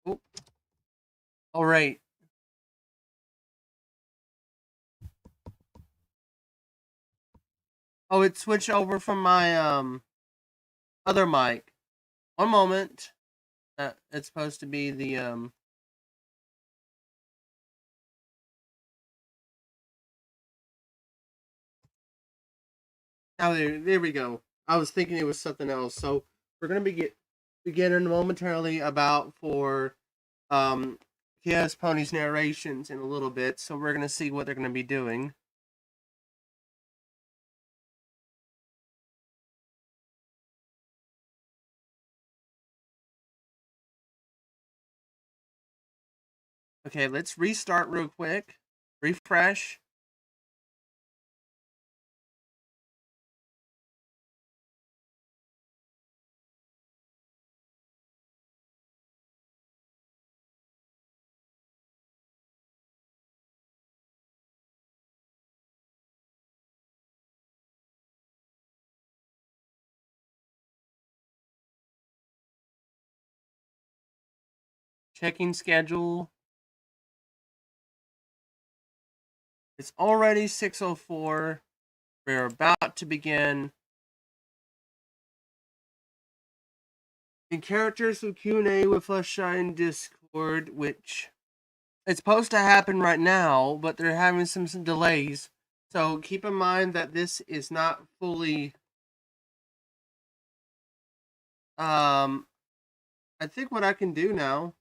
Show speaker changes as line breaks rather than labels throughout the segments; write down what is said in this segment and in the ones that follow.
Oh, all right. Oh, it switched over from my other mic. One moment. It's supposed to be the Oh, there we go. I was thinking it was something else. So we're gonna beginning momentarily about for um Chaos Ponies narrations in a little bit. So we're gonna see what they're gonna be doing. Okay, let's restart real quick. Refresh. Checking schedule. It's already 6:04. We're about to begin. In characters with Q&A with Fleshshine Discord, which it's supposed to happen right now, but they're having some delays. So keep in mind that this is not fully. Um, I think what I can do now.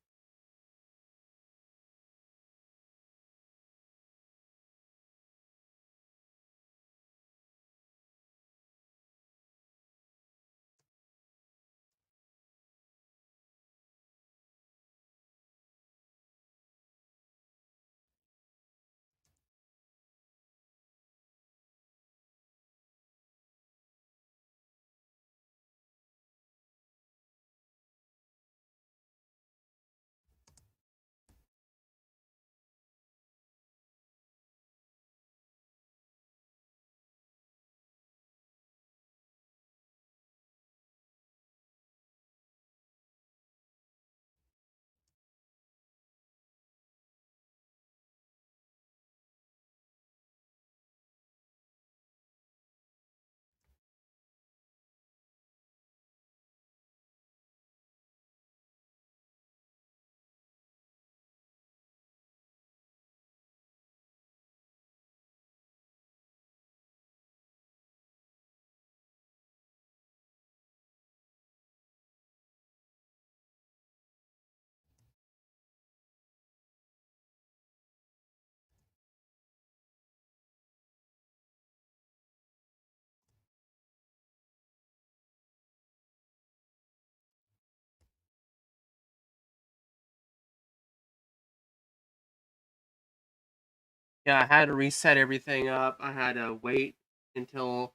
Yeah, I had to reset everything up. I had to wait until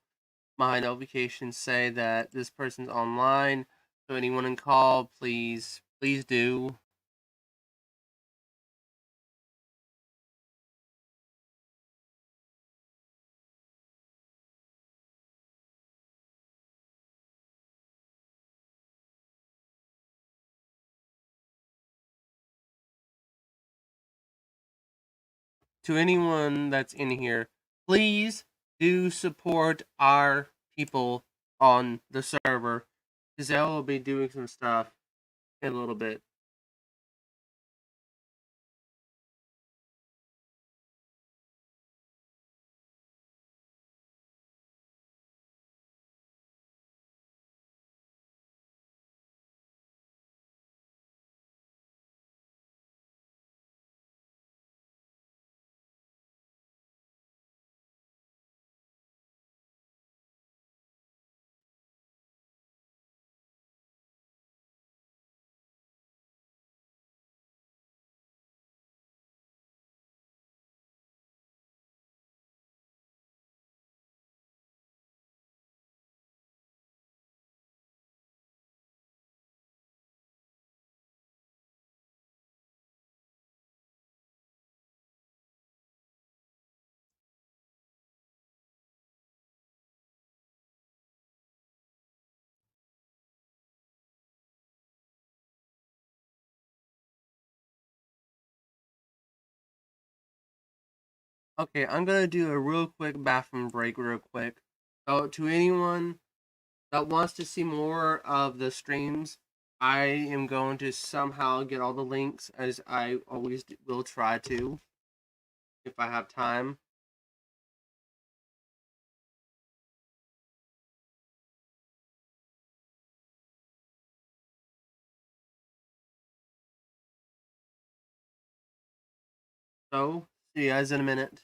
my notifications say that this person's online. So anyone in call, please do. To anyone that's in here, please do support our people on the server. Giselle will be doing some stuff in a little bit. Okay, I'm gonna do a real quick bathroom break, real quick. So, to anyone that wants to see more of the streams, I am going to somehow get all the links, as I always will try to, if I have time. So, see you guys in a minute.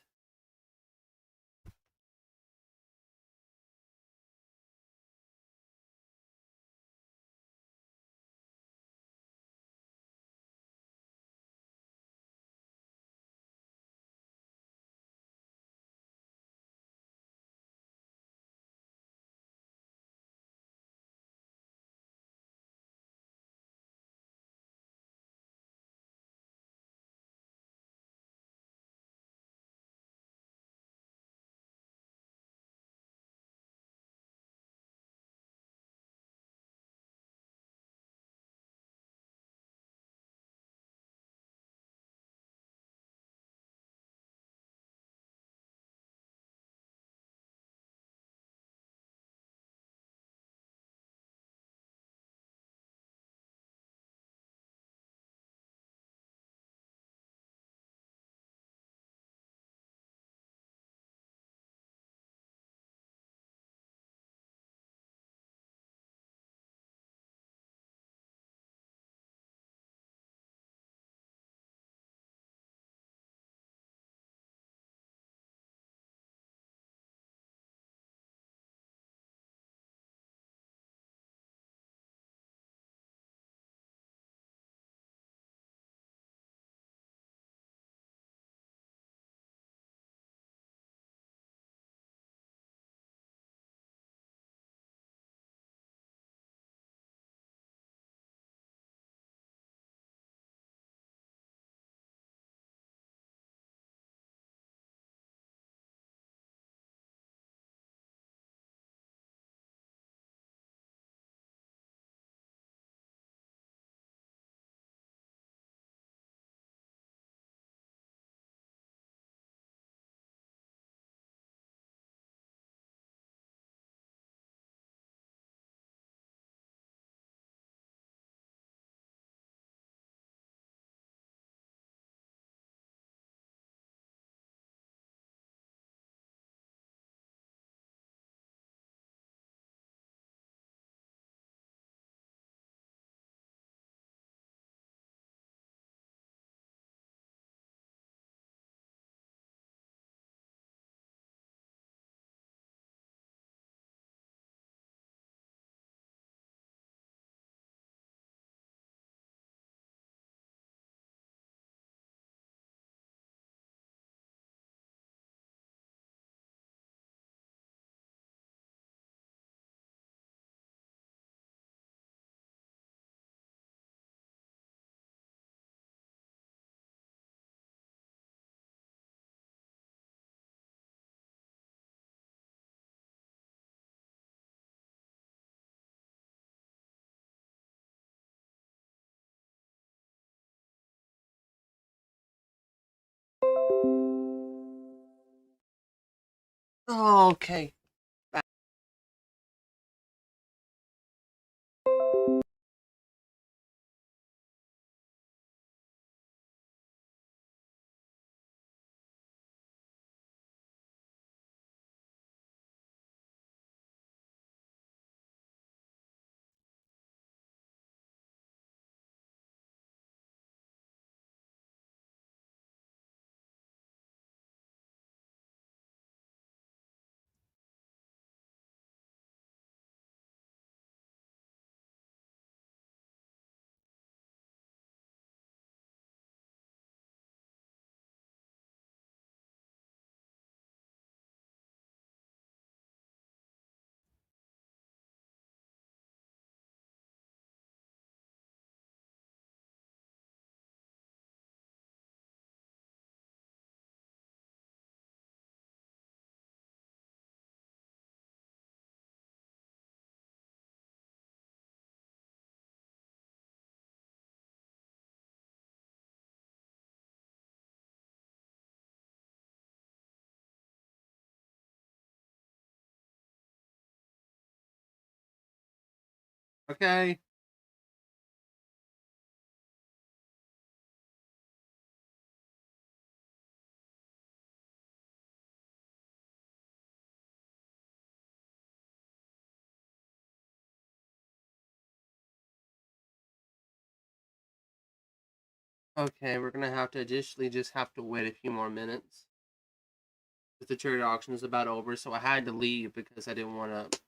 Okay. Okay. Okay, we're gonna have to additionally just have to wait a few more minutes. The charity auction is about over, so I had to leave because I didn't want to.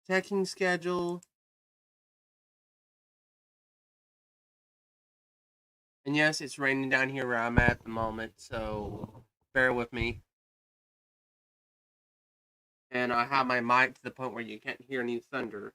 Checking schedule. And yes, it's raining down here where I'm at the moment, so bear with me. And I have my mic to the point where you can't hear any thunder.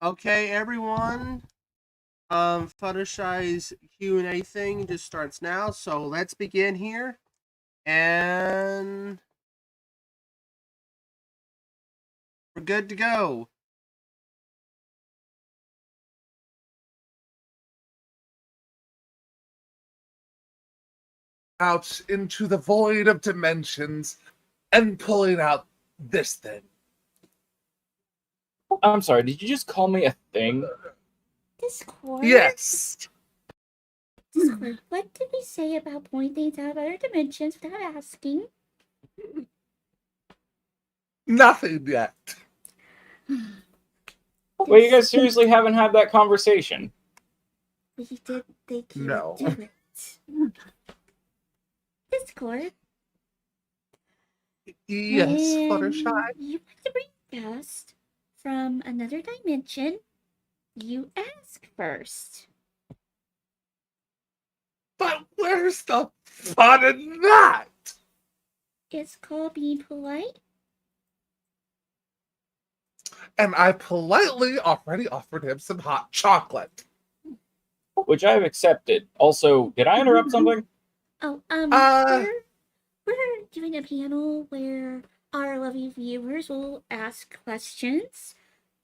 Okay, everyone. Fluttershy's Q&A thing just starts now, so let's begin here. And we're good to go.
Out into the void of dimensions and pulling out this thing.
I'm sorry, did you just call me a thing?
Discord?
Yes.
Discord, what did we say about pointing things out of other dimensions without asking?
Nothing yet.
Well, you guys seriously haven't had that conversation.
We did think you
No.
would do it. Discord?
Yes, Fluttershy.
You want to broadcast from another dimension, you ask first.
But where's the fun in that?
It's called being polite.
And I politely already offered him some hot chocolate.
Which I've accepted. Also, did I interrupt something?
Oh, we're doing a panel where our lovely viewers will ask questions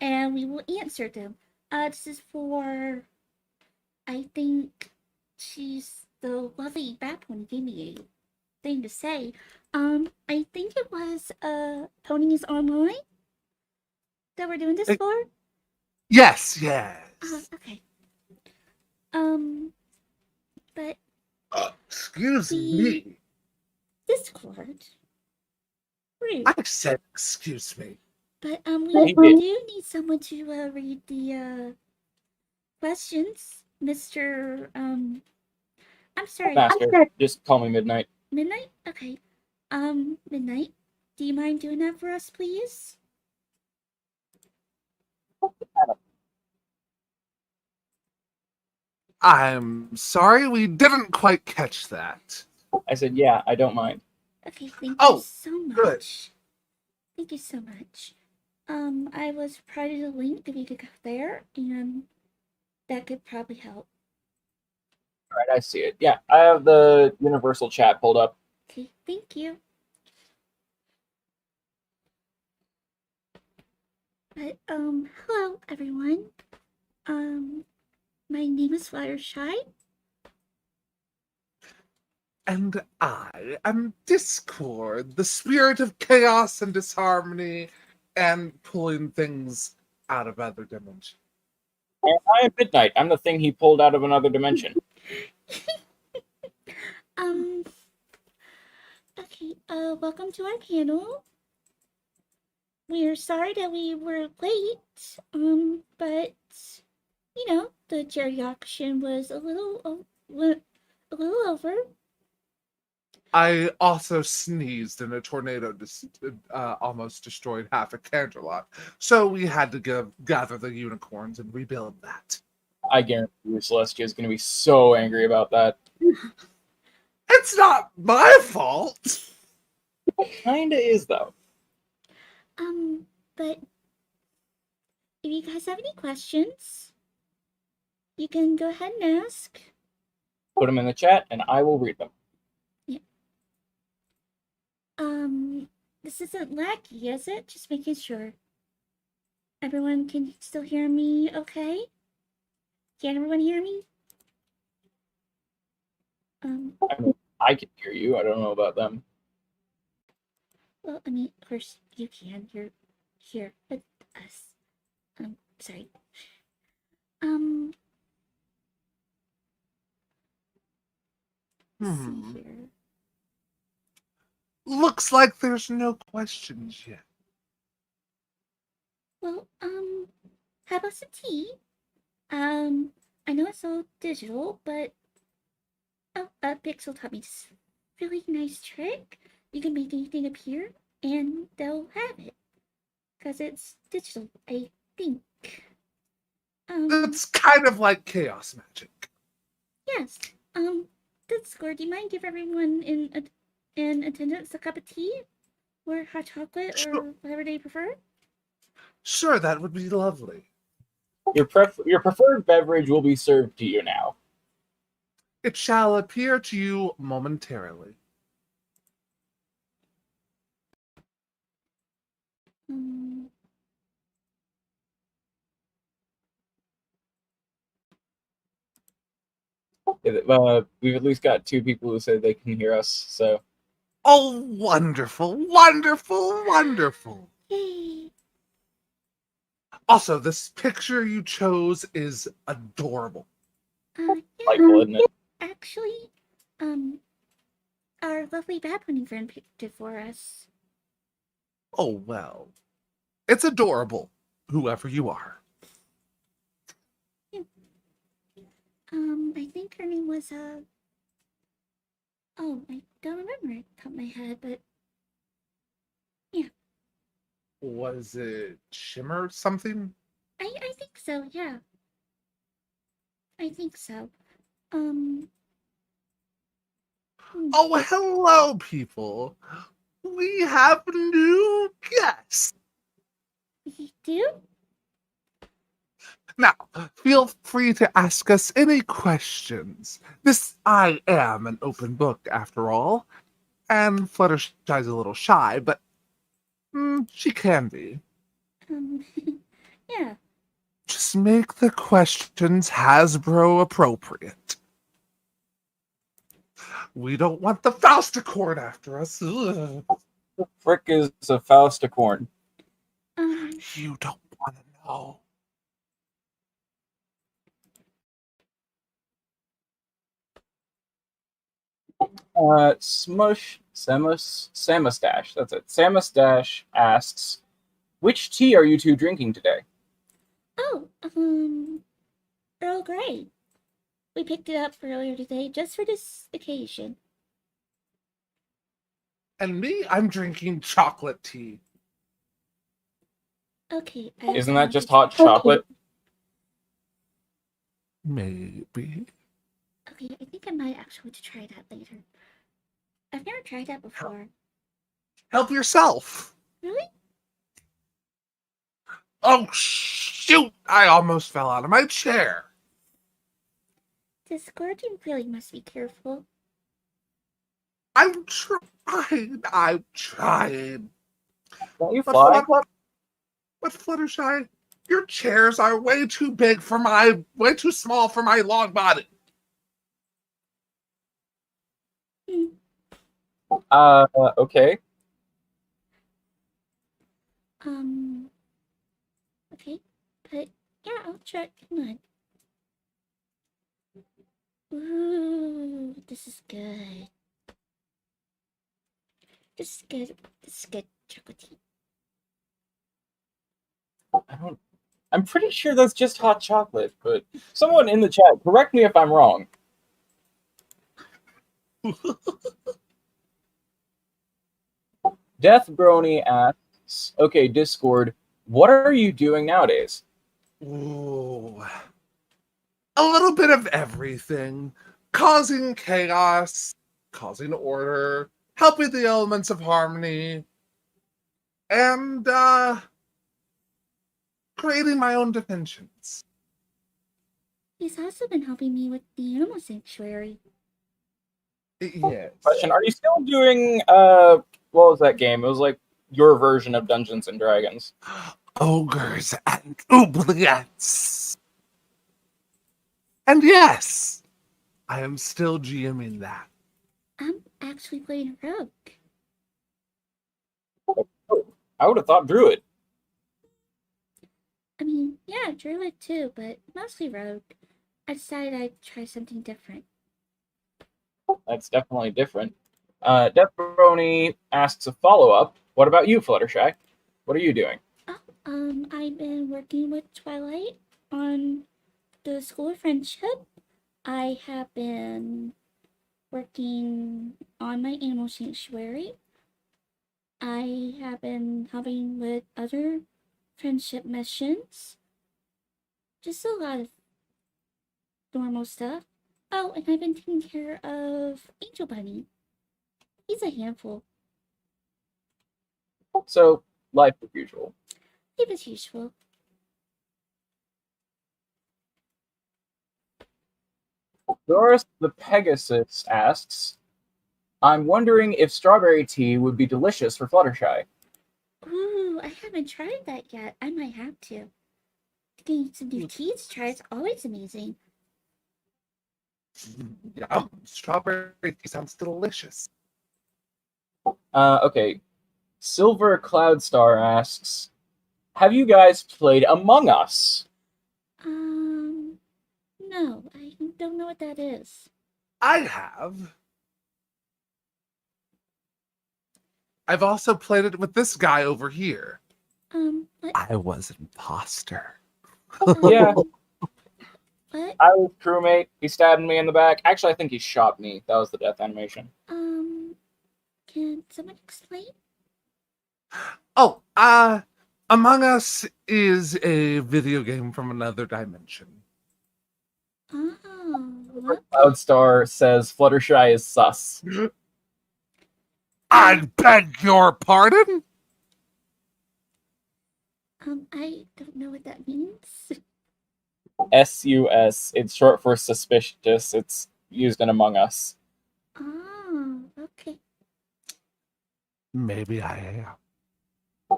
and we will answer them. This is for, I think she's the lovely Bat Pony gave me a thing to say. I think it was Ponies Online that we're doing this for.
Yes.
Okay. But
Excuse me.
Discord. Rude.
I said excuse me.
But we do need someone to read the questions, Mr. I'm sorry.
Master, just call me Midnight.
Midnight? Okay. Midnight, do you mind doing that for us, please?
I'm sorry, we didn't quite catch that.
I said, yeah, I don't mind.
Okay, thank you
Oh,
so much.
good.
Thank you so much. I was provided a link if you could go there, and that could probably help.
All right, I see it. Yeah, I have the universal chat pulled up.
Okay, thank you. But, hello, everyone. My name is Fluttershy.
And I am Discord, the spirit of chaos and disharmony and pulling things out of other dimensions.
And I am Midnight. I'm the thing he pulled out of another dimension.
Okay, welcome to our panel. We're sorry that we were late, but, you know, the cherry auction was a little over.
I also sneezed and a tornado almost destroyed half of Canterlot. So we had to gather the unicorns and rebuild that.
I guarantee you Celestia is going to be so angry about that.
It's not my fault.
Kinda is, though.
But if you guys have any questions, you can go ahead and ask.
Put them in the chat, and I will read them.
Yeah. This isn't laggy, is it? Just making sure. Everyone can still hear me okay? Can everyone hear me?
I mean, I can hear you. I don't know about them.
Well, I mean, of course you can. You're here with us. Sorry. Let's see here.
Looks like there's no questions yet.
Well, how about some tea? I know it's all digital, but Pixel taught me this really nice trick. You can make anything appear, and they'll have it. Because it's digital, I think.
It's kind of like chaos magic.
Yes. Discord, do you mind give everyone in attendance a cup of tea? Or hot chocolate,
Sure.
or whatever they prefer?
Sure, that would be lovely.
Your preferred beverage will be served to you now.
It shall appear to you momentarily.
We've at least got 2 people who say they can hear us, so.
Oh, wonderful, wonderful, wonderful.
Yay.
Also, this picture you chose is adorable.
Yeah,
Delightful, isn't it?
actually, our lovely bad pony friend picked it for us.
Oh, well. It's adorable, whoever you are.
I think her name was, oh, I don't remember it off the top of my head, but yeah.
Was it Shimmer something?
I think so, yeah. I think so.
Oh, hello, people. We have new guests.
You do?
Now, feel free to ask us any questions. I am an open book, after all. And Fluttershy's a little shy, but she can be.
Yeah.
Just make the questions Hasbro appropriate. We don't want the Fausticorn after us. Ugh.
The frick is a Fausticorn?
You don't want to know.
Samastash, that's it. Samastash asks, which tea are you 2 drinking today?
Oh, Earl Grey. We picked it up earlier today just for this occasion.
And me, I'm drinking chocolate tea.
Okay.
Isn't that just hot chocolate?
Maybe.
Okay, I think I might actually to try that later. I've never tried that before.
Help yourself.
Really?
Oh, shoot! I almost fell out of my chair.
Discord, you really must be careful.
I'm trying.
Don't you
But
fly?
Fluttershy, your chairs are way too small for my long body.
Okay.
Okay. But, yeah, I'll try. Come on. Ooh, this is good. This is good. This is good chocolate tea.
I'm pretty sure that's just hot chocolate, but someone in the chat, correct me if I'm wrong. Death Brony asks, okay, Discord, what are you doing nowadays?
Ooh. A little bit of everything. Causing chaos, causing order, helping the elements of harmony, and creating my own dimensions.
He's also been helping me with the animal sanctuary.
Yes.
Question, are you still doing, what was that game? It was like your version of Dungeons and Dragons.
Ogres and oubliettes. And yes, I am still GMing that.
I'm actually playing a rogue.
I would have thought Druid.
I mean, yeah, druid too, but mostly rogue. I decided I'd try something different.
That's definitely different. Death Brony asks a follow-up. What about you, Fluttershy? What are you doing?
I've been working with Twilight on the School of Friendship. I have been working on my animal sanctuary. I have been helping with other friendship missions. Just a lot of normal stuff. Oh, and I've been taking care of Angel Bunny. He's a handful.
So, life as usual.
Life as usual.
Doris the Pegasus asks, I'm wondering if strawberry tea would be delicious for Fluttershy.
Ooh, I haven't tried that yet. I might have to. Getting some new teas to try is always amazing.
Yum, strawberry tea sounds delicious.
Okay. Silver Cloudstar asks, have you guys played Among Us?
No, I don't know what that is.
I have. I've also played it with this guy over here.
What?
I was imposter.
Yeah.
What?
I was crewmate. He stabbed me in the back. Actually, I think he shot me. That was the death animation.
Can someone explain?
Oh, Among Us is a video game from another dimension.
Oh, what?
Cloudstar says Fluttershy is sus.
I beg your pardon?
I don't know what that means.
SUS. It's short for suspicious. It's used in Among Us.
Oh, okay.
Maybe I am.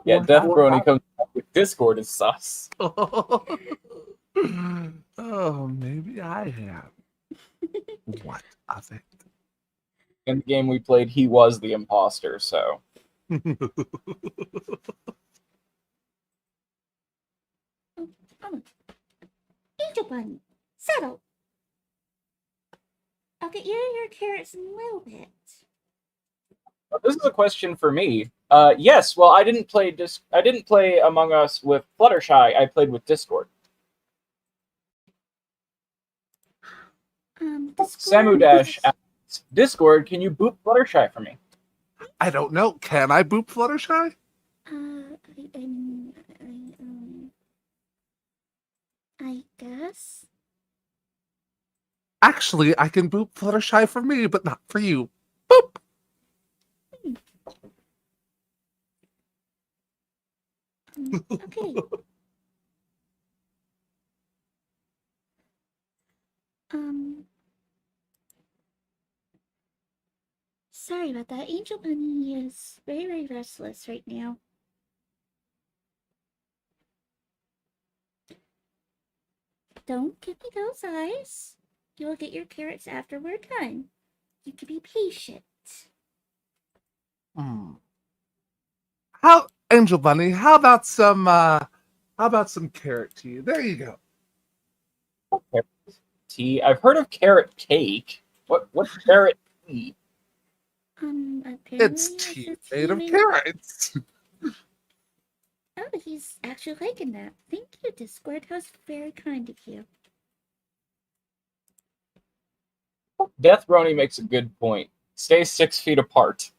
Yeah, Death Brony comes up with Discord is sus.
Oh, maybe I am. What of it?
In the game we played, he was the imposter, so.
Angel Bunny, settle. I'll get you your carrots in a little bit.
This is a question for me. Yes, well, I didn't play Among Us with Fluttershy. I played with Discord. Samu Dash asks, Discord, can you boop Fluttershy for me?
I don't know. Can I boop Fluttershy?
I guess.
Actually, I can boop Fluttershy for me, but not for you. Boop!
Okay. Sorry about that. Angel Bunny is very, very restless right now. Don't give me those eyes. You will get your carrots after we're done. You can be patient.
How, Angel Bunny, how about some carrot tea? There you go.
Tea. I've heard of carrot cake. What's carrot tea?
Apparently
It's tea made of carrots.
Oh, he's actually liking that. Thank you, Discord. That was very kind of you.
Death Brony makes a good point. Stay 6 feet apart.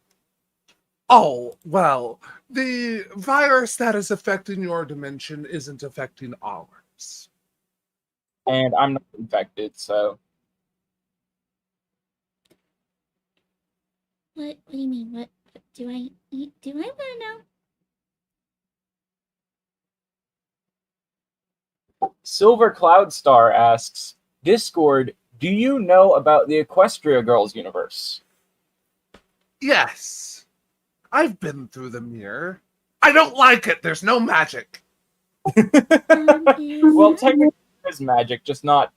Oh, well, the virus that is affecting your dimension isn't affecting ours.
And I'm not infected, so.
What do you mean? What do I want to know?
Silver Cloud Star asks, Discord, do you know about the Equestria Girls universe?
Yes. I've been through the mirror. I don't like it. There's no magic.
Well, technically it is magic, just not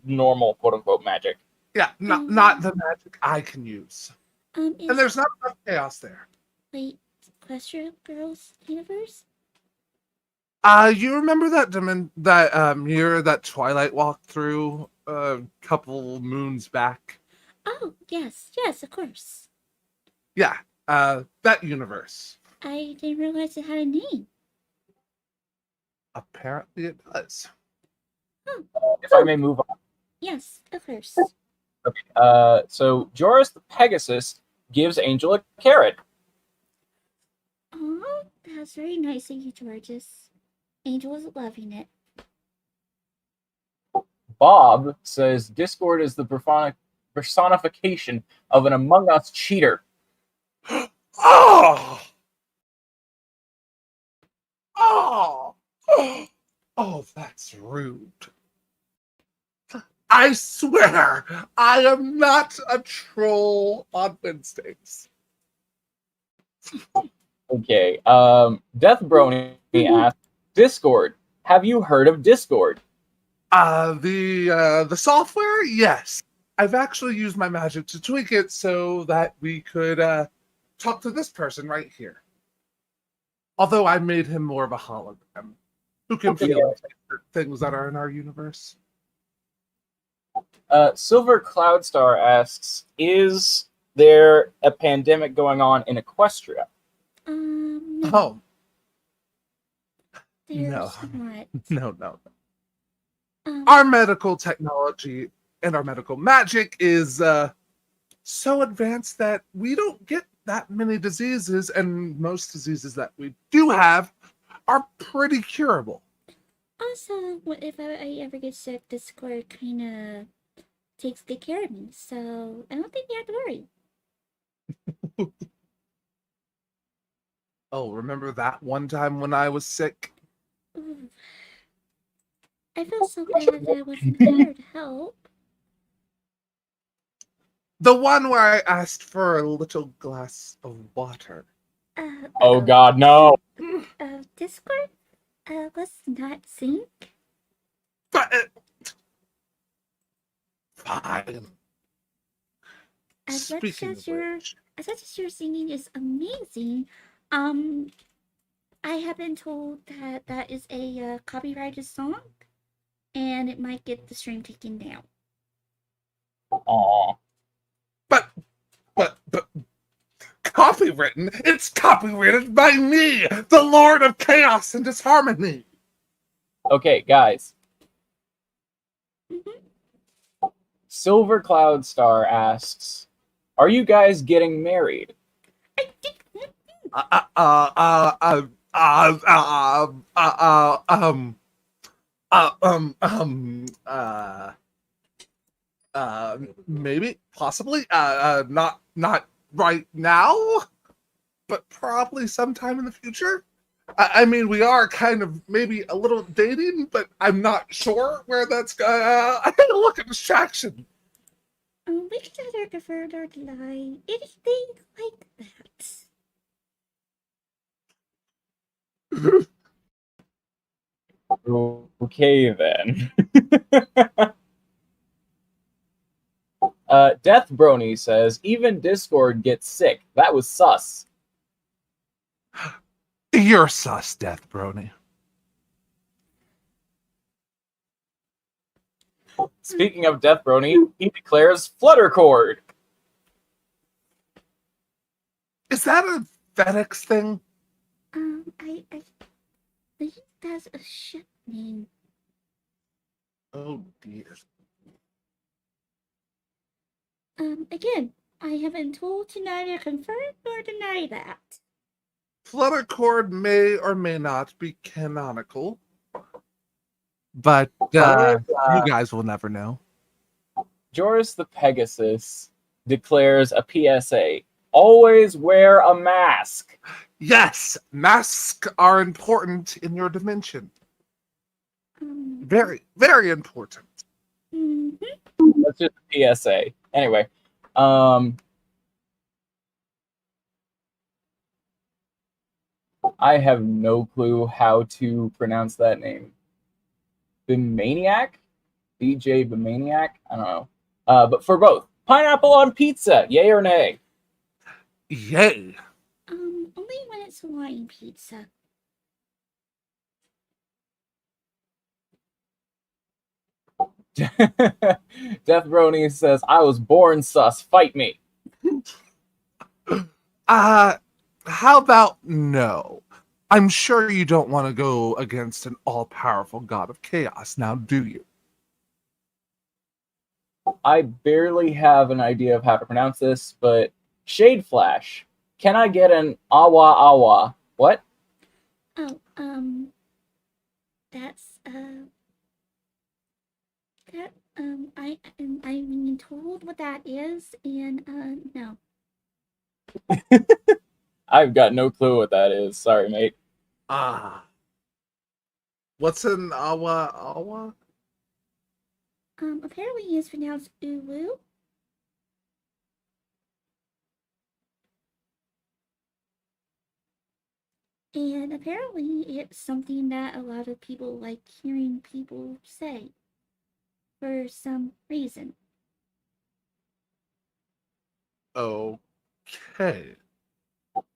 normal quote-unquote magic.
Yeah, not the magic I can use.
And
there's not enough chaos there.
Wait, Equestria Girls universe?
You remember that mirror that Twilight walked through a couple moons back?
Oh, yes, of course.
Yeah, that universe.
I didn't realize it had a name.
Apparently it does.
If I may move on.
Yes, of course.
Okay, so Joris the Pegasus gives Angel a carrot.
Oh, that's very nice of you, Georges. Angel is loving it.
Bob says Discord is the personification of an Among Us cheater.
Oh! Oh! Oh, that's rude. I swear, I am not a troll on Wednesdays.
Okay, Death Brony asks, Discord, have you heard of Discord?
The software, yes. I've actually used my magic to tweak it so that we could talk to this person right here. Although I made him more of a hologram who can feel things that are in our universe.
Silver Cloud Star asks, is there a pandemic going on in Equestria?
No.
Oh.
There's not.
No. Our medical technology and our medical magic is so advanced that we don't get that many diseases, and most diseases that we do have are pretty curable.
Also, if I ever get sick, Discord kind of takes good care of me, so I don't think you have to worry.
Oh, remember that one time when I was sick?
Ooh. I feel so bad that I wasn't there to help.
The one where I asked for a little glass of water.
Oh God, no!
Discord? Let's not sync.
But fine.
As much as your singing is amazing, I have been told that that is a copyrighted song, and it might get the stream taken down.
Aww.
But copywritten? It's copyrighted by me, the Lord of Chaos and Disharmony.
Okay, guys. Silver Cloud Star asks, "Are you guys getting married?"
I think.
Maybe, possibly, not right now, but probably sometime in the future. I mean, we are kind of maybe a little dating, but I'm not sure where that's going. I had to look at distraction.
We can either defer or deny anything like that.
Okay, then. Death Brony says, "Even Discord gets sick. That was sus."
You're sus, Death Brony.
Speaking of Death Brony, he declares Fluttercord.
Is that a FedEx thing?
I think that's a ship name.
Oh dear.
Again, I have been told to neither confirm nor deny that.
Fluttercord may or may not be canonical, but
Joris,
you guys will never know.
Joris the Pegasus declares a PSA. Always wear a mask.
Yes, masks are important in your dimension. Very, very important.
Mhm.
That's just a PSA. Anyway, I have no clue how to pronounce that name. Bimaniac? DJ Bimaniac? I don't know. But for both, pineapple on pizza, yay or nay?
Yay.
Only when it's Hawaiian pizza.
Death Brony says, "I was born sus, fight me."
How about no? I'm sure you don't want to go against an all-powerful god of chaos, now do you?
I barely have an idea of how to pronounce this, but Shade Flash, can I get an awa awa? What?
Oh, that's that I'm being told what that is, and no.
I've got no clue what that is. Sorry, mate.
What's an awa awa?
Apparently it's pronounced uwu. And apparently it's something that a lot of people like hearing people say for some reason.
Okay.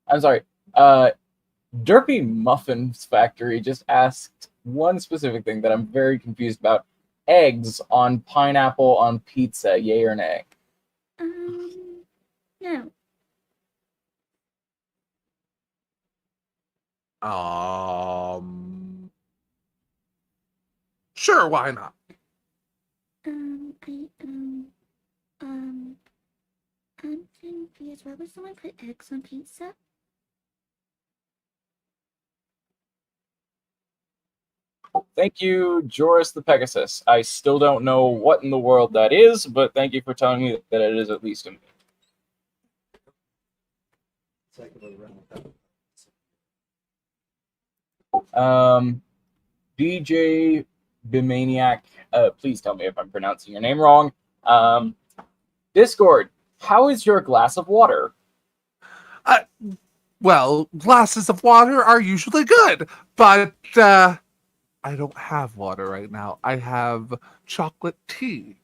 I'm sorry. Derpy Muffins Factory just asked one specific thing that I'm very confused about. Eggs on pineapple on pizza, yay or nay?
No.
Sure, why not?
I'm confused. Why would someone put eggs on pizza?
Thank you, Joris the Pegasus. I still don't know what in the world that is, but thank you for telling me that it is at least a me. DJ Bimaniac, please tell me if I'm pronouncing your name wrong. Discord, how is your glass of water?
Well, glasses of water are usually good, but I don't have water right now. I have chocolate tea.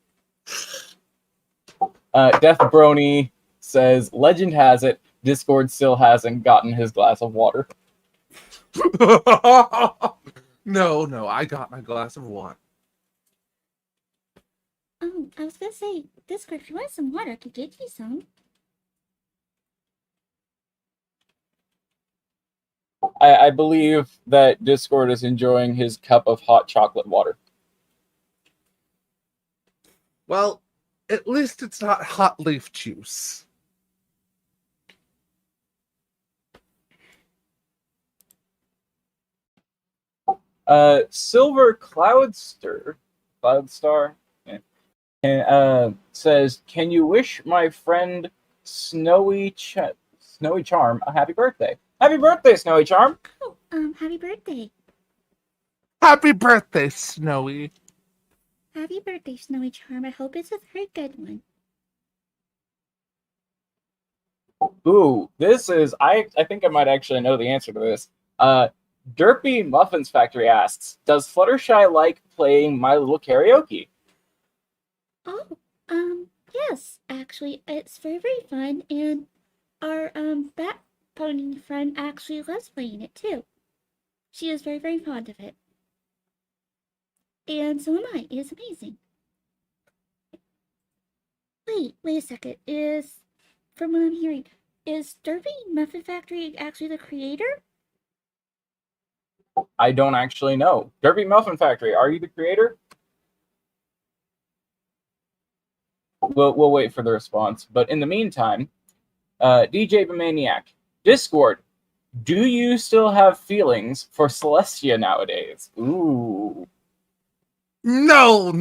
Death Brony says, legend has it, Discord still hasn't gotten his glass of water.
No, I got my glass of water.
Oh, I was gonna say, Discord, if you want some water, I could get you some.
I believe that Discord is enjoying his cup of hot chocolate water.
Well, At least it's not hot leaf juice.
Silver Cloudstar, yeah, and, says, "Can you wish my friend Snowy Charm a happy birthday? Happy birthday, Snowy Charm!"
Oh, happy birthday.
Happy birthday, Snowy.
Happy birthday, Snowy Charm. I hope it's a very good one.
Ooh, this is I think I might actually know the answer to this. Derpy Muffins Factory asks, "Does Fluttershy like playing My Little Karaoke?"
Oh, yes, actually, it's very, very fun, and our, bat pony friend actually loves playing it too. She is very, very fond of it. And so am I. It is amazing. Wait a second. From what I'm hearing, is Derpy Muffin Factory actually the creator?
I don't actually know. Derpy Muffin Factory, are you the creator? We'll wait for the response. But in the meantime, DJ Bemaniac, Discord, do you still have feelings for Celestia nowadays? Ooh.
No.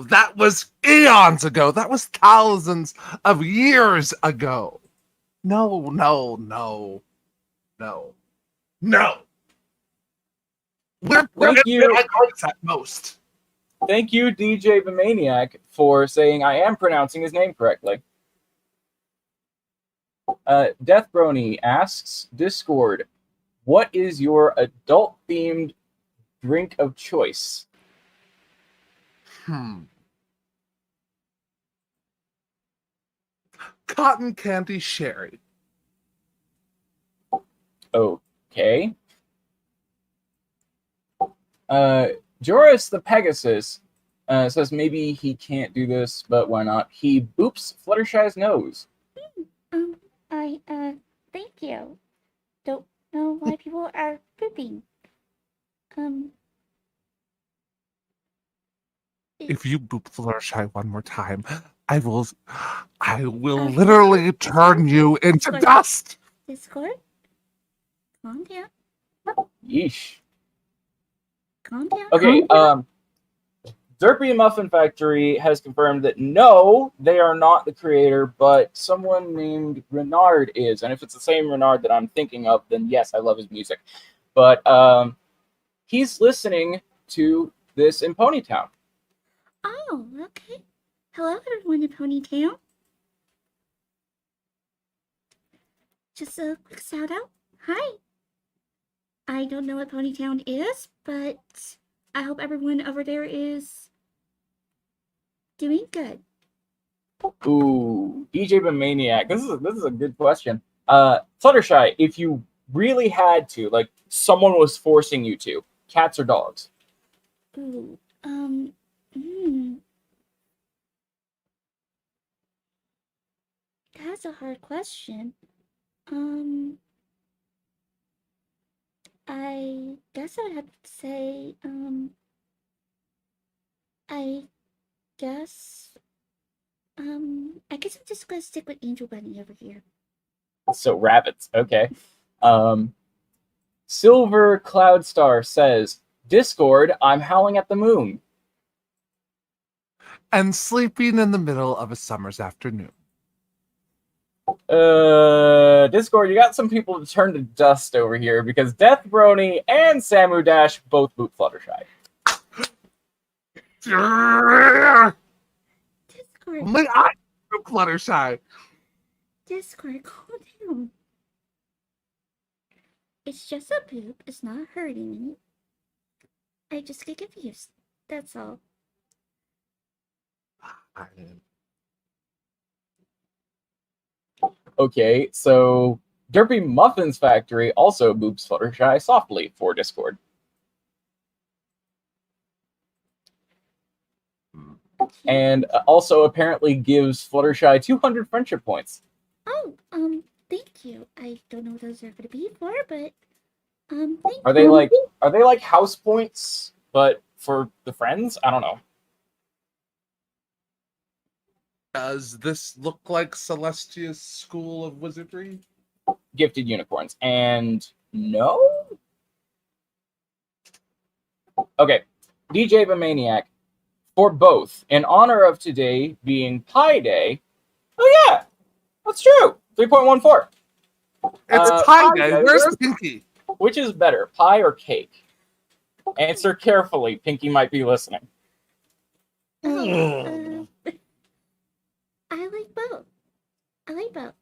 That was eons ago. That was thousands of years ago. No. We're
Thank you.
at most.
Thank you, DJ Bemaniac, for saying I am pronouncing his name correctly. Death Brony asks, Discord, what is your adult-themed drink of choice?
Cotton candy sherry.
Okay. Joris the Pegasus says maybe he can't do this, but why not? He boops Fluttershy's nose.
Thank you. Don't know why people are pooping.
If you boop Fluttershy one more time, I will literally turn you into dust.
Discord? Calm down.
Yeesh.
Calm down.
Okay, Derpy Muffin Factory has confirmed that no, they are not the creator, but someone named Renard is. And if it's the same Renard that I'm thinking of, then yes, I love his music. But he's listening to this in Ponytown.
Oh, okay. Hello, everyone in Ponytown. Just a quick shout out. Hi. I don't know what Ponytown is, but I hope everyone over there is doing good.
Ooh, DJ Maniac. This is a good question. Fluttershy, if you really had to, like someone was forcing you to, cats or dogs?
Ooh, that's a hard question. I guess I would have to say, I guess I'm just gonna stick with Angel Bunny over here.
So rabbits, okay. Silver Cloudstar says, Discord, I'm howling at the moon.
And sleeping in the middle of a summer's afternoon.
Discord, you got some people to turn to dust over here because Death Brony and Samu Dash both boot Fluttershy.
Discord.
My eye, Fluttershy.
Discord, calm down. It's just a poop. It's not hurting me. I just get confused. That's all.
Okay, so Derpy Muffins Factory also boops Fluttershy softly for Discord. And also apparently gives Fluttershy 200 friendship points.
Oh, thank you. I don't know what those are going to be for, but thank
Are they like house points, but for the friends? I don't know.
Does this look like Celestia's School of Wizardry?
Gifted unicorns. And no? Okay. DJ the Maniac. For both, in honor of today being Pi Day. Oh yeah, that's true. 3.14.
It's Pi
Pi
Day.
Day.
Where's Pinky?
Which is better, pie or cake? Answer carefully. Pinky might be listening.
I like both. I like both.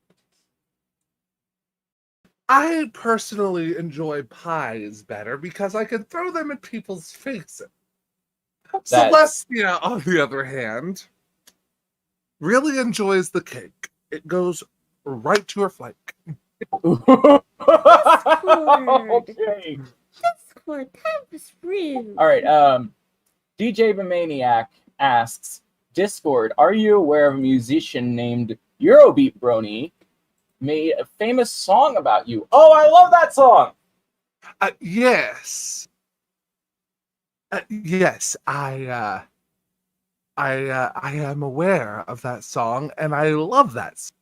I personally enjoy pies better because I can throw them at people's faces. Celestia, on the other hand, really enjoys the cake. It goes right to her flank.
Discord.
Okay.
Discord, that was rude.
All right. DJ the Maniac asks, Discord, are you aware of a musician named Eurobeat Brony made a famous song about you? Oh, I love that song.
Yes. Yes, I am aware of that song, and I love that song.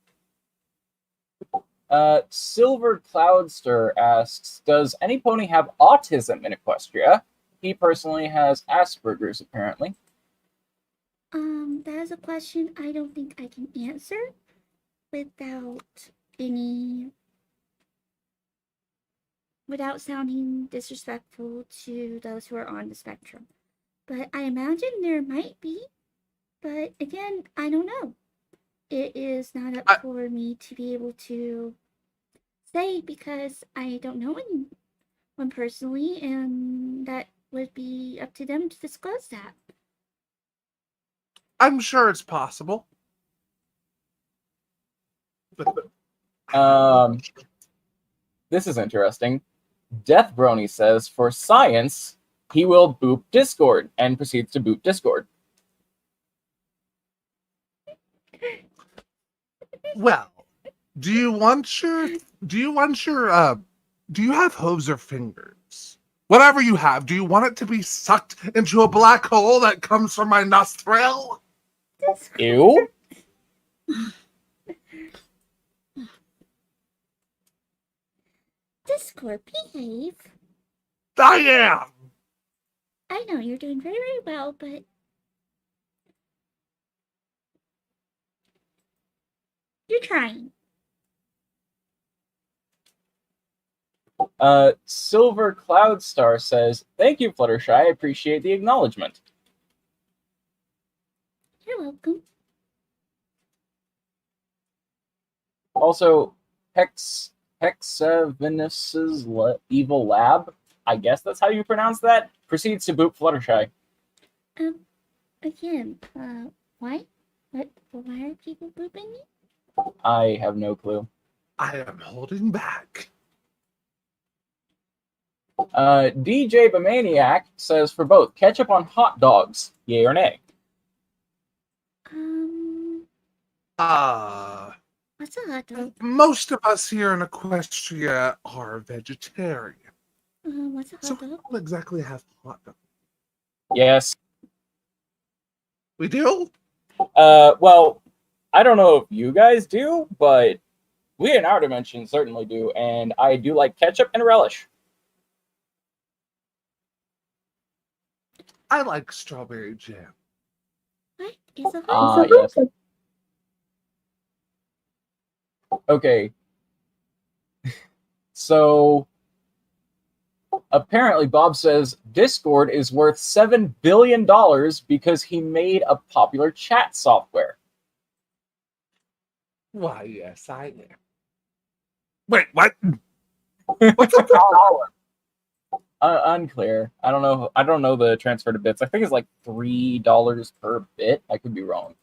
Silver Cloudster asks, does any pony have autism in Equestria? He personally has Asperger's, apparently.
That is a question I don't think I can answer without sounding disrespectful to those who are on the spectrum. But I imagine there might be. But again, I don't know. It is not up for me to be able to say because I don't know anyone personally, and that would be up to them to disclose that.
I'm sure it's possible.
This is interesting. Death Brony says, for science, he will boop Discord, and proceeds to boot Discord.
Well, do you have hooves or fingers? Whatever you have, do you want it to be sucked into a black hole that comes from my nostril?
Ew.
Discord, behave.
I am.
I know you're doing very, very well, but you're trying.
Silver Cloudstar says, thank you, Fluttershy. I appreciate the acknowledgement.
You're welcome.
Also, Hexavenus's evil lab, I guess that's how you pronounce that, proceeds to boot Fluttershy.
Again, why? Why are people booping me?
I have no clue.
I am holding back.
DJ Bamaniac says, for both, ketchup on hot dogs, yay or nay?
What's a hot dog?
Most of us here in Equestria are vegetarian.
What's a hot dog?
We don't exactly have hot dogs.
Yes.
We do?
Well, I don't know if you guys do, but we in our dimension certainly do, and I do like ketchup and relish.
I like strawberry jam.
What is a hot dog?
Yes. Okay. So, apparently Bob says Discord is worth $7 billion because he made a popular chat software.
Why, yes, I am. Wait, what? What's a dollar?
Unclear. I don't know the transfer to bits. I think it's like $3 per bit. I could be wrong.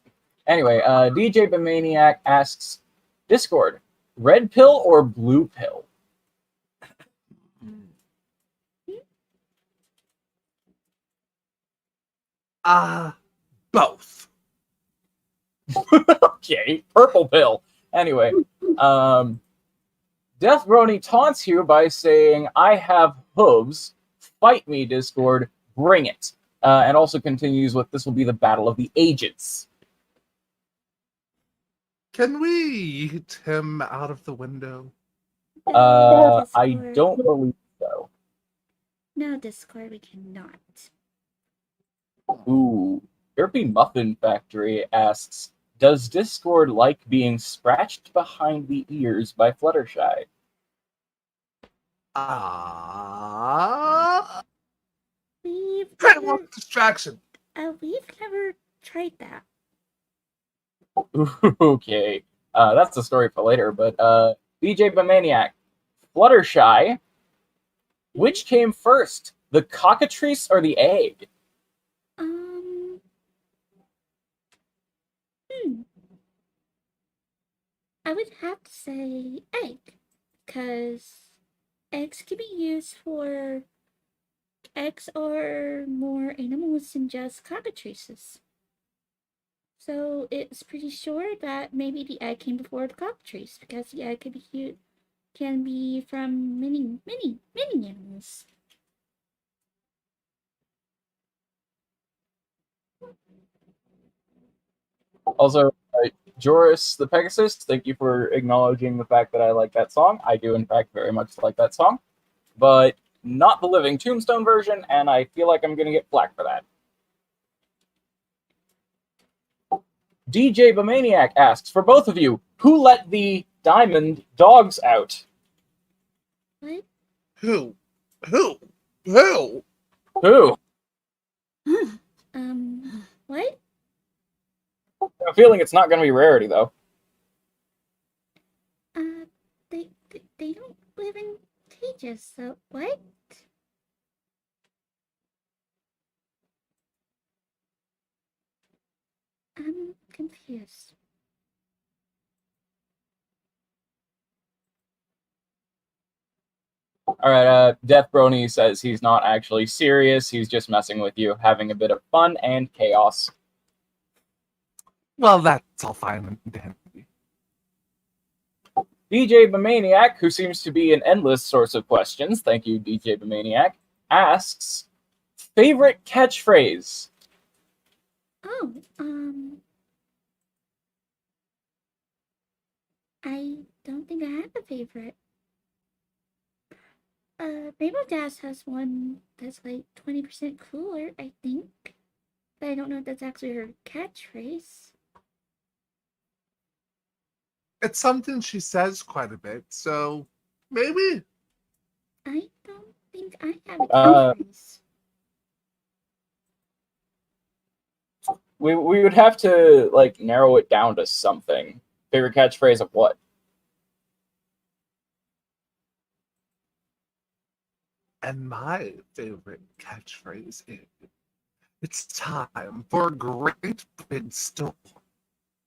Anyway, DJ Bamaniac asks, Discord, red pill or blue pill?
Both.
Okay, purple pill. Anyway, Death Brony taunts you by saying, I have hooves. Fight me, Discord. Bring it. And also continues with, this will be the battle of the ages.
Can we yeet him out of the window?
No,
I
Discord.
don't believe so.
No, Discord, we cannot.
Ooh. Derpy Muffin Factory asks, does Discord like being scratched behind the ears by Fluttershy?
We've
Hey,
never,
distraction.
we've never tried that.
Okay. That's a story for later, but DJ Bamaniac, Fluttershy, which came first, the cockatrice or the egg?
I would have to say egg, because eggs can be used for eggs are more animals than just cockatrices. So it's pretty sure that maybe the egg came before the cockatrice, because the egg can be from many animals.
Also, Joris the Pegasus, thank you for acknowledging the fact that I like that song. I do, in fact, very much like that song, but not the Living Tombstone version, and I feel like I'm going to get flack for that. DJ Bamaniac asks, for both of you, who let the diamond dogs out?
What?
Who?
Who?
What?
I have a feeling it's not going to be Rarity, though.
They don't live in cages, so what? I'm confused.
All right, Death Brony says he's not actually serious. He's just messing with you, having a bit of fun and chaos.
Well, that's all fine and dandy.
DJ Bamaniac, who seems to be an endless source of questions, thank you, DJ Bamaniac, asks, favorite catchphrase?
Oh, I don't think I have a favorite. Rainbow Dash has one that's like 20% cooler, I think. But I don't know if that's actually her catchphrase.
It's something she says quite a bit, so maybe.
I don't think I have a catchphrase.
We would have to, like, narrow it down to something. Favorite catchphrase of what?
And my favorite catchphrase is, it's time for a great big storm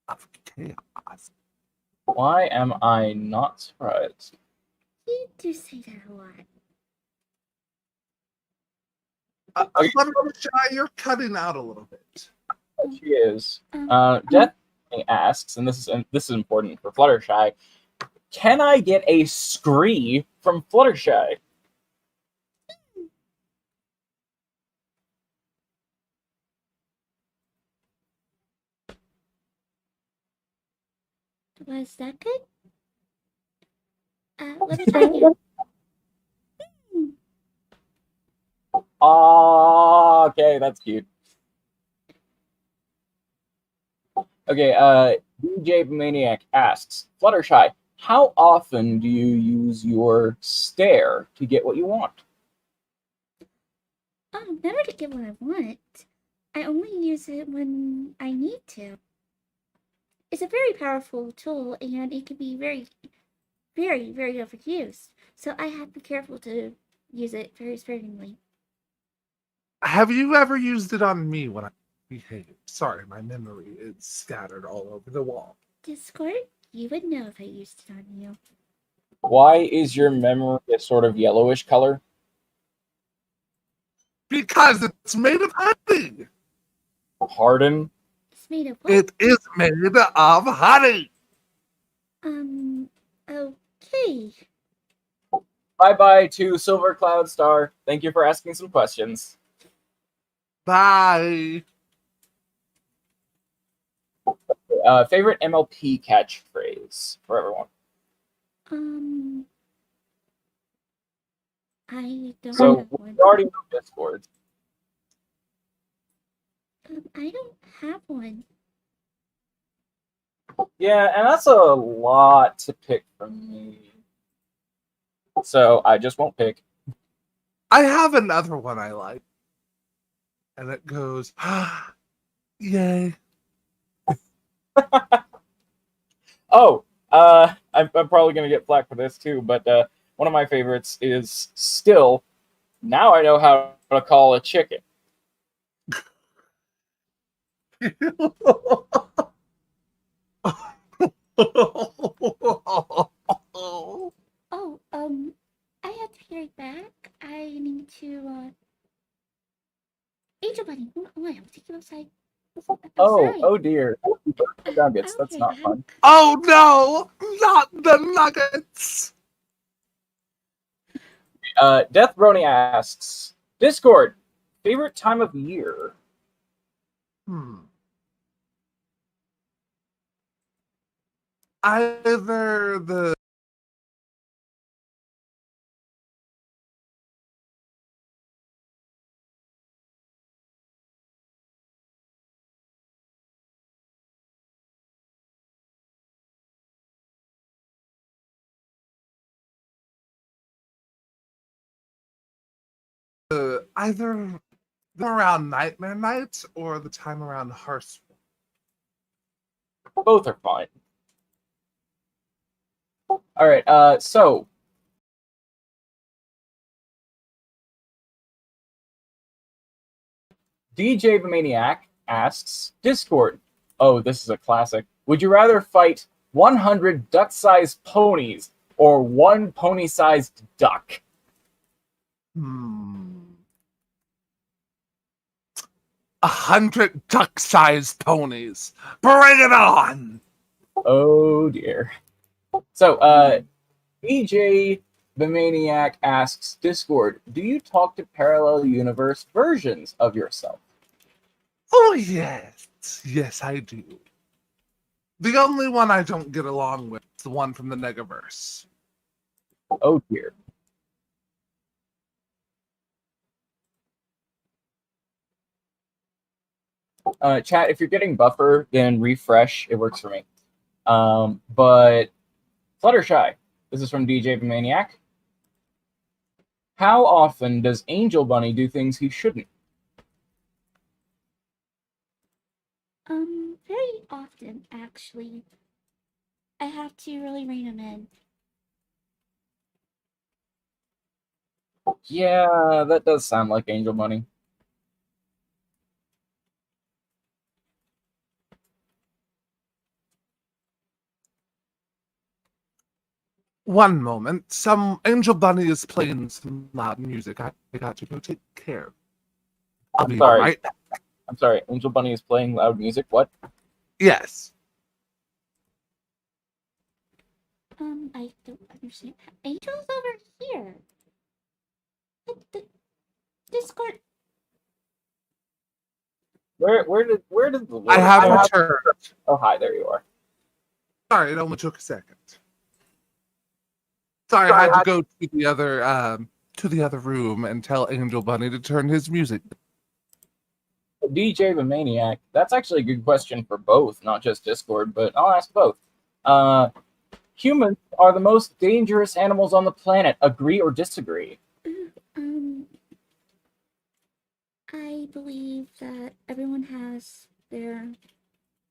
of chaos.
Why am I not surprised?
You do say that a lot.
Fluttershy, you're cutting out a little bit.
She is. Death asks, and this is important for Fluttershy, can I get a scree from Fluttershy?
Was that good? Let me try again.
Okay, that's cute. Okay, DJ Maniac asks, Fluttershy, how often do you use your stare to get what you want?
Oh, never to get what I want. I only use it when I need to. It's a very powerful tool, and it can be very overused. So I have to be careful to use it very sparingly.
Have you ever used it on me when I behaved? Sorry, my memory is scattered all over the wall.
Discord, you would know if I used it on you.
Why is your memory a sort of yellowish color?
Because it's made of honey.
Pardon?
It's made of what?
It is made of honey.
Okay.
Bye-bye to Silver Cloud Star. Thank you for asking some questions.
Bye.
Favorite MLP catchphrase for everyone.
I don't
So
have
we
one.
already know Discord.
I don't have one.
Yeah, and that's a lot to pick from me. So I just won't pick.
I have another one I like. And it goes, yay.
Oh, I'm probably gonna get flack for this too, but one of my favorites is still. Now I know how to call a chicken.
Oh, I have to hear it back. I need to, Angel Bunny, hold on, I'm taking outside. I'm sorry.
Oh dear. Nuggets.
I'll
That's
hear
not
that.
fun.
Oh no, not the nuggets.
Death Brony asks, Discord, favorite time of year?
Either the either around Nightmare Nights or the time around Hearthstone.
Both are fine. Alright, so DJ the Maniac asks, Discord, oh, this is a classic. Would you rather fight 100 duck-sized ponies or one pony-sized duck?
100 duck-sized ponies. Bring it on!
Oh dear. So, DJ the Maniac asks, Discord, do you talk to parallel universe versions of yourself?
Oh yes, yes I do. The only one I don't get along with is the one from the Negaverse.
Oh dear. Chat, if you're getting buffer, then refresh. It works for me. But Fluttershy, this is from DJ the Maniac. How often does Angel Bunny do things he shouldn't?
Very often, actually. I have to really rein him in.
Yeah, that does sound like Angel Bunny.
One moment, some Angel Bunny is playing some loud music. I got to go take care. I'll be
Sorry.
right.
I'm sorry, Angel Bunny is playing loud music? What?
Yes.
I don't understand. Angel's over here. The Discord.
Where did the
I have returned.
Oh, hi, there you are.
Sorry, it only took a second. Sorry, I had to go to the other room and tell Angel Bunny to turn his music.
DJ the Maniac, that's actually a good question for both, not just Discord, but I'll ask both. Humans are the most dangerous animals on the planet. Agree or disagree?
I believe that everyone has their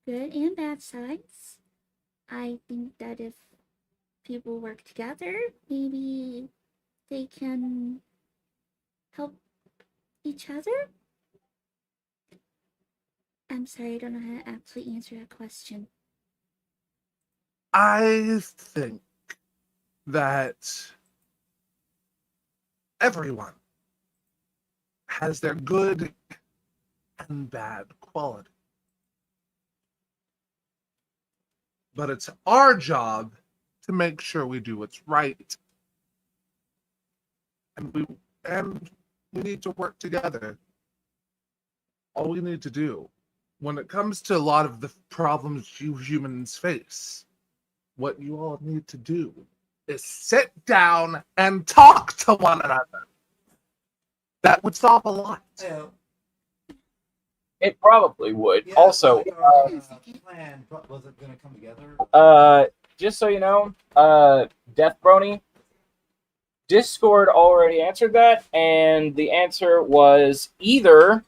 good and bad sides. I think that if people work together, maybe they can help each other. I'm sorry, I don't know how to actually answer that question.
I think that everyone has their good and bad quality. But it's our job to make sure we do what's right. And we need to work together. All we need to do when it comes to a lot of the problems you humans face, what you all need to do is sit down and talk to one another. That would solve a lot.
Yeah,
It probably would.
yeah,
Also,
like our plan was it going to come together?
just so you know, Death Brony, Discord already answered that, and the answer was either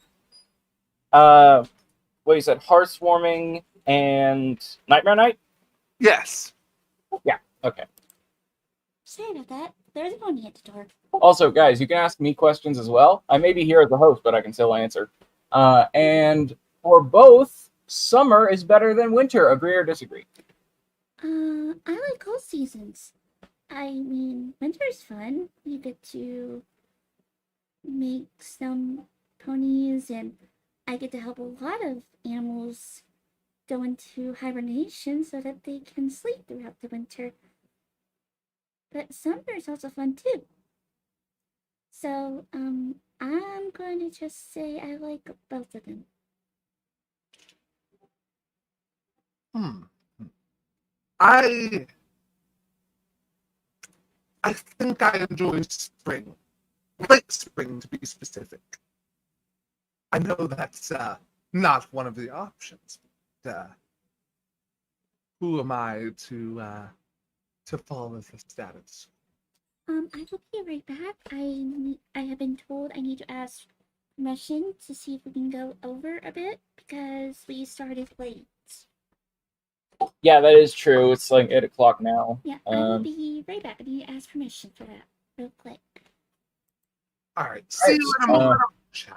what you said, Hearthswarming and Nightmare Night?
Yes.
Okay.
Sorry about that. There's a pony at the door.
Also, guys, you can ask me questions as well. I may be here as a host, but I can still answer. And for both, summer is better than winter. Agree or disagree?
I like all seasons. I mean, winter's fun. You get to make some ponies, and I get to help a lot of animals go into hibernation so that they can sleep throughout the winter. But summer is also fun too. So, I'm going to just say I like both of them.
I think I enjoy spring. Late spring, to be specific. I know that's not one of the options, but who am I to follow the status?
I will be right back. I have been told I need to ask permission to see if we can go over a bit because we started late.
Yeah, that is true. It's like 8 o'clock now.
Yeah, I will be right back. I need to ask permission for that real quick.
All right, see you in a moment. Shy.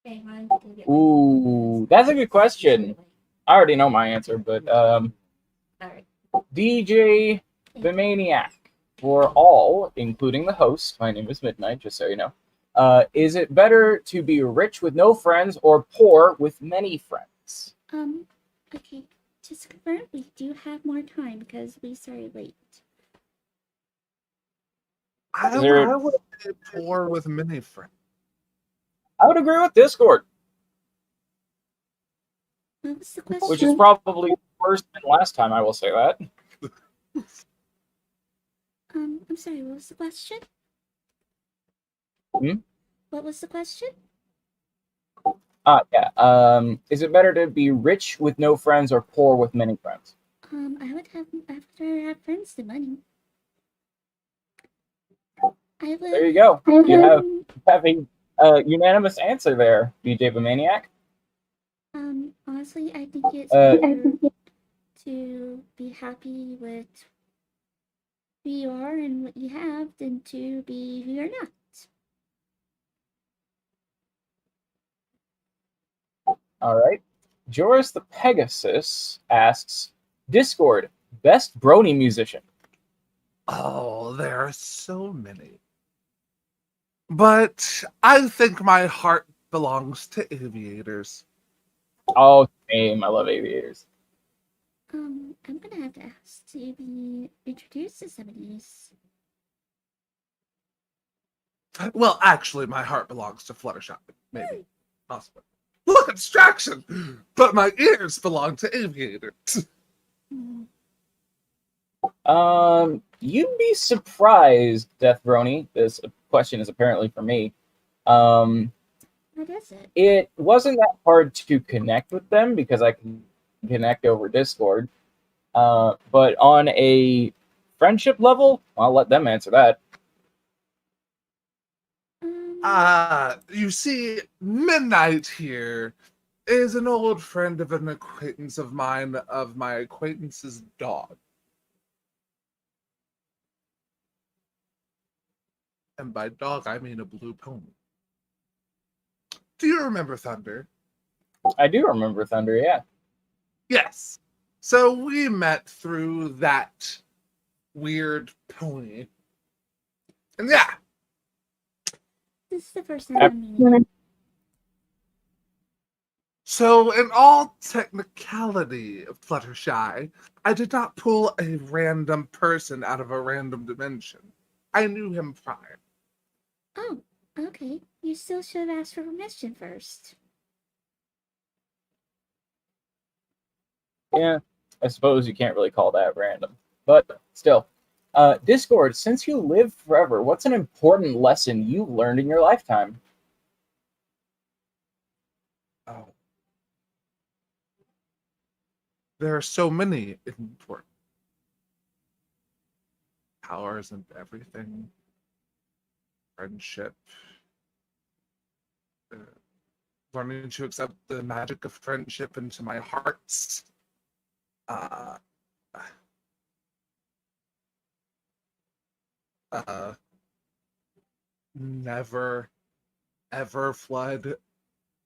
Okay,
Ooh, that's a good question. I already know my answer, but
Alright.
DJ the Maniac, for all, including the host, my name is Midnight, just so you know. Is it better to be rich with no friends or poor with many friends?
Okay. Just to confirm, we do have more time because we started late.
I
there-
would be poor with many friends.
I would agree with Discord,
What was the question?
which is probably worse than last time, I will say that.
I'm sorry, what was the question?
Hmm?
What was the question?
Yeah. Is it better to be rich with no friends or poor with many friends?
I would rather have friends than money. I would.
There you go. You have a unanimous answer there, DJ the Maniac.
Honestly, I think it's better to be happy with who you are and what you have than to be who you're not.
All right. Joris the Pegasus asks, Discord, best brony musician.
Oh, there are so many. But I think my heart belongs to aviators.
Oh, same. I love aviators.
I'm gonna have to ask to be introduced to some of these.
Well, actually, my heart belongs to Fluttershy. Maybe. Possibly. Look, abstraction! But my ears belong to aviators.
You'd be surprised, Death Brony. This question is apparently for me.
What is it?
It wasn't that hard to connect with them because I can connect over Discord. But on a friendship level, I'll let them answer that.
You see, Midnight here is an old friend of an acquaintance of mine, of my acquaintance's dog. And by dog, I mean a blue pony. Do you remember Thunder?
I do remember Thunder, yeah.
Yes. So we met through that weird pony. And yeah,
This is the first time I'm meeting you.
so in all technicality, Fluttershy, I did not pull a random person out of a random dimension. I knew him prior.
Oh, okay. You still should have asked for permission first.
Yeah, I suppose you can't really call that random, but still. Discord, since you live forever, what's an important lesson you learned in your lifetime?
Oh. There are so many important powers and everything. Friendship. Uh, Learning to accept the magic of friendship into my hearts. Uh, uh, Never, ever flood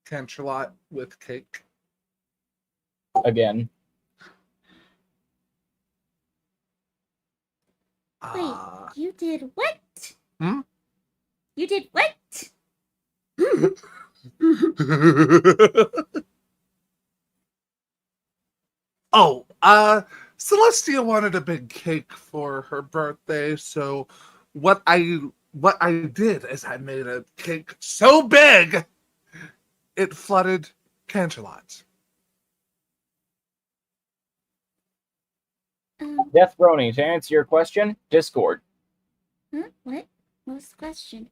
Canterlot with cake.
Again.
Wait,
Uh,
you did what?
hmm?
You did what?
Oh, Celestia wanted a big cake for her birthday, so what I did is I made a cake so big it flooded Canterlot.
Death Brony, to answer your question, Discord.
Huh? What? What's the question?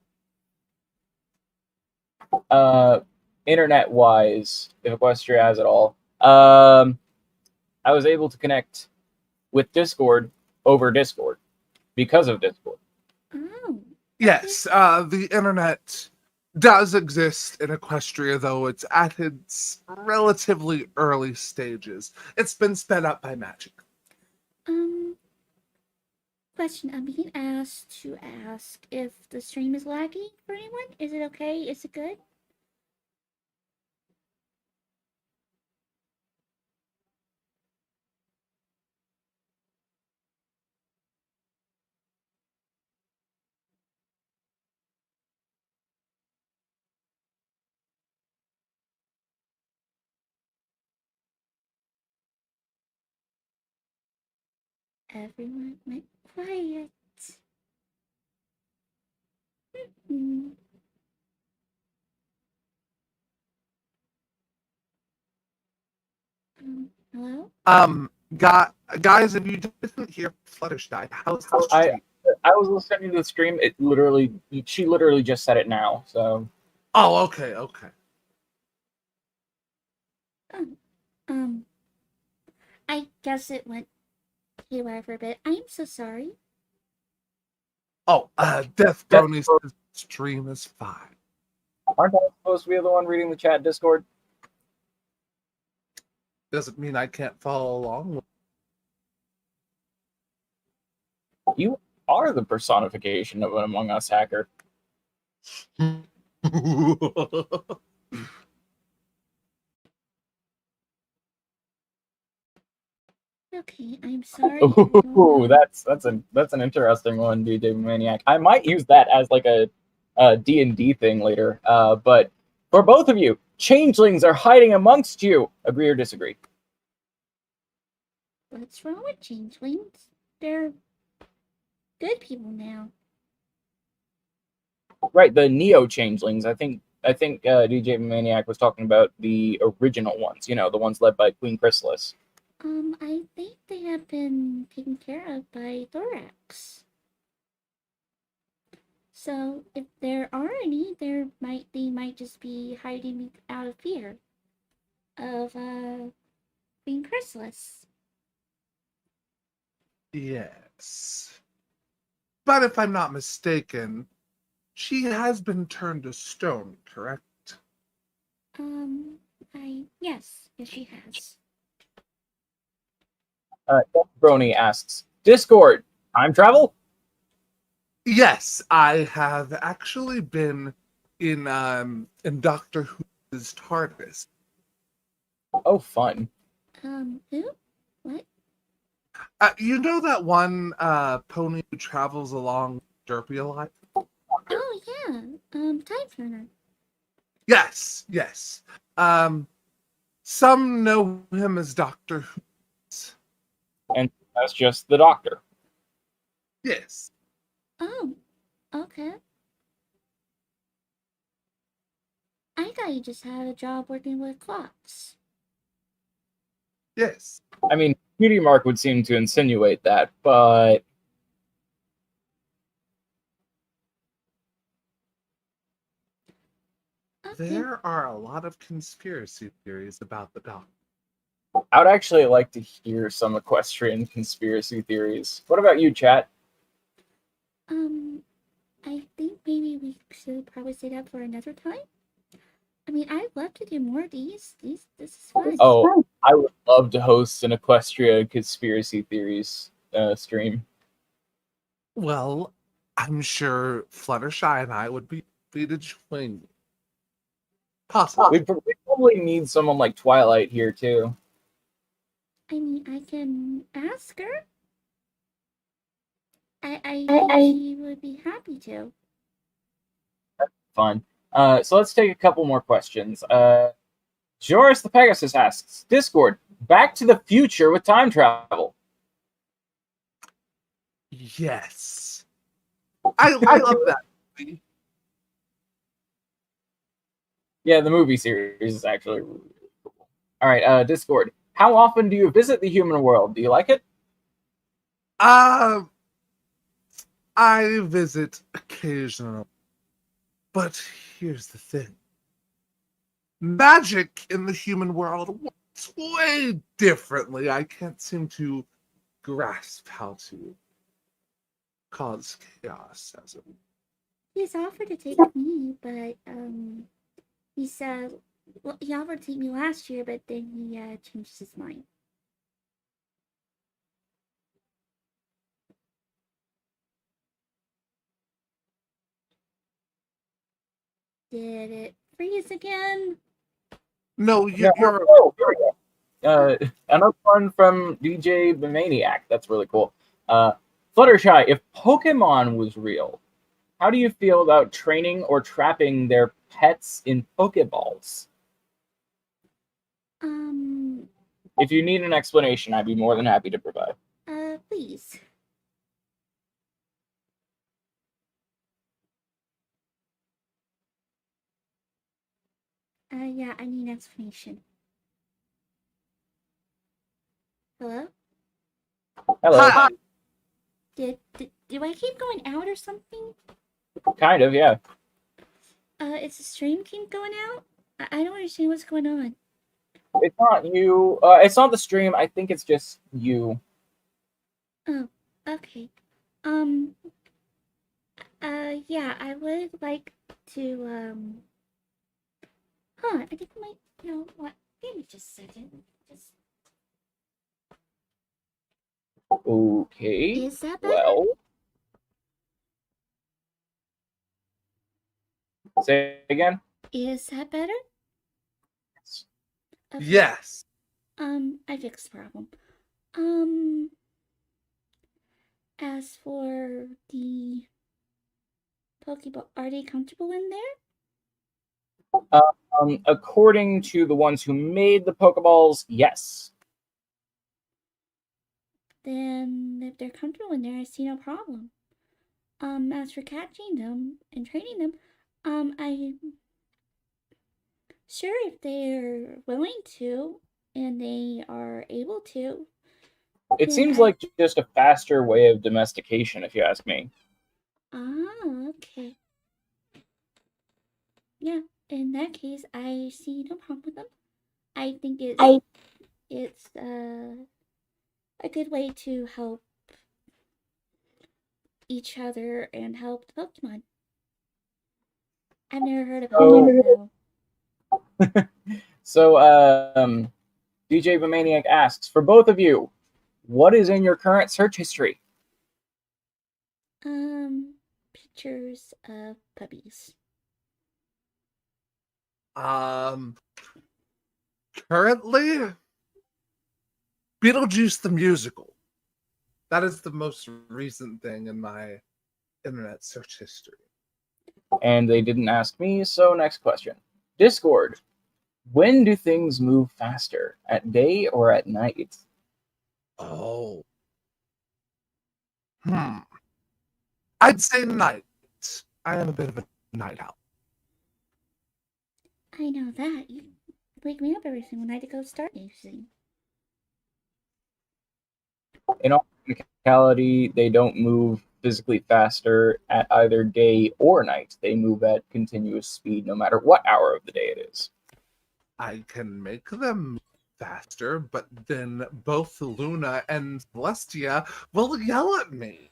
Internet wise, if Equestria has it all. I was able to connect with Discord over Discord because of Discord.
Oh.
Yes, the internet does exist in Equestria, though it's at its relatively early stages. It's been sped up by magic.
Question. I'm being asked to ask if the stream is lagging for anyone. Is it okay? Is it good? Everyone went quiet. Hmm. Hello?
Guys, if you didn't hear Fluttershy, how's the
I
stream?
I was listening to the stream. She literally just said it now. So
Oh, okay.
Oh, um, I guess it went haywire for a bit. I'm so sorry.
Oh, Death Brony says stream is fine.
aren't I supposed to be the one reading the chat Discord?
Doesn't mean I can't follow along.
You are the personification of an Among Us hacker.
Okay, I'm sorry.
Ooh, that's an interesting one, DJ Maniac. I might use that as like a D&D thing later. But for both of you, changelings are hiding amongst you. Agree or disagree?
What's wrong with changelings? They're good people now.
Right, the Neo changelings. I think DJ Maniac was talking about the original ones. You know, the ones led by Queen Chrysalis.
I think they have been taken care of by Thorax. So if there are any, they might just be hiding out of fear of being Chrysalis.
Yes. But if I'm not mistaken, she has been turned to stone, correct?
Yes, she has.
Brony asks, Discord, time travel?
Yes, I have actually been in Doctor Who's TARDIS.
Oh, fun.
Who? What?
You know that one pony who travels along Derpy a lot?
Oh yeah, Time Turner.
Yes. Some know him as Doctor Who.
And that's just the doctor.
Yes.
Oh, okay. I thought you just had a job working with clocks.
Yes.
I mean, Cutie Mark would seem to insinuate that, but
Okay.
There are a lot of conspiracy theories about the dog.
I would actually like to hear some equestrian conspiracy theories. What about you, chat?
I think maybe we should probably say that for another time. I mean, I'd love to do more of these. This is fun.
Oh, I would love to host an equestria conspiracy theories stream.
Well, I'm sure Fluttershy and I would be happy to join you. Possibly.
We probably need someone like Twilight here too.
I mean, I can ask her. I think she would be happy to.
Fun. So let's take a couple more questions. Joris the Pegasus asks, Discord, Back to the Future with time travel.
Yes. I love that movie.
Yeah, the movie series is actually really cool. All right, Discord, how often do you visit the human world? Do you like it?
I visit occasionally. But here's the thing. Magic in the human world works way differently. I can't seem to grasp how to cause chaos as it.
He's offered to take me, but he said, well, he offered to take me last year, but then he changed his mind. Did it freeze again?
No, you're
Oh, here we go. Another one from DJ the Maniac. That's really cool. Fluttershy, if Pokemon was real, how do you feel about training or trapping their pets in Pokeballs? If you need an explanation, I'd be more than happy to provide.
Please. Yeah, I need an explanation. Hello?
Hello.
Hi.
Do I keep going out or something?
Kind of, yeah.
Is the stream keep going out? I don't understand what's going on.
It's not you. It's not the stream. I think it's just you.
Oh, okay. Yeah, I would like to, I think I might, you know what? Give me just a second.
Okay.
Is that better?
Well, say again.
Is that better? Okay.
Yes.
I fixed the problem. As for the Pokeball, are they comfortable in there?
According to the ones who made the Pokeballs, yes.
Then if they're comfortable in there, I see no problem. As for catching them and training them, I'm sure if they're willing to and they are able to.
It seems like just a faster way of domestication, if you ask me.
Ah, okay. Yeah, in that case, I see no problem with them. I think it's a good way to help each other and help the Pokemon. I've never heard of it though.
So, DJ Bemaniac asks, for both of you, what is in your current search history?
Pictures of puppies.
Currently, Beetlejuice the musical. That is the most recent thing in my internet search history.
And they didn't ask me, so next question. Discord, when do things move faster, at day or at night?
Oh. I'd say night. I am a bit of a night owl.
I know that. You wake me up every single night to go stargazing.
In all practicality, they don't move physically faster at either day or night. They move at continuous speed no matter what hour of the day it is.
I can make them move faster, but then both Luna and Celestia will yell at me.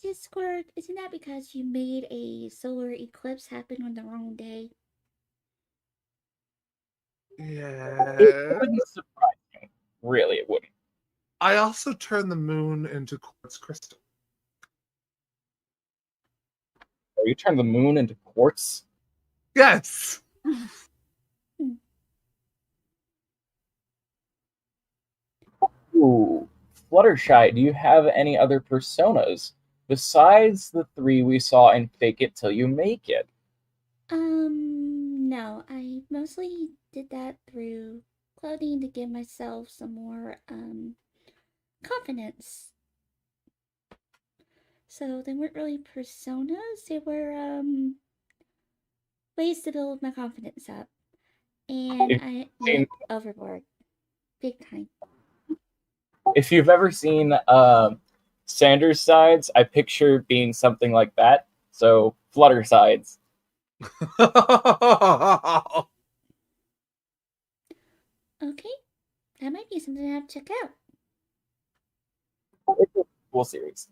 Discord, isn't that because you made a solar eclipse happen on the wrong day?
Yeah.
It wouldn't surprise me. Really, it wouldn't.
I also turn the moon into quartz crystal.
Oh, you turn the moon into quartz?
Yes!
Ooh. Fluttershy, do you have any other personas besides the 3 we saw in Fake It Till You Make It?
No. I mostly did that through clothing to give myself some more, confidence. So they weren't really personas, they were, ways to build my confidence up. And I went overboard. Big time.
If you've ever seen Sanders sides, I picture being something like that. So Flutter sides.
Okay. That might be something I have to check out.
It's a cool series.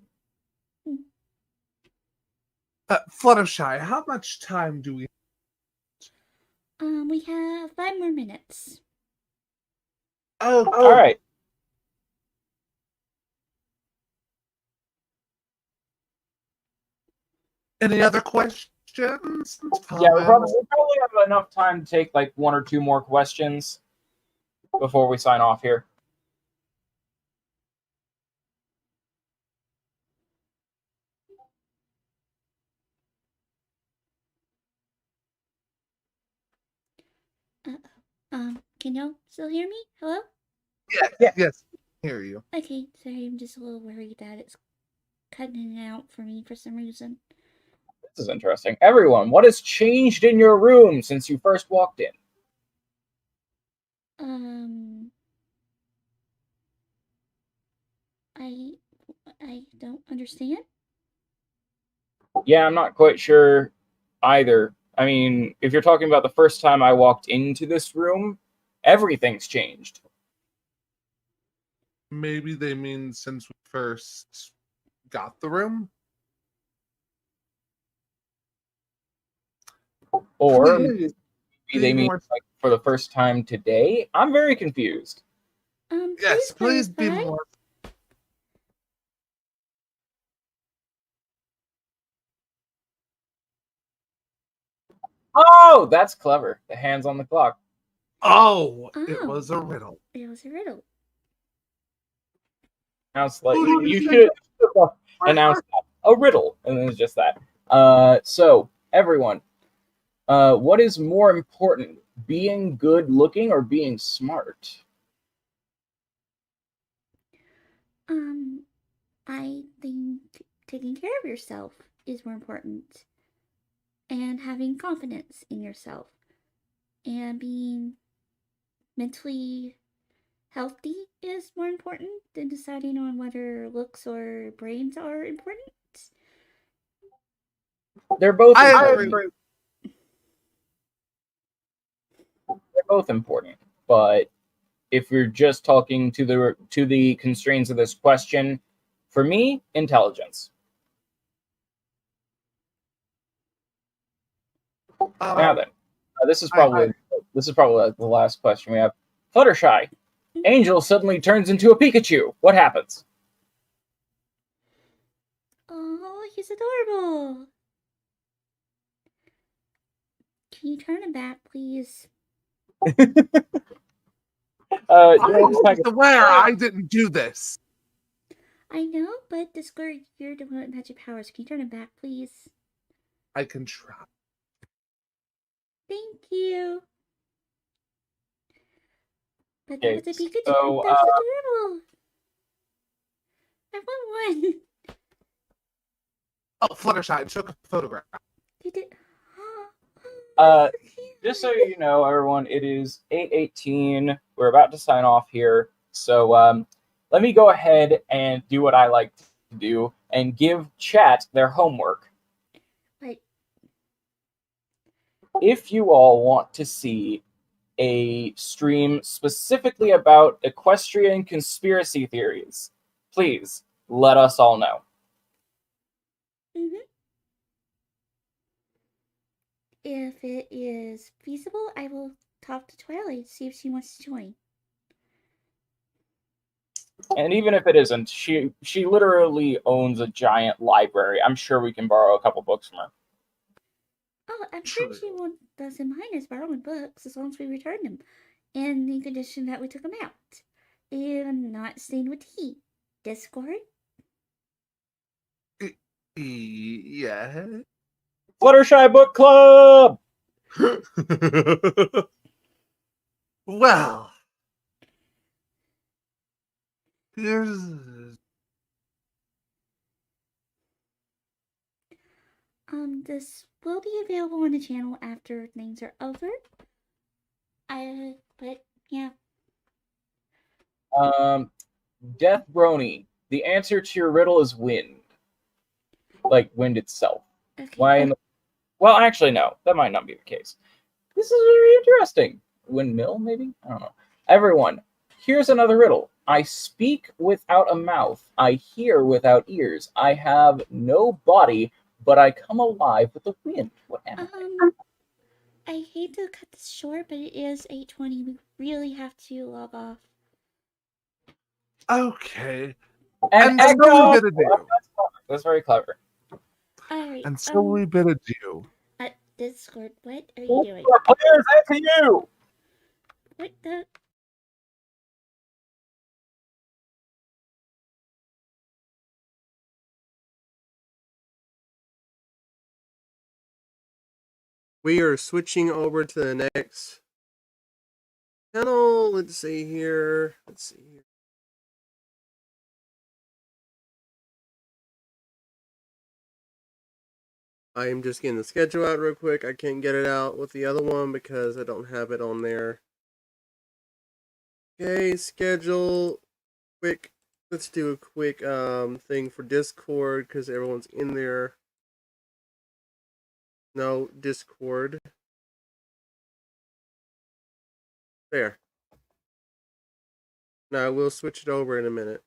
Fluttershy, how much time do we
We have 5 more minutes.
Oh,
All right.
any other questions?
Yeah, we
Comments?
probably have enough time to take like 1 or 2 more questions before we sign off here.
Can y'all still hear me? Hello?
Yes, I hear you.
Okay, sorry, I'm just a little worried that it's cutting out for me for some reason.
This is interesting. Everyone, what has changed in your room since you first walked in?
I don't understand.
Yeah, I'm not quite sure either. I mean, if you're talking about the first time I walked into this room, everything's changed.
Maybe they mean since we first got the room?
Or
Please
maybe they
be
mean
more-
like for the first time today. I'm very confused.
Yes, please be
clarify.
more.
Oh, that's clever. The hands on the clock.
Oh, it
Oh.
was a riddle.
It was a riddle.
Announce like
Who do
you
you
should
think-
announce that. A riddle, and then it's just that. So everyone, what is more important, being good looking or being smart?
I think taking care of yourself is more important. And having confidence in yourself. And being mentally healthy is more important than deciding on whether looks or brains are important.
They're both
I
important.
agree.
They're both important, but if we're just talking to the constraints of this question, for me, intelligence. Now then, this is probably the last question we have. Fluttershy, Angel suddenly turns into a Pikachu. What happens?
Oh, he's adorable. Can you turn him back, please?
I swear I didn't do this.
I know, but Discord, you're the one with magic powers. Can you turn him back, please?
I can try.
Thank you. But
Okay,
that was a Pikachu.
so,
That's adorable. I want one.
Oh, Fluttershy took a photograph.
You did.
Just so you know, everyone, it is 8:18. We're about to sign off here. So, let me go ahead and do what I like to do and give chat their homework.
But
If you all want to see a stream specifically about equestrian conspiracy theories, please let us all know.
mhm. If it is feasible, I will talk to Twilight, see if she wants to join.
And even if it isn't, she literally owns a giant library. I'm sure we can borrow a couple books from her.
Oh, I'm sure she doesn't mind us borrowing books as long as we return them, in the condition that we took them out, and not stained with heat. Discord?
Yeah.
Fluttershy Book Club!
Well, here's
This will be available on the channel after things are over. But yeah.
Death Brony. The answer to your riddle is wind. Like wind itself.
Okay.
Why in the... Well, actually, no. That might not be the case. This is very interesting. Windmill, maybe? I don't know. Everyone, here's another riddle. I speak without a mouth. I hear without ears. I have no body, but I come alive with the wind. What am I?
I hate to cut this short, but it is 8:20. We really have to log off.
okay.
And
so
Echo!
we bid adieu.
That's very clever.
Alright.
And so we bid adieu.
Discord, what are you doing?
Players, that's you!
What the?
We are switching over to the next channel. Let's see here. I am just getting the schedule out real quick. I can't get it out with the other one because I don't have it on there. Okay, schedule. Quick. Let's do a quick thing for Discord because everyone's in there. No, Discord. There. Now we'll switch it over in a minute.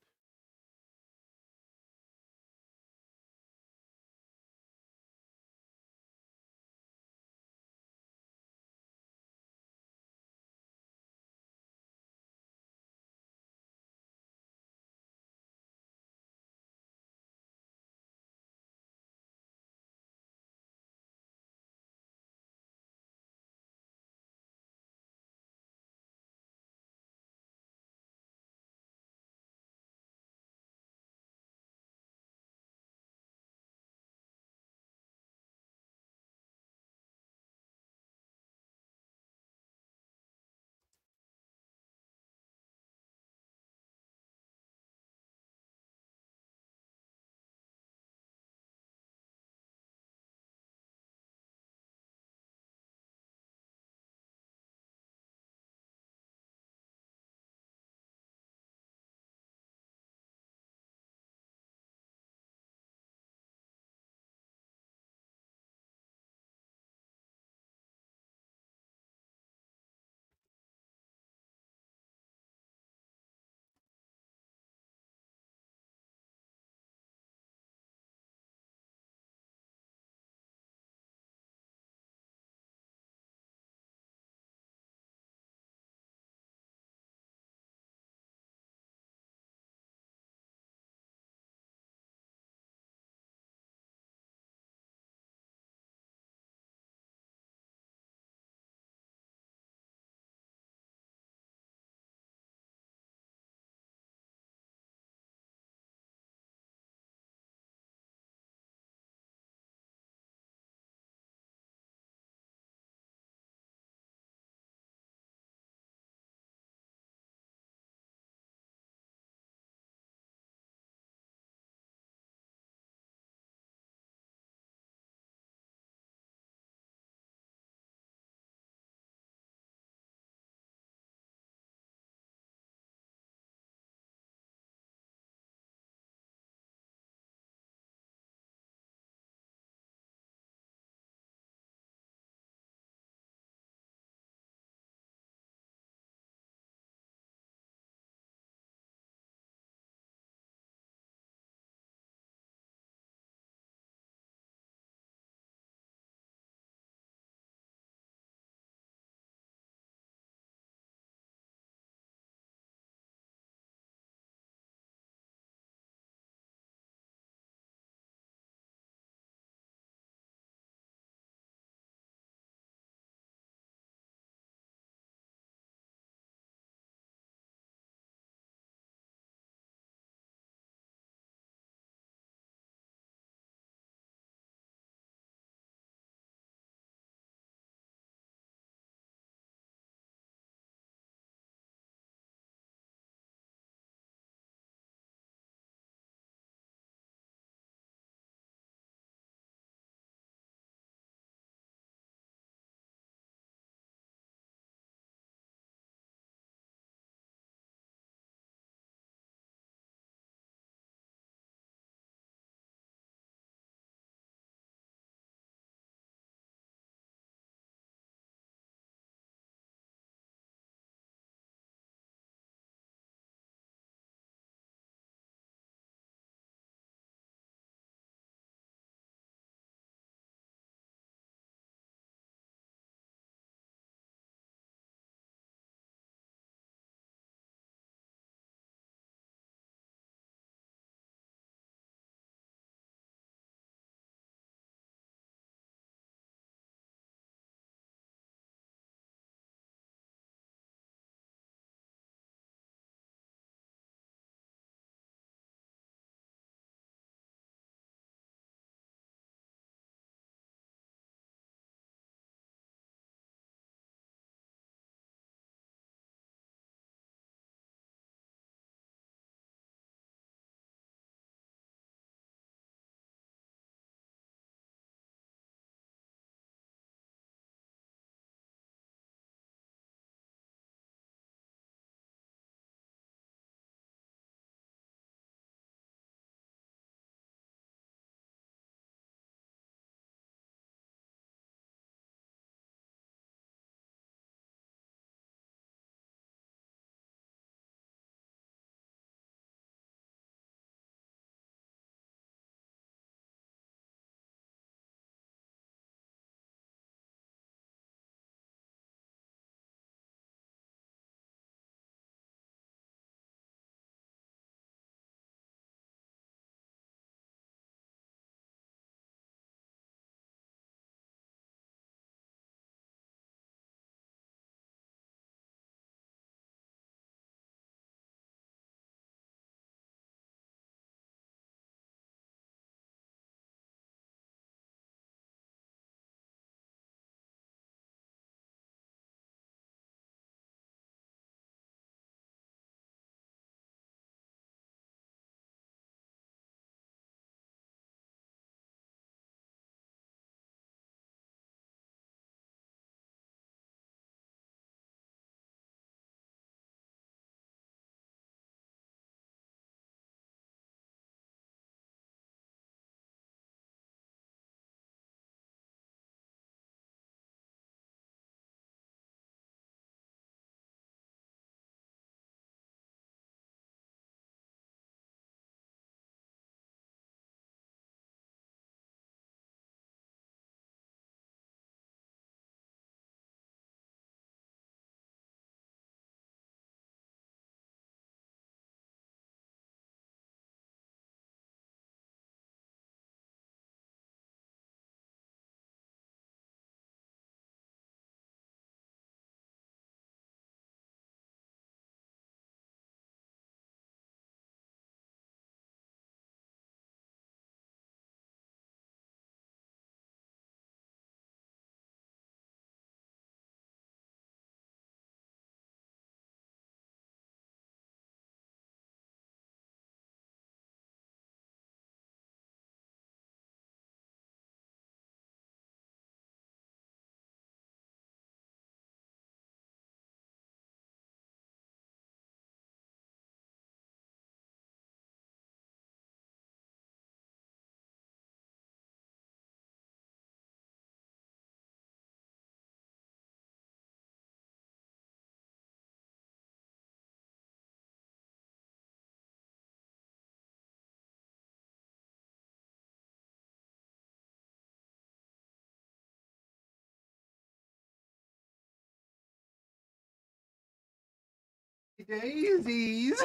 Daisies.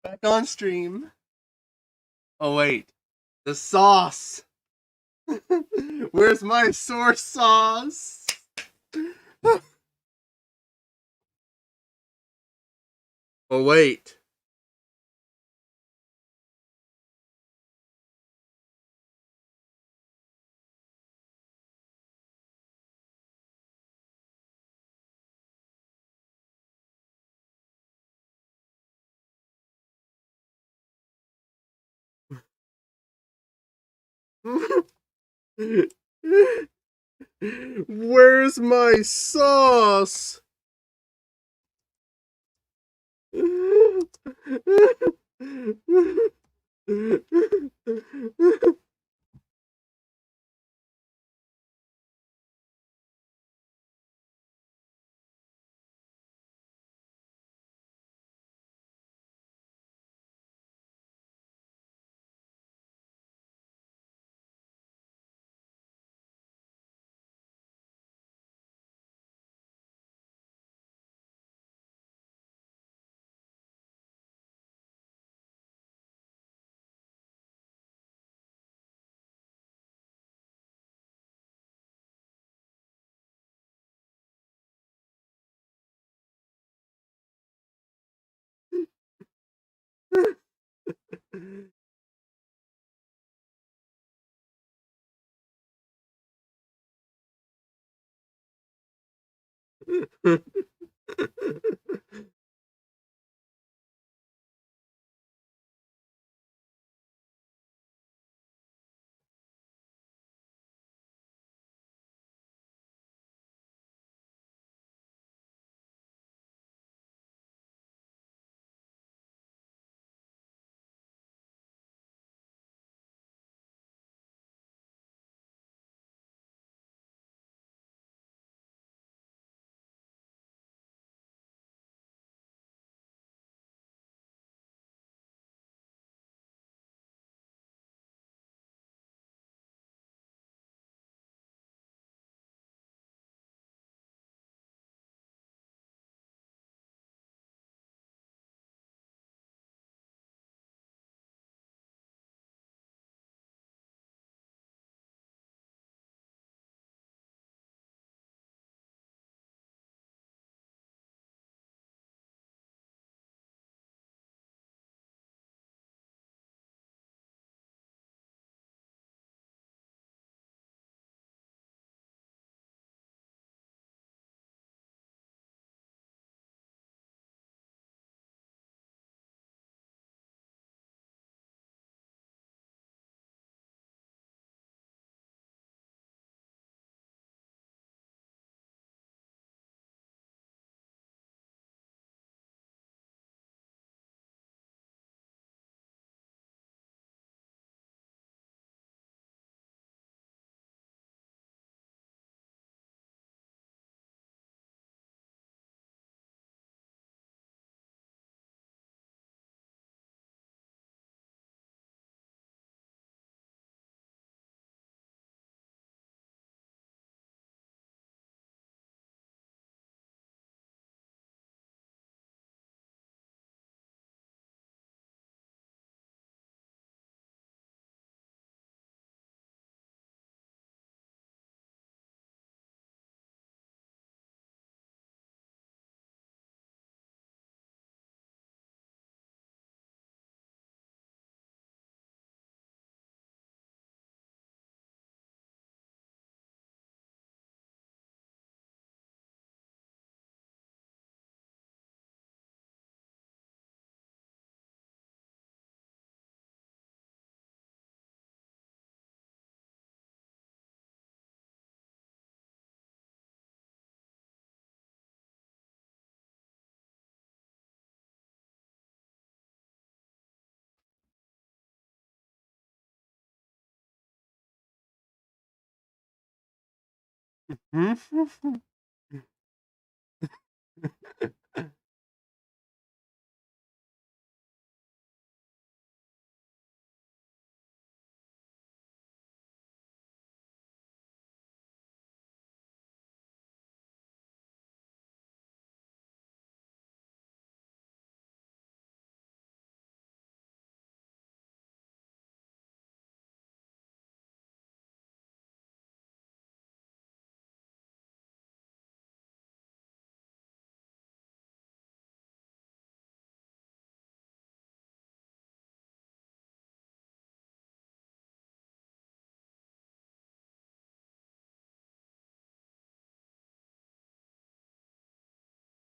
Back on stream. Oh wait, the sauce. Where's my source sauce? Oh wait. Where's my sauce?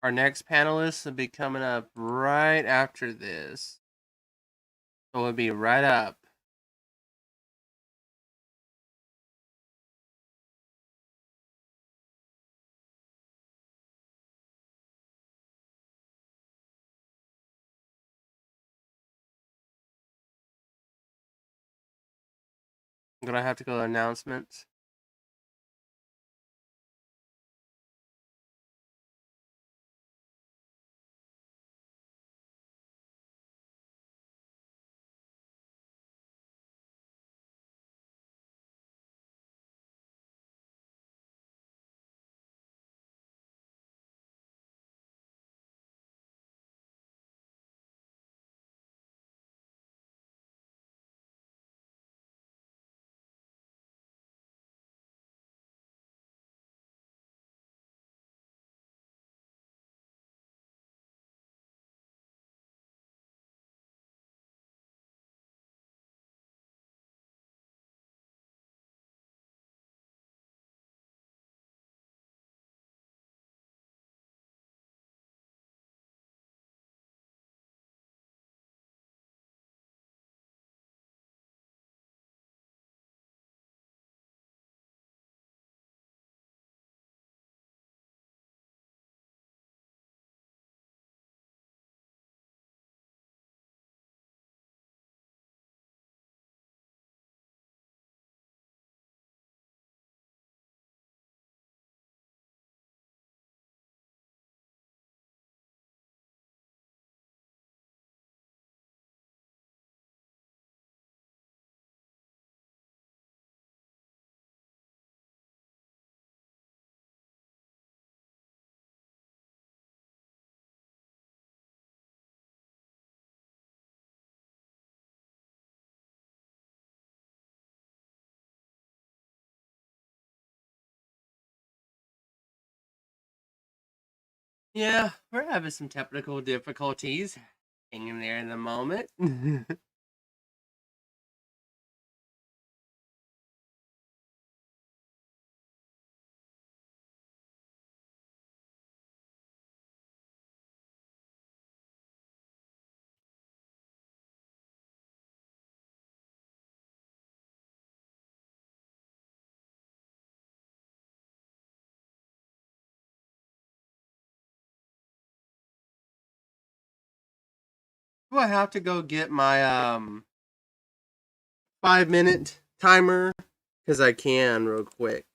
Our next panelist will be coming up right after this. So it'll be right up. I'm gonna have to go to announcements. Yeah, we're having some technical difficulties. Hang in there in a moment. I have to go get my 5-minute timer because I can real quick.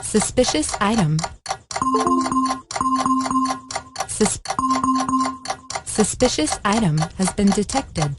Suspicious item. Suspicious item has been detected.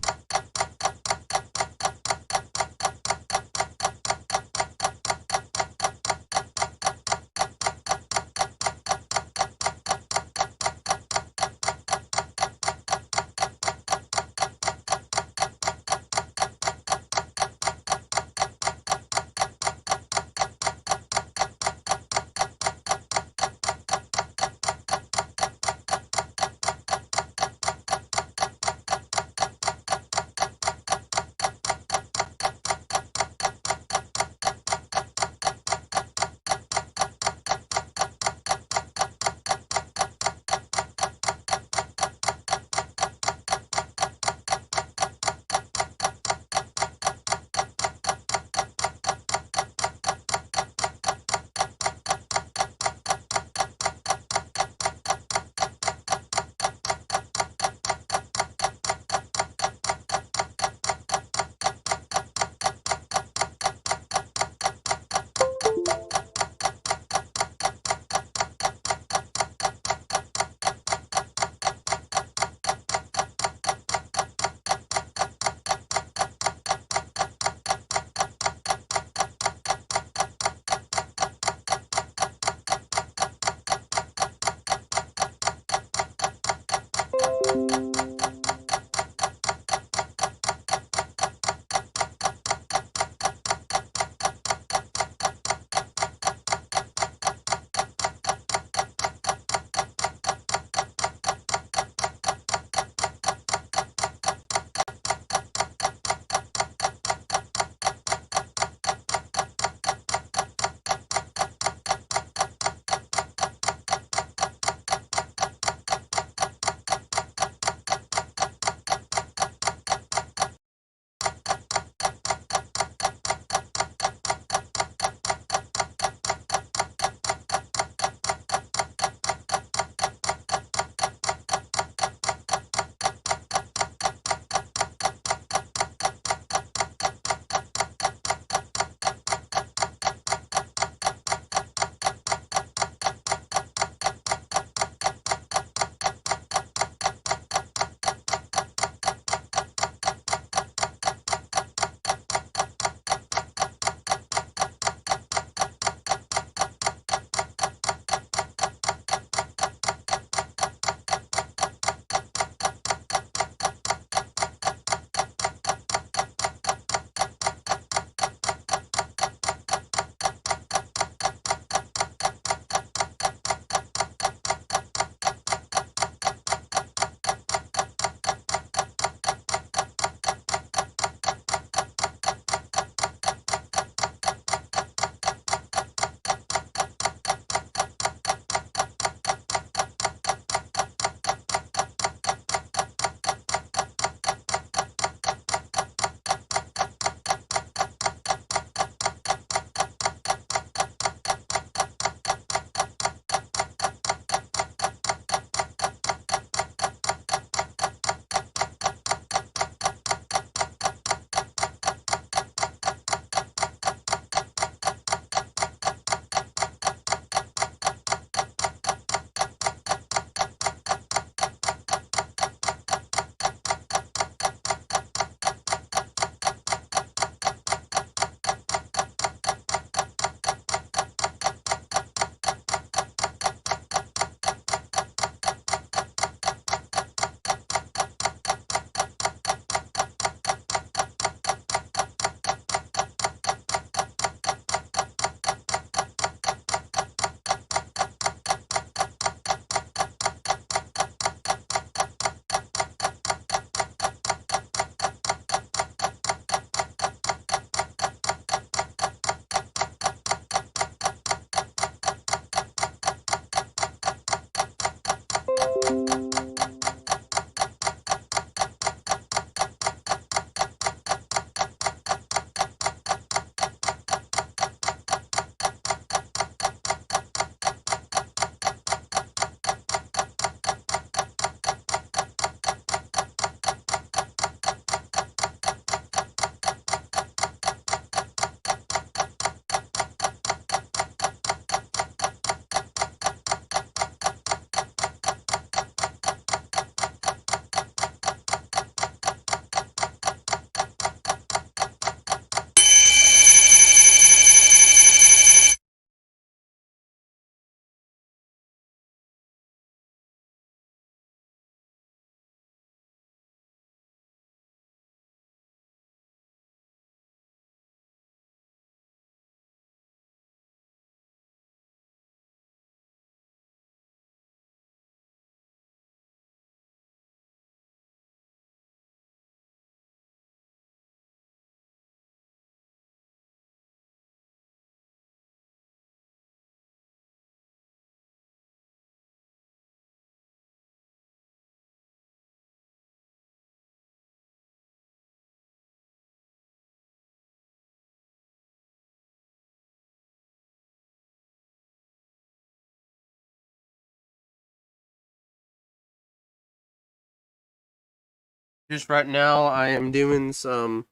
Just right now, I am doing some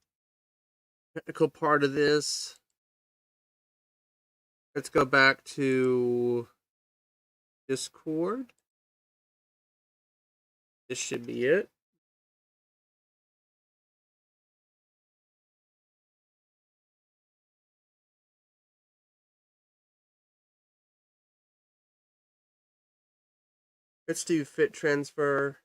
technical part of this. Let's go back to Discord. This should be it. Let's do fit transfer.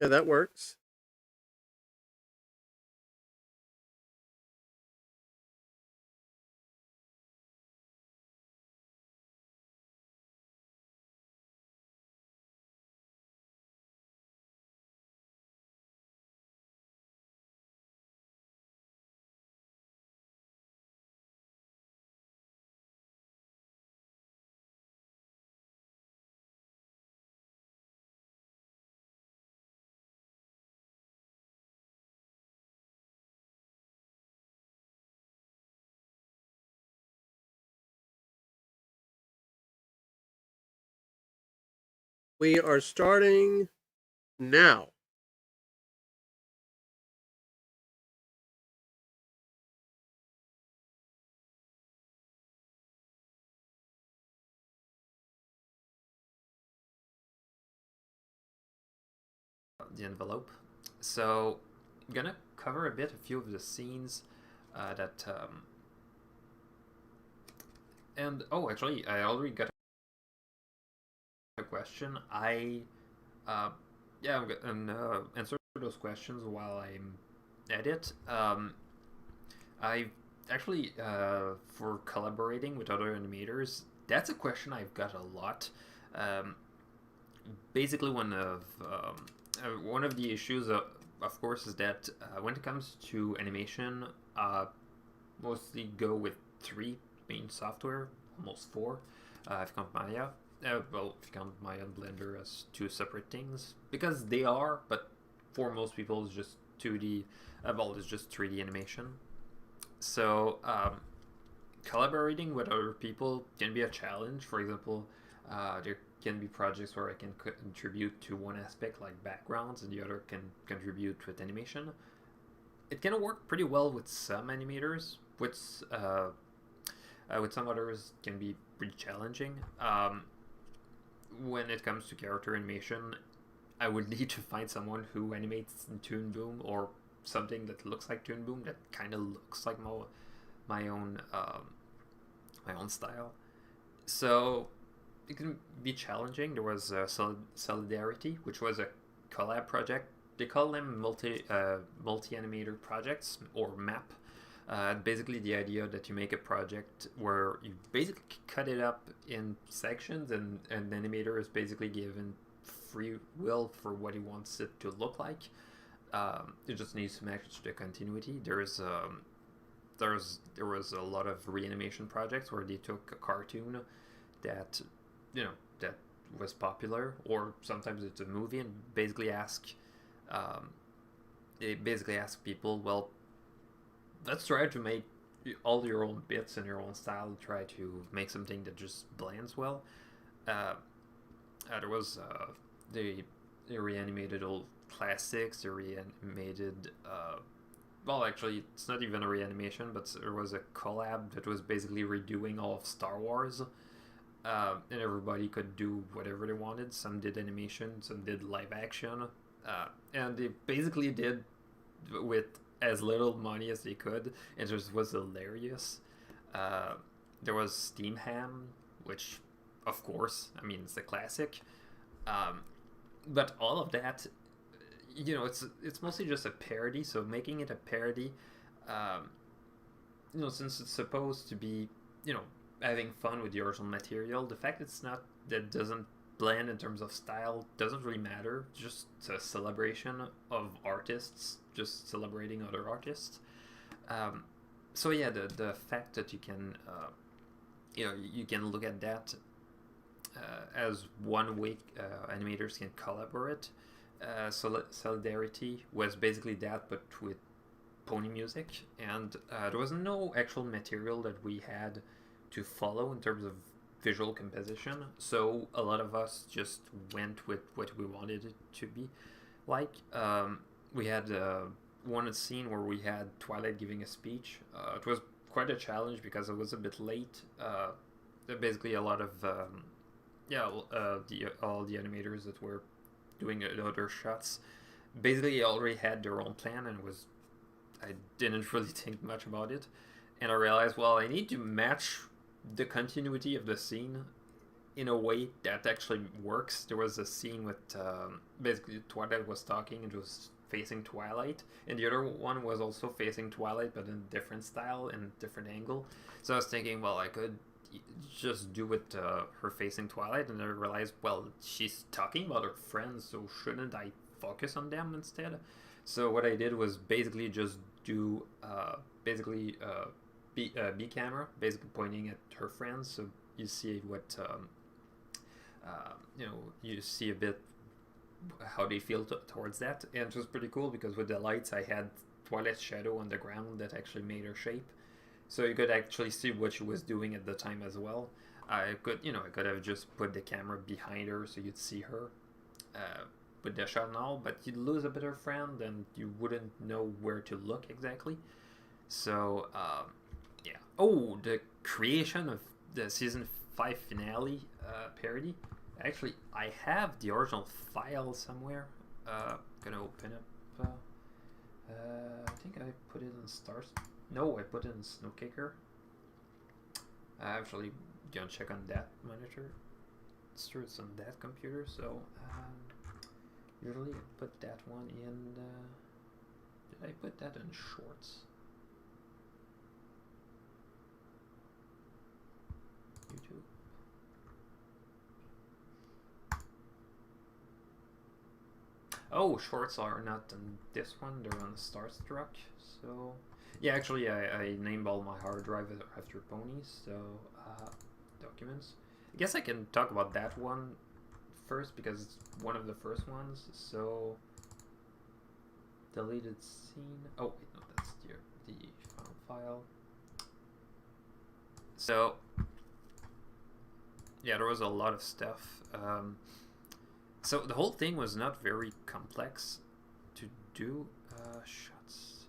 Yeah, that works. We are starting now.
The envelope. So I'm gonna cover a few of the scenes that. And oh, actually, I already got a question. Yeah, I'm gonna answer those questions while I'm at it. I actually for collaborating with other animators, that's a question I've got a lot. Um, Basically, one of the issues, of course, is that when it comes to animation, mostly go with three main software, almost four. If you count Maya, well, if you count Maya and Blender as two separate things, because they are, but for most people, it's just 2D. Well, it's just 3D animation. So collaborating with other people can be a challenge. For example, there can be projects where I can contribute to one aspect like backgrounds and the other can contribute with animation. It can work pretty well with some animators, with some others can be pretty challenging. When it comes to character animation, I would need to find someone who animates in Toon Boom or something that looks like Toon Boom that kind of looks like my own my own style. So it can be challenging. There was Solidarity, which was a collab project. They call them multi animator projects or MAP. Basically, the idea that you make a project where you basically cut it up in sections, and the animator is basically given free will for what he wants it to look like. It just needs to match the continuity. There was a lot of reanimation projects where they took a cartoon that that was popular, or sometimes it's a movie, and basically ask people, well, let's try to make all your own bits in your own style, try to make something that just blends well. There was they reanimated old classics. They reanimated well, actually, it's not even a reanimation, but there was a collab that was basically redoing all of Star Wars. And everybody could do whatever they wanted. Some did animation, some did live action. And they basically did with as little money as they could. And it was hilarious. There was Steam Ham, which, of course, I mean, it's a classic. But all of that, it's mostly just a parody. So making it a parody, since it's supposed to be, having fun with the original material, the fact that doesn't blend in terms of style doesn't really matter. Just a celebration of artists, just celebrating other artists. So yeah, the fact that you can you can look at that as one way animators can collaborate. Solidarity was basically that, but with pony music, and there was no actual material that we had to follow in terms of visual composition, so a lot of us just went with what we wanted it to be like. We had one scene where we had Twilight giving a speech. It was quite a challenge because it was a bit late. Basically, a lot of all the animators that were doing the other shots basically already had their own plan, and I didn't really think much about it, and I realized, well, I need to match the continuity of the scene in a way that actually works. There was a scene with basically Twilight was talking and it was facing Twilight, and the other one was also facing Twilight but in a different style and different angle. So I was thinking, well, I could just do it her facing Twilight, and I realized, well, she's talking about her friends, so shouldn't I focus on them instead? So what I did was basically just do B camera, basically pointing at her friends, so you see what you see a bit how they feel towards that, and it was pretty cool because with the lights I had Twilight's shadow on the ground that actually made her shape, so you could actually see what she was doing at the time as well. I could have just put the camera behind her so you'd see her with the shot and all, but you'd lose a bit of her friend and you wouldn't know where to look exactly. So yeah. Oh, the creation of the season 5 finale parody. Actually, I have the original file somewhere. Gonna open up. I think I put it in Stars. No, I put it in Snowkicker. I actually gonna check on that monitor. It's true, it's on that computer. So usually I put that one in. Did I put that in Shorts? YouTube. Oh, Shorts are not on this one, they're on Starstruck. So yeah, actually I named all my hard drive after ponies. So documents. I guess I can talk about that one first because it's one of the first ones. So deleted scene. Oh wait, no, that's the final file. So yeah, there was a lot of stuff. So the whole thing was not very complex to do. Shots.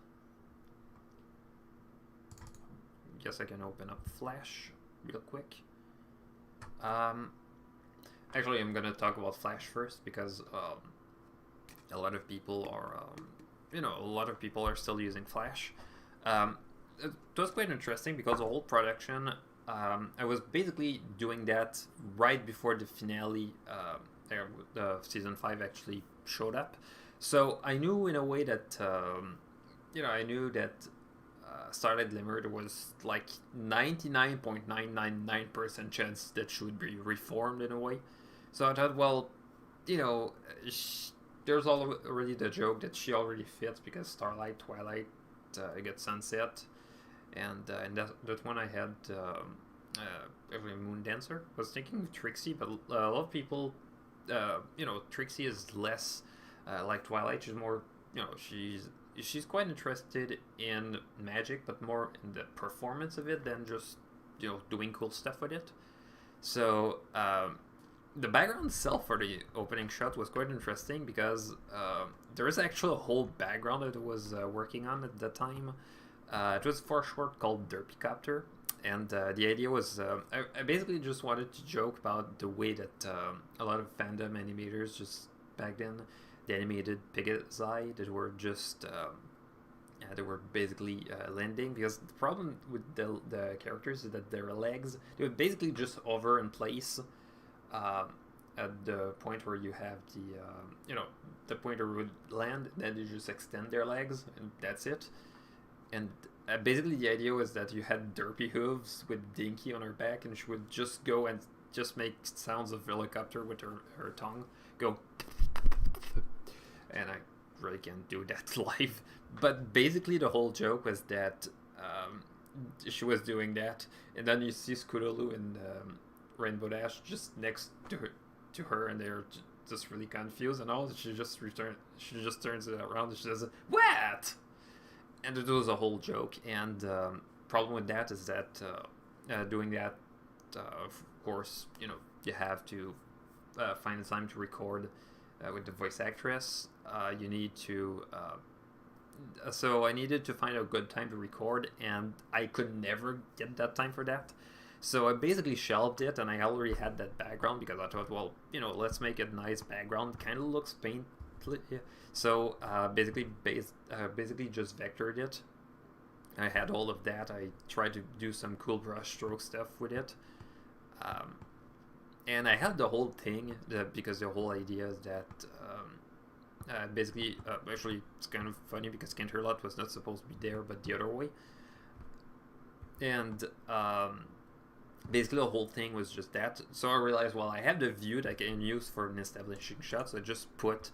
Guess I can open up Flash real quick. Actually, I'm gonna talk about Flash first because a lot of people are, a lot of people are still using Flash. It was quite interesting because the whole production, I was basically doing that right before the finale, the season 5 actually showed up. So I knew in a way that, I knew that Starlight Glimmer, there was like 99.999% chance that she would be reformed in a way. So I thought, well, there's already the joke that she already fits because Starlight, Twilight, get Sunset, and in that one I had every Moon Dancer. I was thinking of Trixie, but a lot of people, Trixie is less like Twilight. She's more, she's quite interested in magic, but more in the performance of it than just doing cool stuff with it. So the background itself for the opening shot was quite interesting because there is actually a whole background that I was working on at the time. It was for a short called Derpycopter, and the idea was I basically just wanted to joke about the way that a lot of fandom animators just back then, the animated Pegasi that were just they were basically landing, because the problem with the characters is that their legs, they would basically just hover in place at the point where you have the point where it would land, then they just extend their legs and that's it. And basically the idea was that you had derpy hooves with Dinky on her back, and she would just go and just make sounds of helicopter with her tongue, go, and I really can't do that live. But basically the whole joke was that she was doing that, and then you see Scootaloo Rainbow Dash just next to her, and they're just really confused, and all she just turns it around and she says, "What?" And it was a whole joke. And problem with that is that doing that, of course, you have to find the time to record with the voice actress. You need to. So I needed to find a good time to record, and I could never get that time for that. So I basically shelved it, and I already had that background because I thought, well, let's make a nice background. Kind of looks paint. Yeah. So basically just vectored it. I had all of that. I tried to do some cool brush stroke stuff with it. And I had the whole thing because the whole idea is that basically, actually, it's kind of funny because Canterlot was not supposed to be there, but the other way. And basically, the whole thing was just that. So I realized, well, I have the view that I can use for an establishing shot, so I just put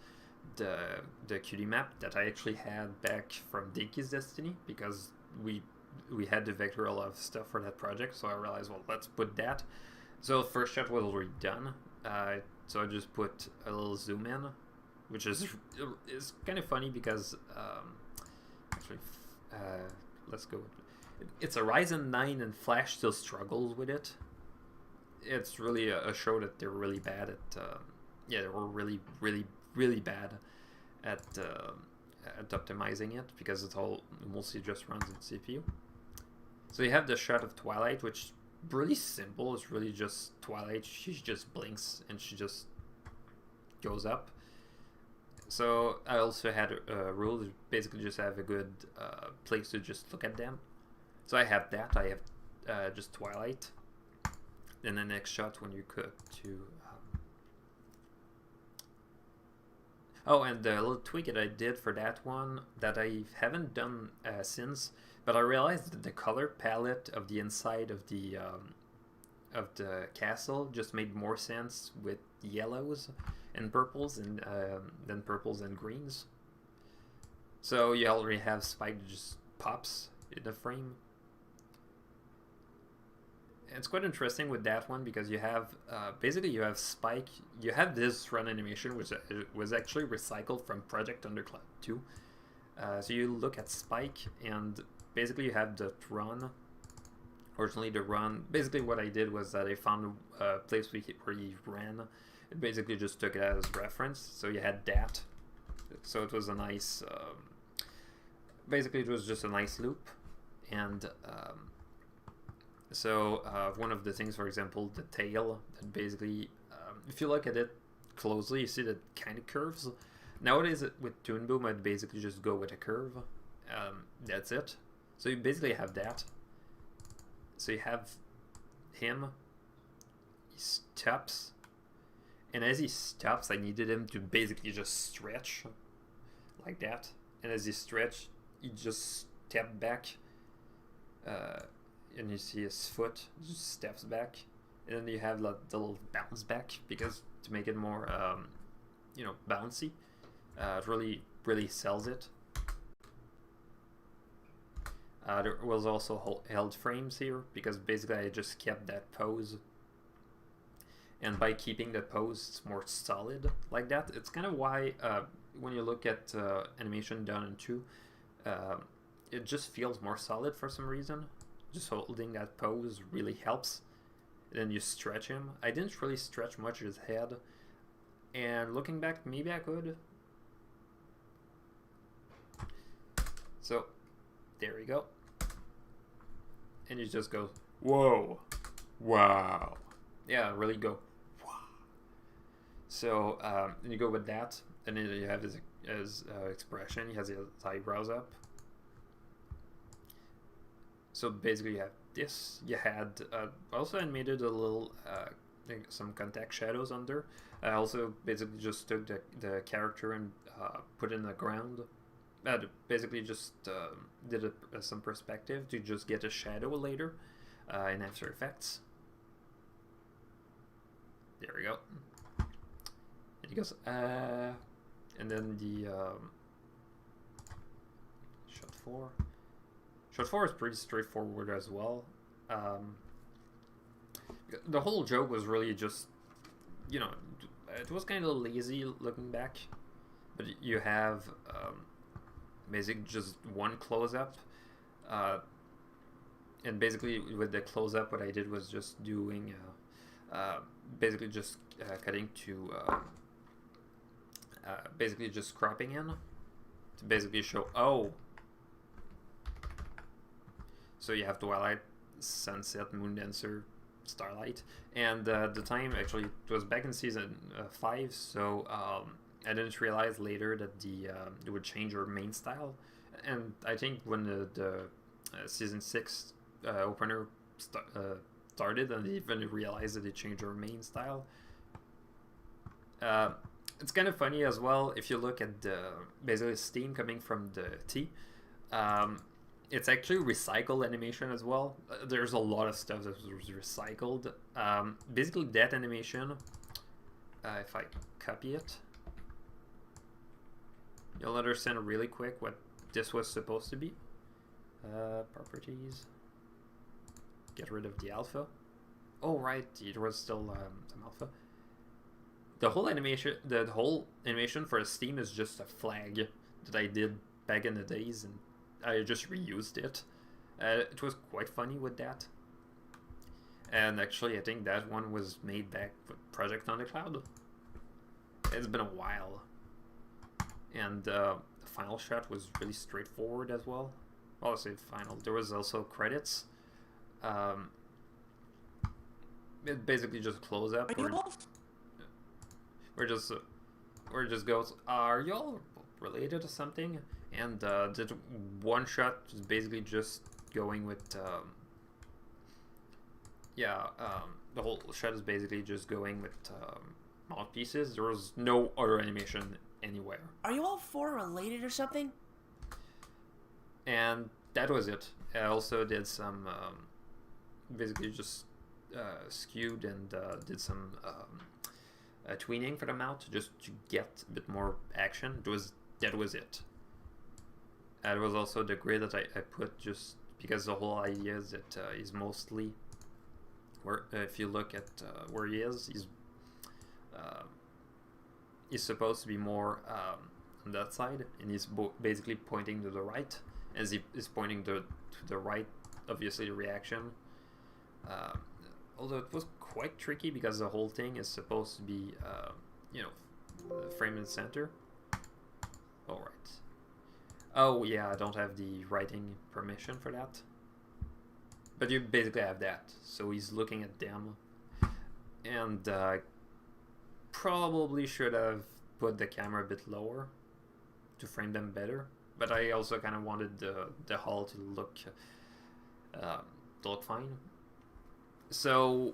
the QD map that I actually had back from Dinky's Destiny, because we had to vector a lot of stuff for that project. So I realized, well, let's put that. So the first shot was already done. So I just put a little zoom in, which is kind of funny because actually, let's go. It's a Ryzen 9 and Flash still struggles with it. It's really a show that they're really bad at. They were really, really, really bad at optimizing it because it's all mostly just runs in CPU. So you have the shot of Twilight, which really simple. It's really just Twilight. She just blinks and she just goes up. So I also had a rule to basically just have a good place to just look at them. So I have that. I have just Twilight. Then the next shot when you cut to... Oh, and the little tweak that I did for that one that I haven't done since, but I realized that the color palette of the inside of the castle just made more sense with yellows and purples and than purples and greens. So you already have Spike that just pops in the frame. It's quite interesting with that one because you have basically you have Spike. You have this run animation which was actually recycled from Project Undercloud 2. So you look at Spike and basically you have the run. Originally the run. Basically what I did was that I found a place where he ran. It basically just took it as reference. So you had that. So it was a nice. Basically it was just a nice loop, and. So one of the things, for example, the tail, that basically, if you look at it closely, you see that it kind of curves. Nowadays with Toon Boom, I'd basically just go with a curve. That's it. So you basically have that. So you have him, he stops, and as he stops, I needed him to basically just stretch like that. And as he stretched, he just stepped back. And you see his foot just steps back, and then you have like the little bounce back because to make it more, bouncy. It really sells it. There was also held frames here because basically I just kept that pose, and by keeping that pose, it's more solid like that. It's kind of why when you look at animation done in 2, it just feels more solid for some reason. Just holding that pose really helps. Then you stretch him. I didn't really stretch much his head. And looking back, maybe I could. So, there we go. And you just go, whoa, wow. Yeah, really go, wow. So, and you go with that. And then you have his expression. He has his eyebrows up. So basically you have this. You had also animated a little some contact shadows under. I also basically just took the character and put it in the ground. Basically just did some perspective to just get a shadow later in After Effects. There we go. And he goes, and then the shot 4. Shot 4 is pretty straightforward as well. the whole joke was really just, you know, it was kind of lazy looking back, but you have basically just one close up, and basically with the close up, what I did was just doing basically just cutting to basically just cropping in to basically show, oh, so you have twilight, sunset, moon dancer, starlight, and the time actually it was back in season 5, so I didn't realize later that it would change your main style, and I think when the season 6 opener started, and even realized that it changed your main style. It's kind of funny as well if you look at the basically steam coming from the T. It's actually recycled animation as well. There's a lot of stuff that was recycled. Basically, that animation, if I copy it, you'll understand really quick what this was supposed to be. Properties. Get rid of the alpha. Oh, right, it was still some alpha. The whole animation for Steam is just a flag that I did back in the days, and I just reused it. It was quite funny with that. And actually, I think that one was made back with Project on the Cloud. It's been a while. And the final shot was really straightforward as well. Well, I say final. There was also credits. It basically just close up. We're just goes, are y'all related to something? And the one shot is basically just going with the whole shot is basically just going with mouthpieces. There was no other animation anywhere.
Are you all four related or something?
And that was it. I also did some basically just skewed and did some tweening for the mouth just to get a bit more action. That was it. And it was also the grid that I put just because the whole idea is that he's mostly where if you look at where he is, he's supposed to be more on that side, and he's basically pointing to the right. As he is pointing to the right, obviously the reaction. Although it was quite tricky because the whole thing is supposed to be, frame in the center. All right. Oh yeah, I don't have the writing permission for that. But you basically have that. So he's looking at them, and probably should have put the camera a bit lower to frame them better. But I also kind of wanted the hull to look fine. So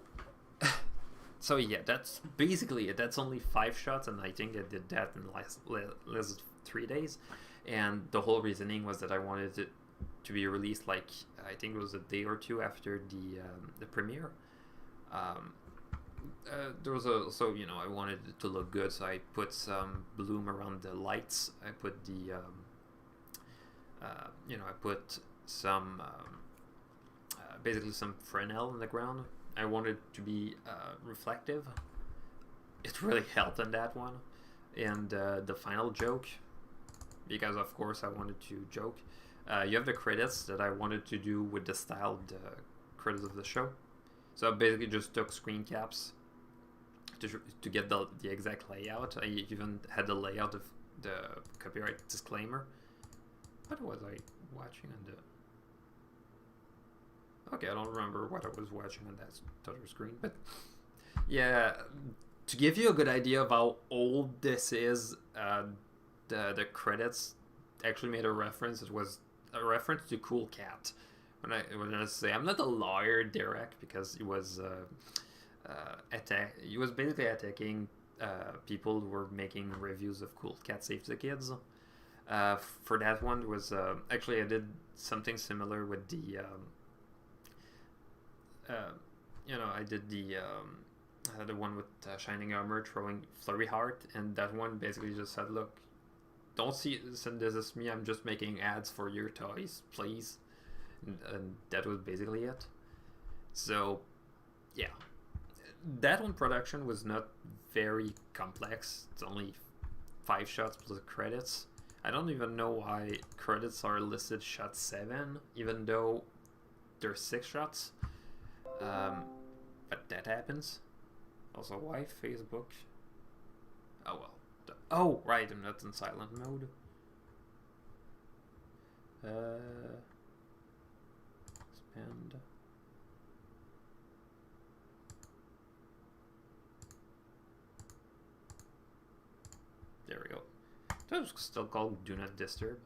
yeah, that's basically it. That's only 5 shots, and I think I did that in less 3 days. And the whole reasoning was that I wanted it to be released like I think it was a day or 2 after the premiere. There was also I wanted it to look good, so I put some bloom around the lights. I put the I put some basically some Fresnel on the ground. I wanted to be reflective. It really helped on that one. And the final joke, because of course I wanted to joke, you have the credits that I wanted to do with the styled credits of the show. So I basically just took screen caps to get the exact layout. I even had the layout of the copyright disclaimer. What was I watching on the... Okay, I don't remember what I was watching on that other screen, but yeah, to give you a good idea of how old this is, the credits actually made a reference. It was a reference to Cool Cat. When I say I'm not a lawyer, Derek, because he was he was basically attacking people who were making reviews of Cool Cat Saves the Kids. For that one was actually I did something similar with the I did the one with Shining Armor throwing Flurry Heart, and that one basically just said, look, don't send this as me, I'm just making ads for your toys, please. And that was basically it. So yeah, that one production was not very complex. It's only 5 shots plus credits. I don't even know why credits are listed shot 7, even though there's 6 shots. But that happens. Also, why Facebook? Oh well. Oh, right, I'm not in silent mode. Spend. There we go. That was still called Do Not Disturb.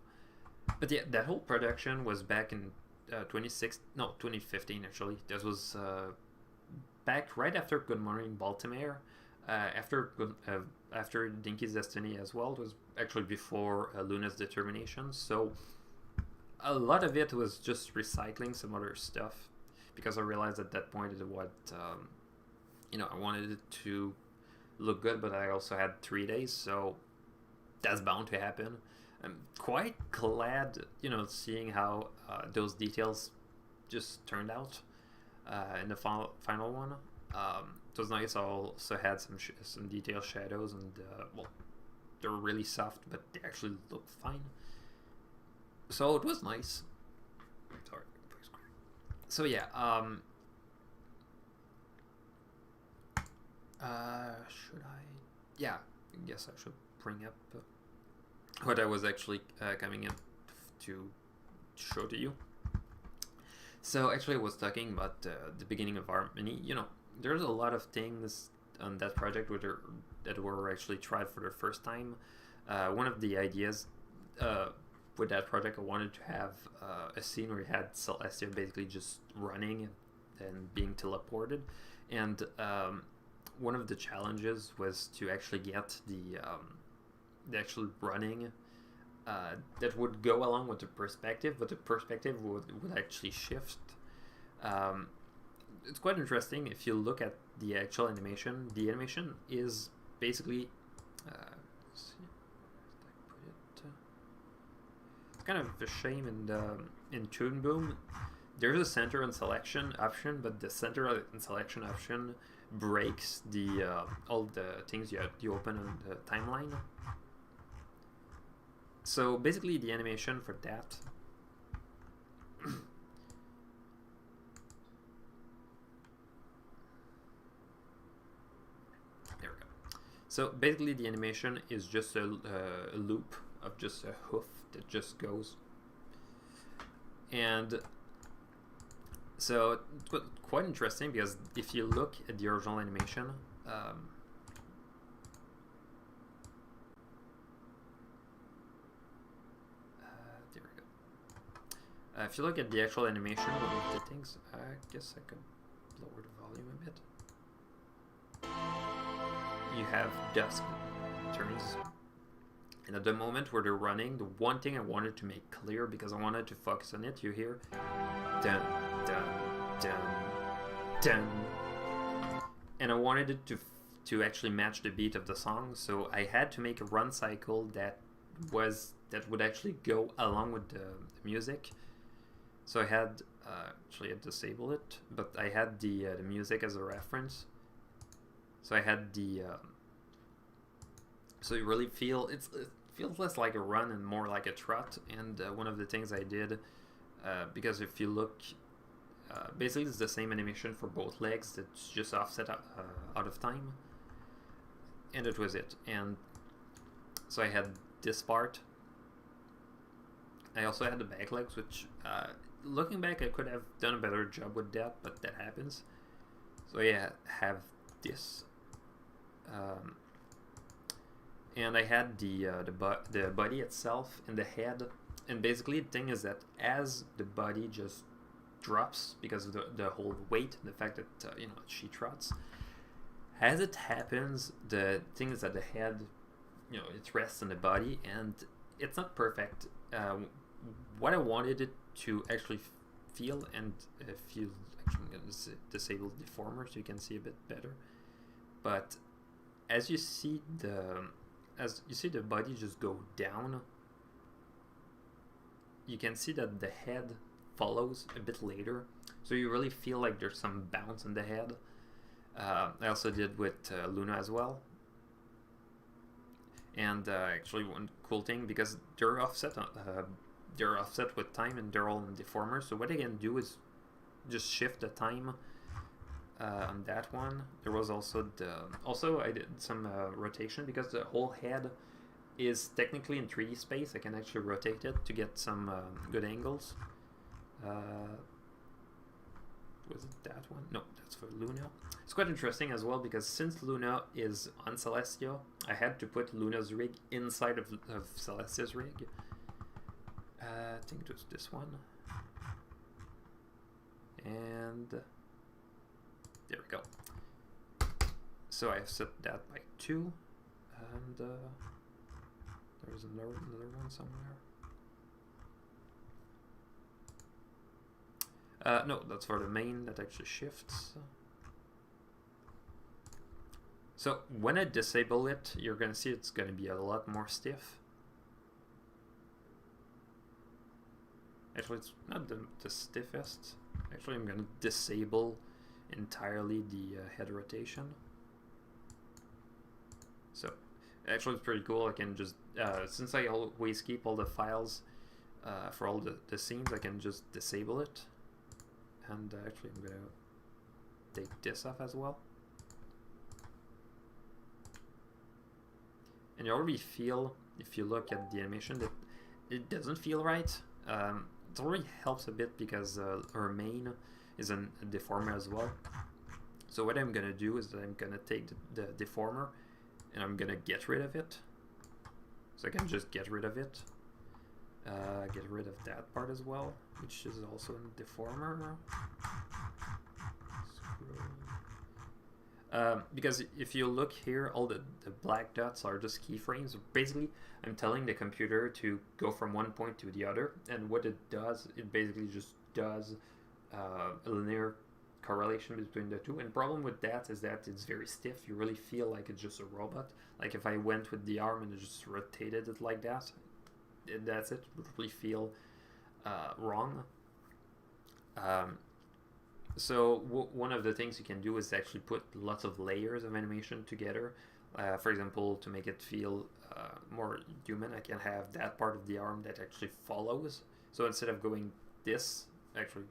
But yeah, that whole production was back in 2015 actually. This was back right after Good Morning Baltimore. After Dinky's Destiny as well. It was actually before Luna's Determination. So a lot of it was just recycling some other stuff, because I realized at that point what I wanted it to look good, but I also had 3 days, so that's bound to happen. I'm quite glad, seeing how those details just turned out in the final one. It was nice. I also had some detailed shadows, and they were really soft, but they actually looked fine. So it was nice. Sorry. So yeah, should I? Yeah, I guess I should bring up what I was actually coming in to show to you. So actually, I was talking about the beginning of Harmony. There's a lot of things on that project that were actually tried for the first time. One of the ideas with that project, I wanted to have a scene where you had Celestia basically just running and being teleported, and one of the challenges was to actually get the actual running that would go along with the perspective, but the perspective would actually shift. It's quite interesting if you look at the actual animation. The animation is basically it's kind of a shame in Toon Boom. There's a center and selection option, but the center and selection option breaks the all the things you open on the timeline. So basically, the animation for that there we go. So basically, the animation is just a loop of just a hoof that just goes, and so it's quite interesting, because if you look at the original animation, there we go. If you look at the actual animation of the things, I guess I could lower the volume a bit. You have dusk turns, and at the moment where they're running, the one thing I wanted to make clear, because I wanted to focus on it, you hear dun dun dun dun, and I wanted it to actually match the beat of the song, so I had to make a run cycle that would actually go along with the music. So I had actually I disabled it, but I had the music as a reference. So I had the so you really feel it feels less like a run and more like a trot. And one of the things I did, because if you look, basically it's the same animation for both legs. It's just offset out of time, and it was it. And so I had this part. I also had the back legs, which looking back I could have done a better job with that, but that happens. So yeah, have this. And I had the body itself and the head, and basically the thing is that as the body just drops because of the whole weight, the fact that she trots, as it happens, the thing is that the head, it rests on the body, and it's not perfect. What I wanted it to actually feel, and feel, actually I'm going to disable the deformer so you can see a bit better, but as you see the body just go down, you can see that the head follows a bit later, so you really feel like there's some bounce in the head. I also did with Luna as well. And actually, one cool thing, because they're offset with time and they're all in deformer. So what I can do is just shift the time on that one. There was also I did some rotation because the whole head is technically in 3D space. I can actually rotate it to get some good angles. Was it that one? No, that's for Luna. It's quite interesting as well because since Luna is on Celestia, I had to put Luna's rig inside of Celestia's rig. I think it was this one. And there we go. So I've set that by 2. And there's another one somewhere. No, that's for the main that actually shifts. So when I disable it, you're gonna see it's gonna be a lot more stiff. Actually, it's not the stiffest. Actually, I'm gonna disable entirely the head rotation. So actually it's pretty cool. I can just, since I always keep all the files for all the scenes, I can just disable it. And actually I'm gonna take this off as well. And you already feel, if you look at the animation, that it doesn't feel right. It already helps a bit because her main is a deformer as well. So what I'm gonna do is that I'm gonna take the deformer and I'm gonna get rid of it. So I can just get rid of it. Get rid of that part as well, which is also a deformer. Because if you look here, all the black dots are just keyframes. Basically, I'm telling the computer to go from one point to the other, and what it does, it basically just does a linear correlation between the two. And the problem with that is that it's very stiff. You really feel like it's just a robot. Like if I went with the arm and just rotated it like that, that's it. It would really feel wrong. So one of the things you can do is actually put lots of layers of animation together. For example, to make it feel more human, I can have that part of the arm that actually follows. So instead of going this, actually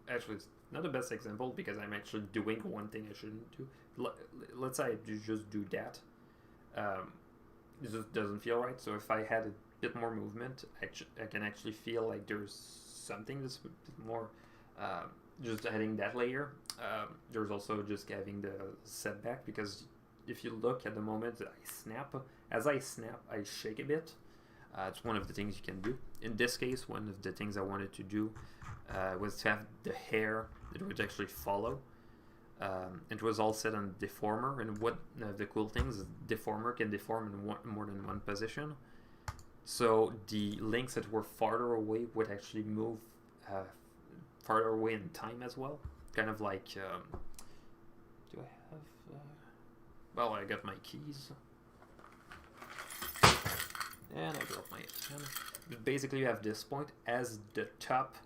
it's not the best example because I'm actually doing one thing I shouldn't do. Let's say I just do that. It just doesn't feel right. So if I had a bit more movement, I can actually feel like there's something that's a bit more. Just adding that layer. There's also just having the setback because if you look at the moment I snap, as I snap, I shake a bit. It's one of the things you can do. In this case, one of the things I wanted to do was to have the hair that would actually follow. It was all set on deformer, and what the cool things is deformer can deform in more than one position. So the links that were farther away would actually move farther away in time as well. Kind of like, do I have, well, I got my keys. And I dropped my pen. But basically you have this point, as the top,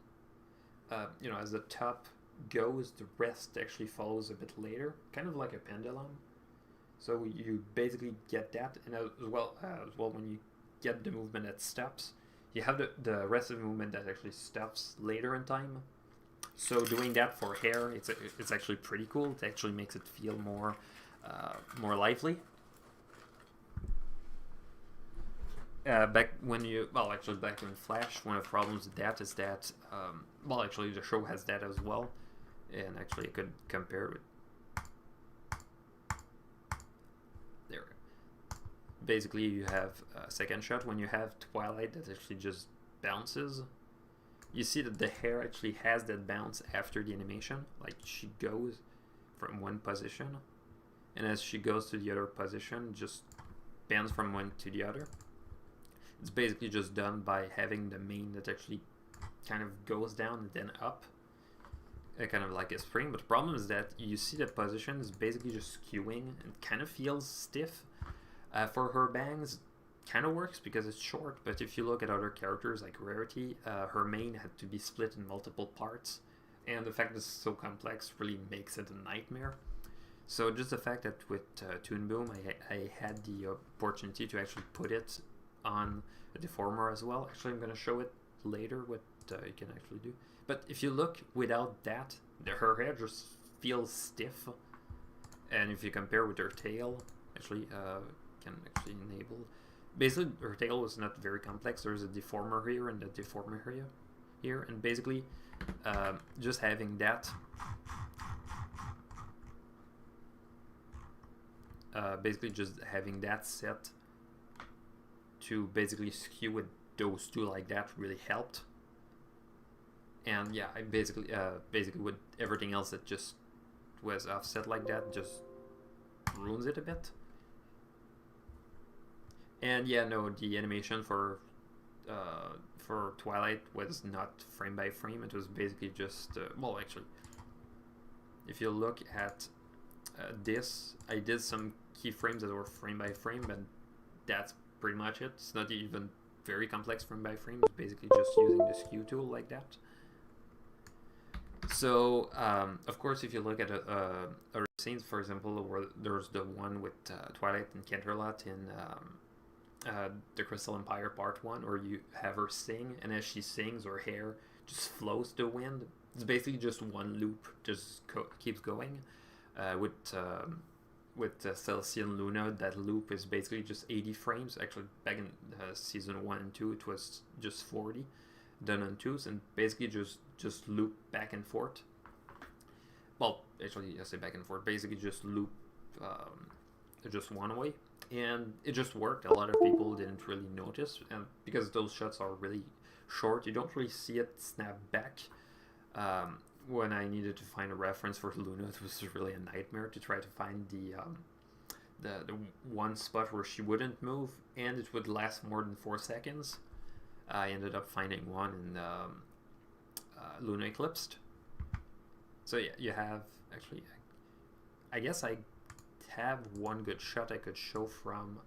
as the top goes, the rest actually follows a bit later. Kind of like a pendulum. So you basically get that, and as well when you get the movement that stops, you have the rest of the movement that actually stops later in time. So doing that for hair, it's actually pretty cool. It actually makes it feel more lively. Back in Flash, one of the problems with that is that actually the show has that as well, and actually I could compare it. There. Basically, you have a second shot when you have Twilight that actually just bounces. You see that the hair actually has that bounce after the animation, like she goes from one position, and as she goes to the other position, just bends from one to the other. It's basically just done by having the mane that actually kind of goes down and then up, kind of like a spring. But the problem is that you see that position is basically just skewing and kind of feels stiff. For her bangs, kind of works because it's short, but if you look at other characters like Rarity, her mane had to be split in multiple parts, and the fact that it's so complex really makes it a nightmare. So just the fact that with Toon Boom, I had the opportunity to actually put it on a deformer as well. Actually, I'm going to show it later what you can actually do. But if you look without that, her hair just feels stiff. And if you compare with her tail, actually can actually enable. Basically, her tail was not very complex. There's a deformer here and a deformer here, and basically just having that. Basically just having that set to basically skew with those two like that really helped. And yeah, I basically with everything else that just was offset like that just ruins it a bit. And yeah, no, the animation for Twilight was not frame by frame. It was basically just well, actually, if you look at this, I did some keyframes that were frame by frame, but that's pretty much it. It's not even very complex frame by frame. It's basically just using the skew tool like that. So, of course, if you look at a scenes, for example, where there's the one with Twilight and Canterlot in the Crystal Empire Part 1, or you have her sing, and as she sings, her hair just flows to the wind. It's basically just one loop, just keeps going. With Celestia and Luna, that loop is basically just 80 frames. Actually, back in season 1 and 2, it was just 40 done on 2s, and basically just loop back and forth. Well, actually, I say back and forth. Basically, just loop just one way, and it just worked. A lot of people didn't really notice, and because those shots are really short, you don't really see it snap back. When I needed to find a reference for Luna, it was really a nightmare to try to find the one spot where she wouldn't move and it would last more than 4 seconds. I ended up finding one in Luna Eclipsed. So yeah, you have actually, I guess I have one good shot I could show from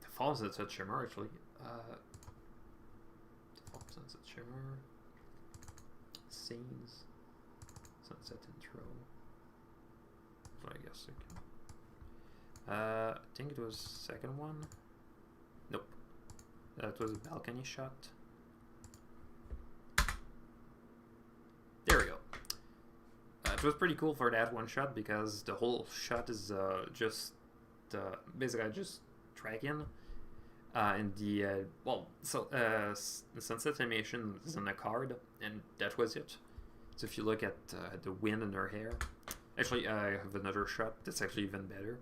Fall Sunset Shimmer actually. Fall Sunset Shimmer. Scenes, sunset intro. So I guess I think it was second one. Nope, that was a balcony shot. There we go. It was pretty cool for that one shot because the whole shot is just basically just tracking. And the the sunset animation is on a card, and that was it. So if you look at the wind in her hair, actually I have another shot that's actually even better.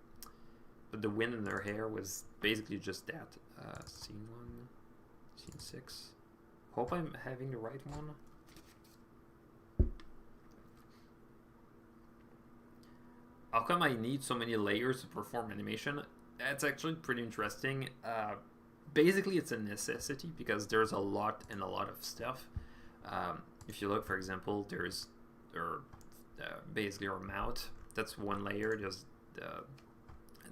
But the wind in her hair was basically just that. Scene 1, scene 6. Hope I'm having the right one. How come I need so many layers to perform animation? That's actually pretty interesting. Basically, it's a necessity because there's a lot of stuff. If you look, for example, there's basically our mouth. That's one layer. There's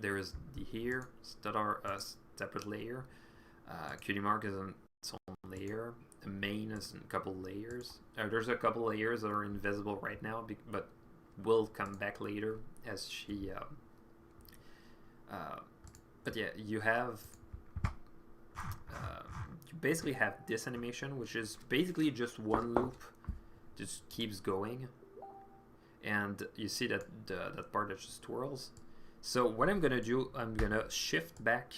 the hair that are a separate layer. Cutie mark is on its own layer. The mane is in a couple layers. There's a couple layers that are invisible right now, but will come back later as she. But yeah, you have. You basically have this animation, which is basically just one loop, just keeps going, and you see that that part that just twirls. So what I'm gonna do, I'm gonna shift back,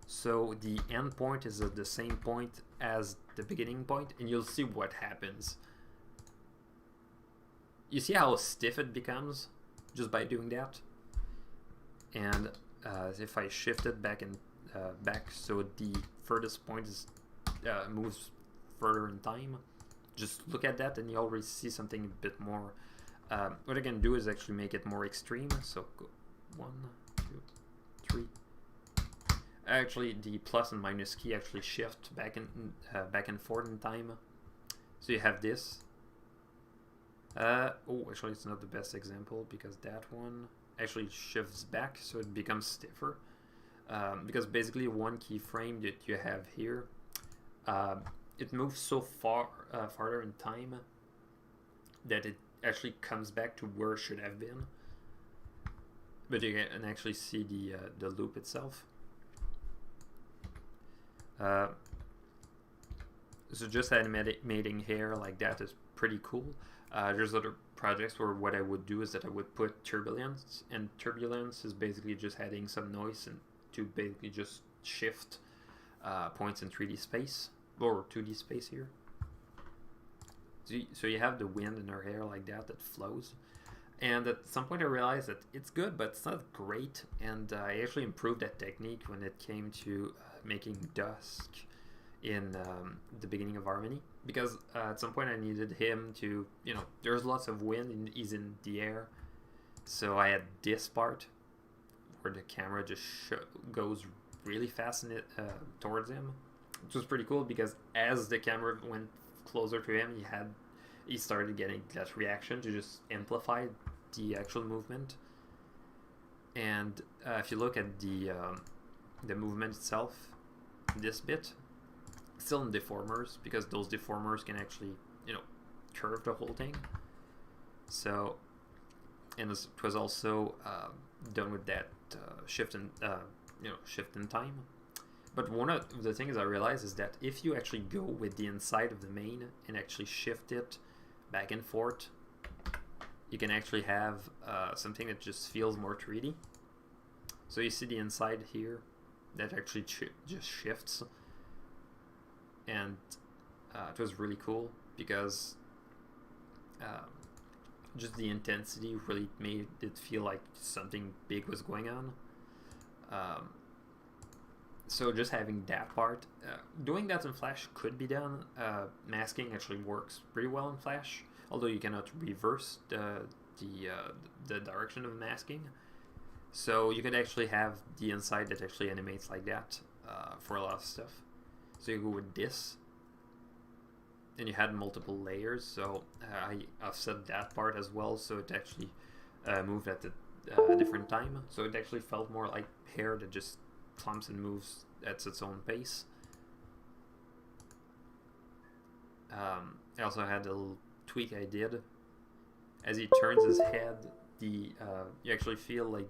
so the end point is at the same point as the beginning point, and you'll see what happens. You see how stiff it becomes just by doing that, and if I shift it back and back, so the furthest point is moves further in time. Just look at that, and you already see something a bit more. What I can do is actually make it more extreme. So go 1, 2, 3. Actually, the plus and minus key actually shift back and forth in time. So you have this. Oh, actually, it's not the best example because that one actually shifts back, so it becomes stiffer. Because basically one keyframe that you have here, it moves so farther in time that it actually comes back to where it should have been. But you can actually see the loop itself. So just animating hair like that is pretty cool. There's other projects where what I would do is that I would put turbulence, and turbulence is basically just adding some noise and to basically just shift points in 3D space or 2D space here. So you have the wind in her hair like that flows. And at some point I realized that it's good, but it's not great. And I actually improved that technique when it came to making dusk in the beginning of Harmony. Because at some point I needed him to, there's lots of wind and he's in the air. So I had this part where the camera just goes really fast towards him. Which was pretty cool because as the camera went closer to him, he started getting that reaction to just amplify the actual movement. And if you look at the movement itself, this bit still in deformers, because those deformers can actually curve the whole thing. So, and it was also done with that shift in time. But one of the things I realized is that if you actually go with the inside of the main and actually shift it back and forth, you can actually have something that just feels more 3D. So you see the inside here that actually just shifts, and it was really cool because just the intensity really made it feel like something big was going on. So just having that part, doing that in Flash could be done. Masking actually works pretty well in Flash, although you cannot reverse the direction of masking. So you could actually have the inside that actually animates like that for a lot of stuff. So you go with this, and you had multiple layers. So I offset that part as well, so it actually moved at a different time. So it actually felt more like hair that just clumps and moves at its own pace. I also had a little tweak I did. As he turns his head, you actually feel like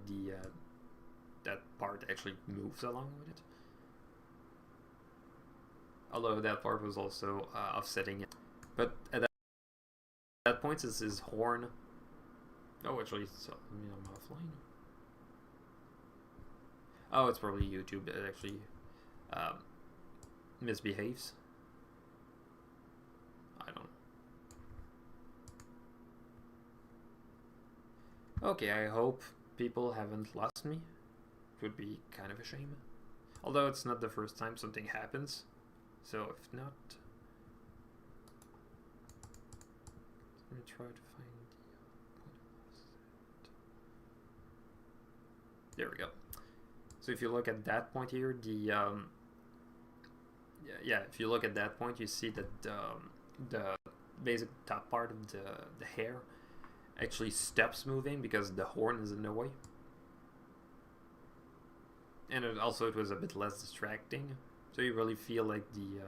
that part actually moves along with it. Although that part was also offsetting it. But at that point, is his horn. Oh, actually, I'm offline. Oh, it's probably YouTube that actually misbehaves. I don't know. Okay, I hope people haven't lost me. It would be kind of a shame. Although it's not the first time something happens. So if not, let me try to find there we go. So if you look at that point here, if you look at that point, you see that the basic top part of the hair actually stops moving because the horn is in the way, and it was a bit less distracting. So you really feel like it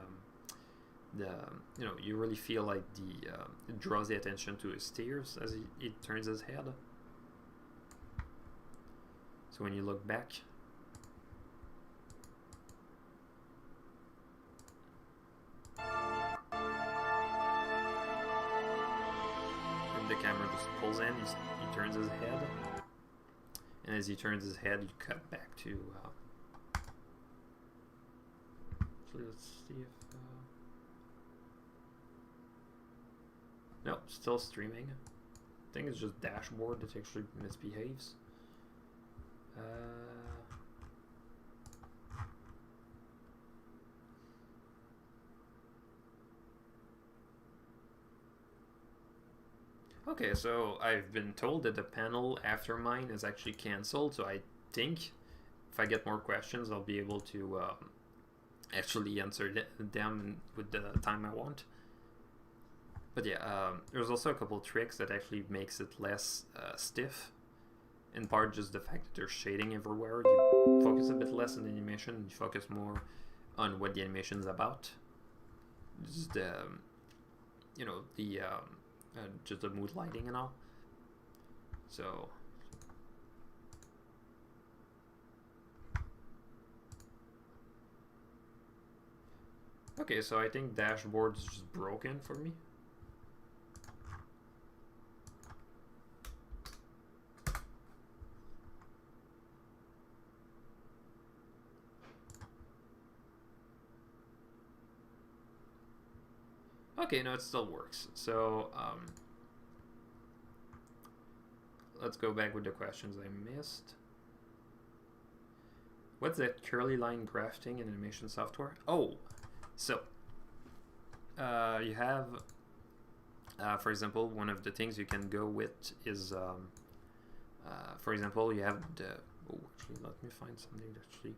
draws the attention to his tears as he turns his head. So when you look back, and the camera just pulls in, he turns his head, and as he turns his head, you cut back to. Let's see if. No, still streaming. I think it's just dashboard that actually misbehaves. Okay, so I've been told that the panel after mine is actually cancelled, so I think if I get more questions, I'll be able to actually answer them with the time I want. But yeah, there's also a couple tricks that actually makes it less stiff. In part, just the fact that there's shading everywhere. You focus a bit less on the animation, you focus more on what the animation is about. Just just the mood lighting and all. So okay, so I think dashboard is just broken for me. Okay, no, it still works. So let's go back with the questions I missed. What's that curly line grafting in animation software? Oh, so you have, for example, one of the things you can go with is, for example, you have the. Oh, actually, let me find something that actually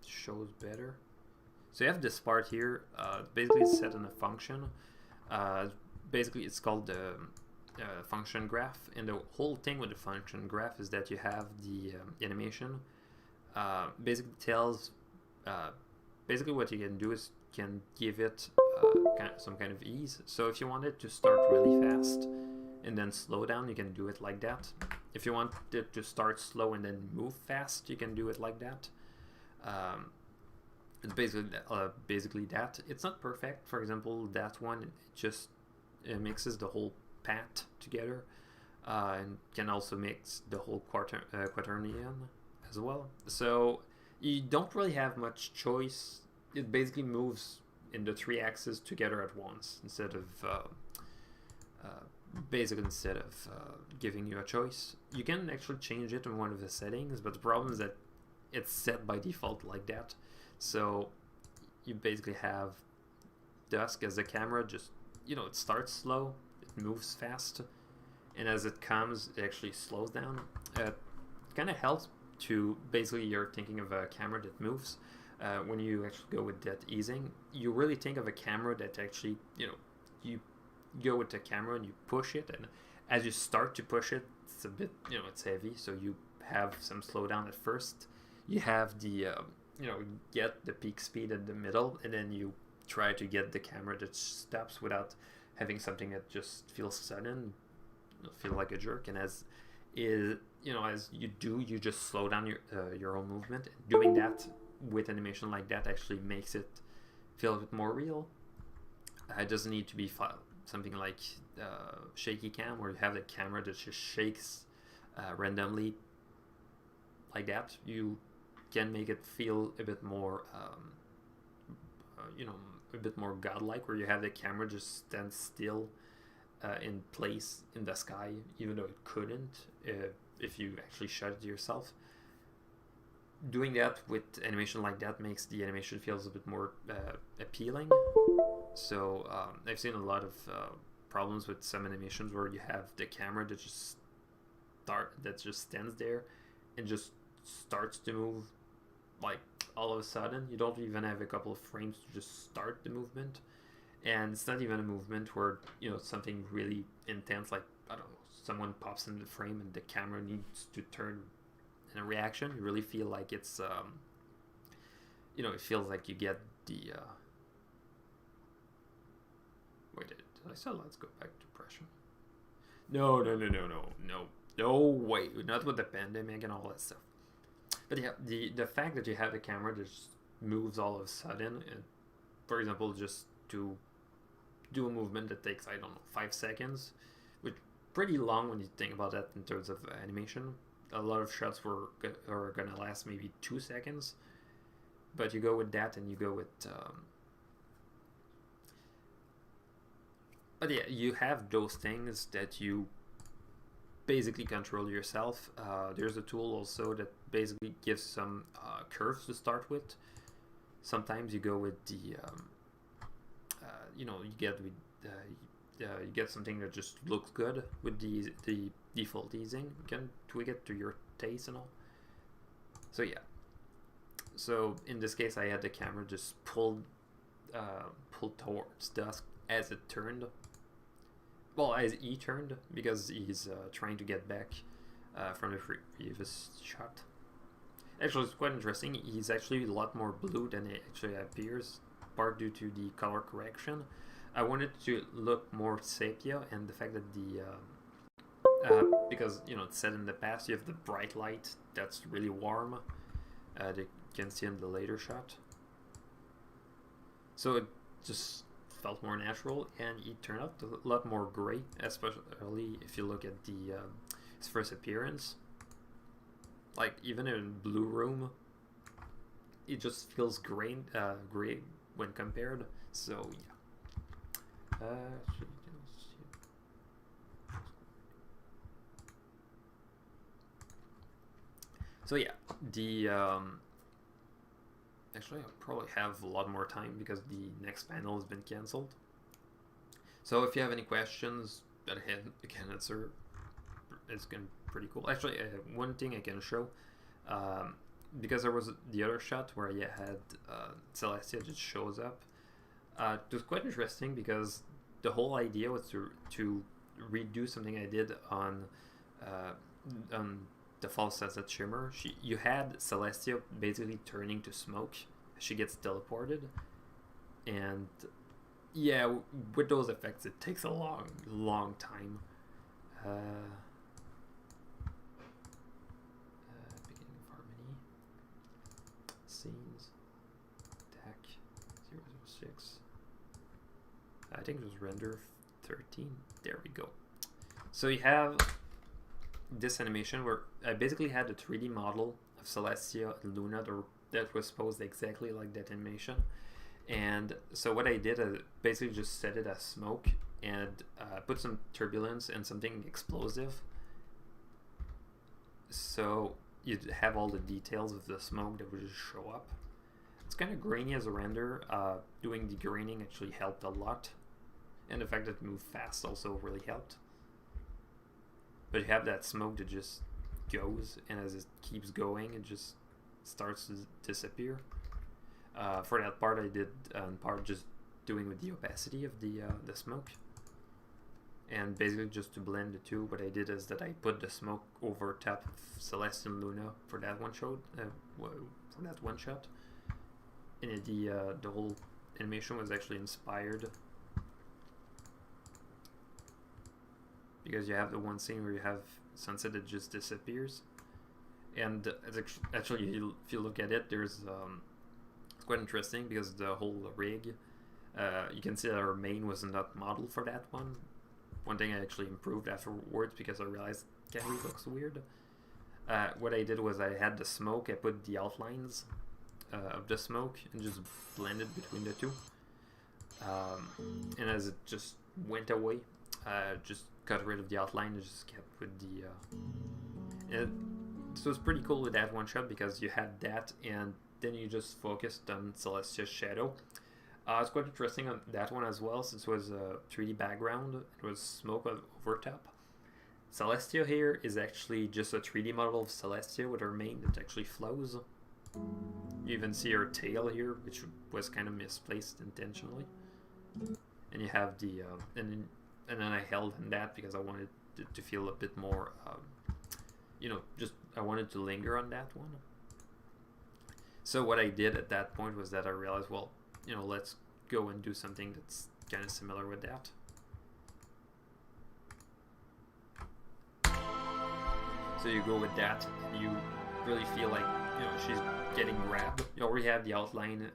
shows better. So you have this part here, basically set in a function. Basically, it's called the function graph, and the whole thing with the function graph is that you have the animation. Basically tells, basically what you can do is can give it some kind of ease. So if you want it to start really fast and then slow down, you can do it like that. If you want it to start slow and then move fast, you can do it like that. It's basically that. It's not perfect. For example, that one, it just mixes the whole path together, and can also mix the whole quaternion as well. So you don't really have much choice. It basically moves in the 3 axes together at once instead of giving you a choice. You can actually change it in one of the settings, but the problem is that it's set by default like that. So you basically have dusk as a camera, just, you know, it starts slow, it moves fast, and as it comes, it actually slows down. It kind of helps to, basically, you're thinking of a camera that moves. When you actually go with that easing, you really think of a camera that actually, you know, you go with the camera and you push it, and as you start to push it, it's a bit, you know, it's heavy, so you have some slowdown at first. You have the you know, get the peak speed in the middle, and then you try to get the camera that stops without having something that just feels sudden, feel like a jerk. And as is, you know, as you do, you just slow down your own movement. Doing that with animation like that actually makes it feel a bit more real. It doesn't need to be something like shaky cam, where you have the camera that just shakes randomly like that. You can make it feel a bit more, you know, a bit more godlike, where you have the camera just stand still in place in the sky, even though it couldn't if you actually shot it yourself. Doing that with animation like that makes the animation feels a bit more appealing. So I've seen a lot of problems with some animations where you have the camera that just stands there and just starts to move, like all of a sudden. You don't even have a couple of frames to just start the movement, and it's not even a movement where, you know, something really intense, like, I don't know, someone pops in the frame and the camera needs to turn in a reaction. You really feel like it's you know, it feels like you get the wait, did I say let's go back to depression? No, wait, not with the pandemic and all that stuff. But yeah, the fact that you have a camera that just moves all of a sudden, and for example, just to do a movement that takes, I don't know, 5 seconds, which pretty long when you think about that in terms of animation. A lot of shots are gonna last maybe 2 seconds, but you go with that, and you go with but yeah, you have those things that you basically control yourself. There's a tool also that basically gives some curves to start with. Sometimes you go with the you know, you get something that just looks good with the default easing. You can tweak it to your taste and all. So yeah, so in this case I had the camera just pulled towards dusk as it turned. Well, as he turned, because he's trying to get back from the previous shot. Actually, it's quite interesting. He's actually a lot more blue than it actually appears, part due to the color correction. I wanted to look more sepia, and the fact that the because you know it's set in the past, you have the bright light that's really warm. That you can see in the later shot. So it just felt more natural, and it turned out a lot more gray, especially if you look at the his first appearance. Like even in Blue Room, it just feels gray when compared. So yeah. So yeah, the actually I'll probably have a lot more time because the next panel has been cancelled. So if you have any questions that I can answer, it's gonna be pretty cool. Actually, one thing I can show, because there was the other shot where you had Celestia just shows up. It was quite interesting because the whole idea was to redo something I did on the False Sunset Shimmer. You had Celestia basically turning to smoke. She gets teleported, and yeah, with those effects, it takes a long time. Beginning of harmony, scenes, attack 006. I think it was render 13. There we go. So you have this animation where I basically had a 3D model of Celestia and Luna that was posed exactly like that animation. And so what I did is basically just set it as smoke and put some turbulence and something explosive. So you have all the details of the smoke that would just show up. It's kind of grainy as a render. Doing the graining actually helped a lot. And the fact that it moved fast also really helped. But you have that smoke that just goes, and as it keeps going, it just starts to disappear. For that part, I did part just doing with the opacity of the smoke, and basically just to blend the two. What I did is that I put the smoke over top of Celeste and Luna for that one shot. And the whole animation was actually inspired. Because you have the one scene where you have sunset that just disappears, and it's actually if you look at it, there's it's quite interesting because the whole rig, you can see that our main was not modeled for that one. One thing I actually improved afterwards because I realized it kind of looks weird. What I did was I had the smoke, I put the outlines of the smoke and just blended between the two, and as it just went away, just got rid of the outline and just kept with the so it's pretty cool with that one shot because you had that and then you just focused on Celestia's shadow. It's quite interesting on that one as well, since it was a 3D background. It was smoke over top. Celestia here is actually just a 3D model of Celestia with her mane that actually flows. You even see her tail here, which was kind of misplaced intentionally. And you have the and then I held in that because I wanted to feel a bit more, you know, just I wanted to linger on that one. So what I did at that point was that I realized, well, you know, let's go and do something that's kind of similar with that. So you go with that, and you really feel like, you know, she's getting grabbed. You already have the outline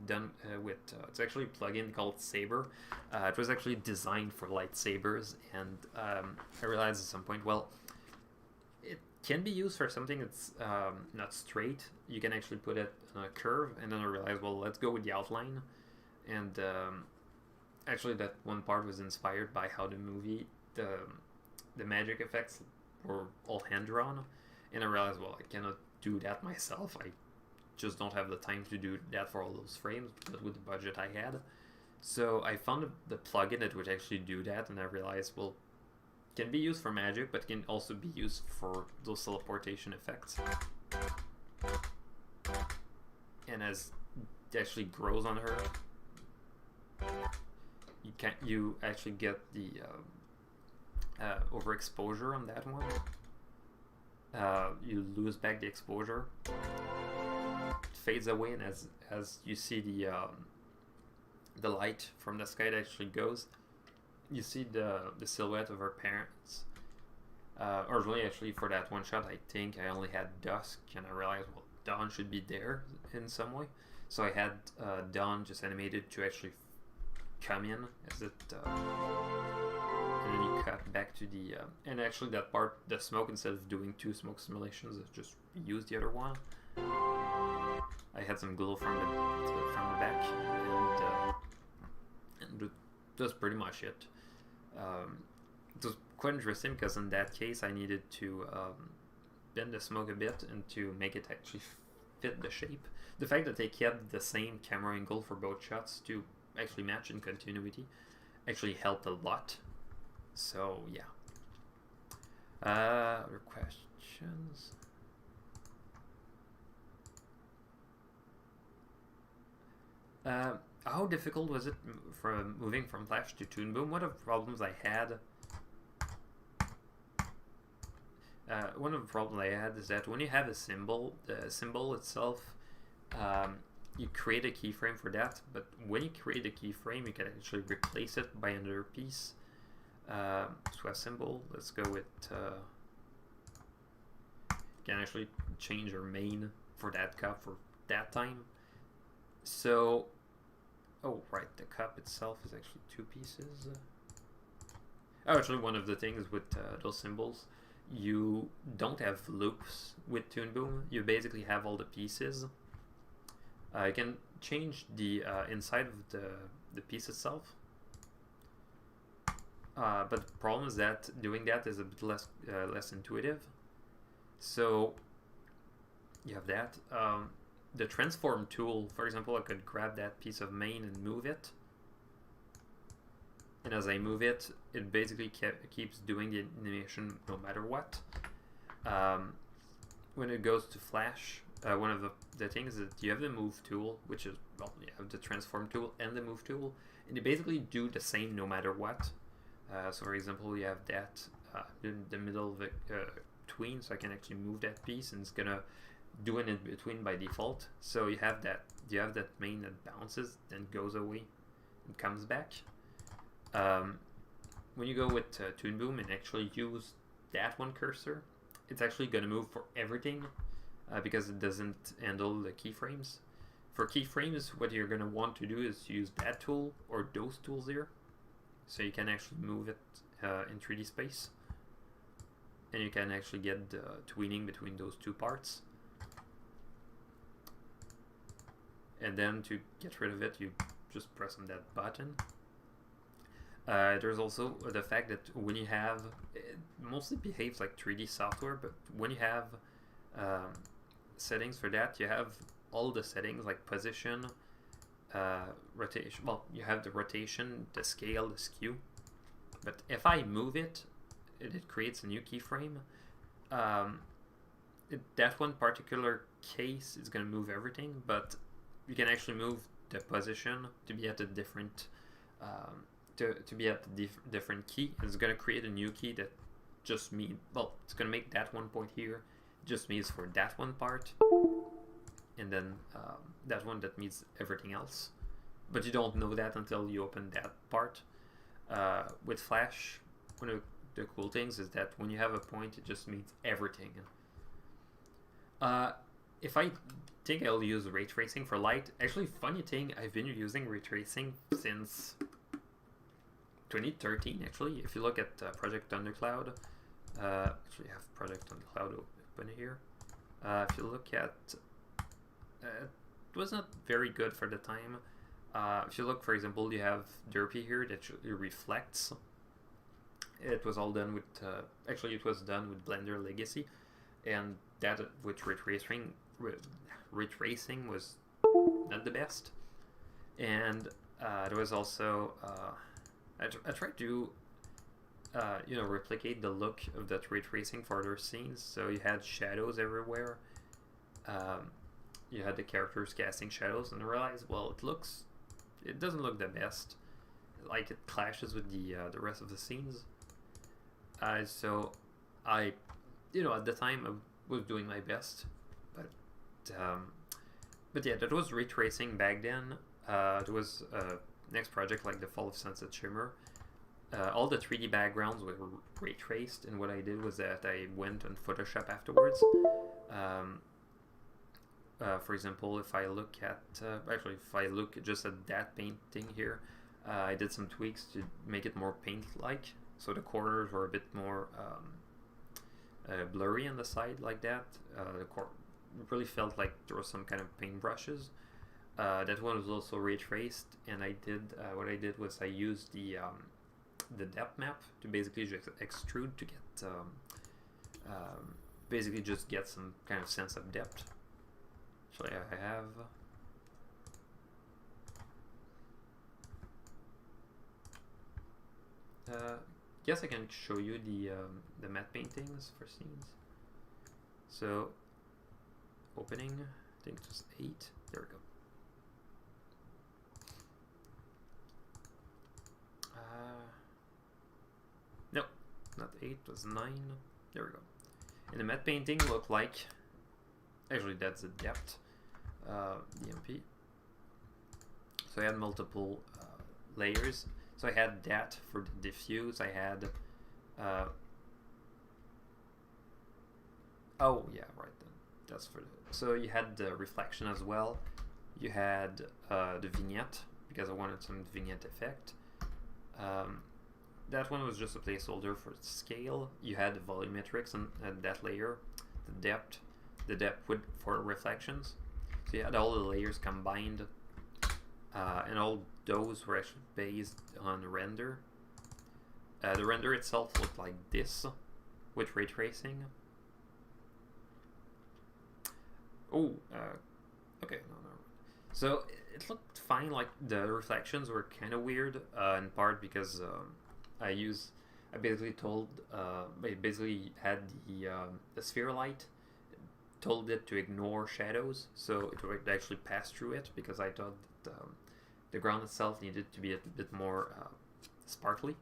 done with it's actually a plugin called Saber. It was actually designed for lightsabers, and I realized at some point, well, it can be used for something that's not straight. You can actually put it on a curve, and then I realized, well, let's go with the outline. And actually that one part was inspired by how the movie, the magic effects were all hand drawn, and I realized, well, I cannot do that myself. I just don't have the time to do that for all those frames with the budget I had. So I found the plugin that would actually do that, and I realized, well, it can be used for magic, but can also be used for those teleportation effects. And as it actually grows on her, you actually get the overexposure on that one. You lose back the exposure. It fades away, and as you see the light from the sky that actually goes. You see the silhouette of her parents. Originally, actually, for that one shot, I think I only had dusk, and I realized, well, dawn should be there in some way. So I had dawn just animated to actually come in as it, and then you cut back to the, and actually that part, the smoke, instead of doing 2 smoke simulations, it just used the other one. I had some glow from the back, and that's pretty much it. It was quite interesting because in that case I needed to bend the smoke a bit and to make it actually fit the shape. The fact that they kept the same camera angle for both shots to actually match in continuity actually helped a lot. So yeah. Other questions? How difficult was it from moving from Flash to Toon Boom? One of the problems I had is that when you have a symbol, the symbol itself, you create a keyframe for that, but when you create a keyframe, you can actually replace it by another piece. So a symbol, let's go with, you can actually change your main for that cup for that time. So, oh right, the cup itself is actually 2 pieces. Oh, actually one of the things with those symbols, you don't have loops with Toon Boom. You basically have all the pieces. You can change the inside of the piece itself. But the problem is that doing that is a bit less intuitive. So you have that. The transform tool, for example, I could grab that piece of main and move it. And as I move it, it basically keeps doing the animation no matter what. When it goes to Flash, one of the things is that you have the move tool, which is, well, you have the transform tool and the move tool, and they basically do the same no matter what. So for example, you have that in the middle of the tween, so I can actually move that piece, and it's gonna do it in between by default. So you have that main that bounces, then goes away and comes back. When you go with Toon Boom and actually use that one cursor, it's actually going to move for everything because it doesn't handle the keyframes. For keyframes, what you're going to want to do is use that tool or those tools here, so you can actually move it in 3D space, and you can actually get the tweening between those 2 parts. And then to get rid of it, you just press on that button. There's also the fact that when you have, it mostly behaves like 3D software, but when you have settings for that, you have all the settings like position, rotation. Well, you have the rotation, the scale, the skew. But if I move it, it creates a new keyframe. That one particular case is going to move everything, but you can actually move the position to be at a different to be at the different key. It's going to create a new key that just means, well, it's going to make that one point here just means for that one part, and then that one that means everything else. But you don't know that until you open that part. With Flash, one of the cool things is that when you have a point, it just means everything. If I think I'll use ray tracing for light, actually, funny thing, I've been using ray tracing since 2013. Actually, if you look at Project Thundercloud, actually I have Project Thundercloud open here. If you look at, it was not very good for the time. If you look, for example, you have Derpy here that reflects. It was all done with, actually it was done with Blender Legacy, and that with retracing was not the best. And there was also, I tried to, replicate the look of that ray tracing for other scenes. So you had shadows everywhere. You had the characters casting shadows, and I realized, well, it doesn't look the best. Like, it clashes with the rest of the scenes. So I, at the time I was doing my best, but yeah, that was ray tracing back then. There was next project like the Fall of Sunset Shimmer, all the 3D backgrounds were ray traced, and what I did was that I went on Photoshop afterwards. For example, if I look at if I look just at that painting here, I did some tweaks to make it more paint-like, so the corners were a bit more blurry on the side like that. It really felt like there was some kind of paintbrushes. That one was also ray traced, and I did what I did was I used the depth map to basically just extrude to get basically just get some kind of sense of depth. Actually, I have. Guess I can show you the matte paintings for scenes. So, opening, I think it was 8. There we go. No, not 8. It was 9. There we go. And the matte painting looked like. Actually, that's the depth, DMP. So I had multiple layers. So I had that for the diffuse. I had, oh yeah, right then. That's for the. So you had the reflection as well. You had the vignette because I wanted some vignette effect. That one was just a placeholder for scale. You had the volumetrics and that layer, the depth for reflections. So you had all the layers combined, and all those were actually based on render. The render itself looked like this with ray tracing. Oh, okay, no. So it looked fine. Like the reflections were kind of weird, in part because I basically had the sphere light. Told it to ignore shadows, so it would actually pass through it because I thought that the ground itself needed to be a bit more sparkly.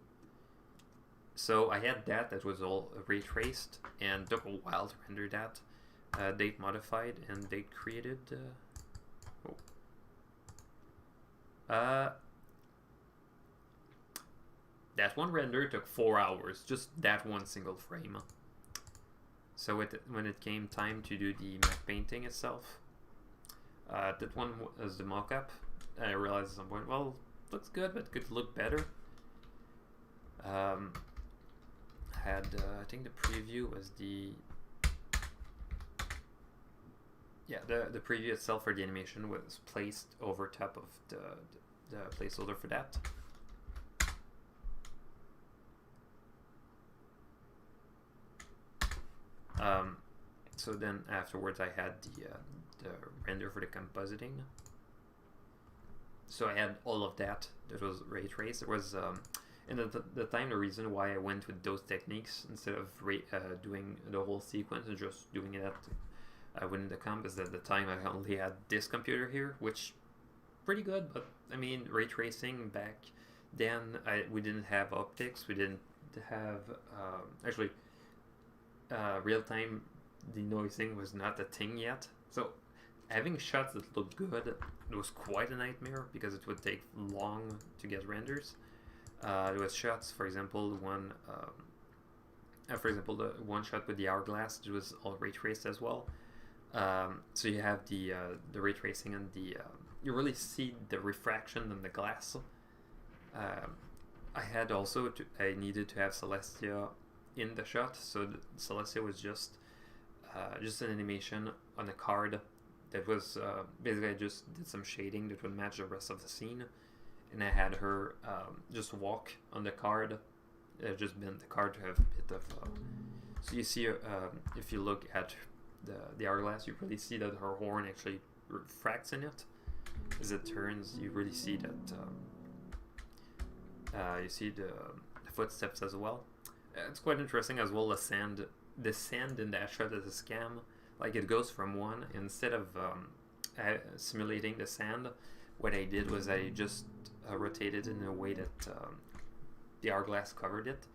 So I had that was all ray traced and took a while to render that. Date modified and date created. That one render took 4 hours, just that one single frame. So when it came time to do the matte painting itself, that one was the mock-up. I realized at some point, well, looks good, but could look better. I think the preview was the preview itself for the animation was placed over top of the placeholder for that. So then afterwards I had the render for the compositing. So I had all of that was ray traced. It was and at the time the reason why I went with those techniques instead of doing the whole sequence and just doing it within the comp is that at the time I only had this computer here, which pretty good, but I mean ray tracing back then we didn't have optics, we didn't have actually real-time denoising was not a thing yet. So having shots that looked good, it was quite a nightmare because it would take long to get renders. There was shots, for example, the one shot with the hourglass, it was all ray traced as well. So you have the ray tracing and you really see the refraction in the glass. I needed to have Celestia in the shot, so Celestia was just an animation on a card that was basically I just did some shading that would match the rest of the scene, and I had her just walk on the card, just bend the card to have a bit of so you see if you look at the hourglass, you really see that her horn actually refracts in it as it turns. You really see that you see the footsteps as well. It's quite interesting as well. The sand in that shot is a scam. Like it goes from one, instead of simulating the sand, what I did was I just rotated in a way that the hourglass covered it,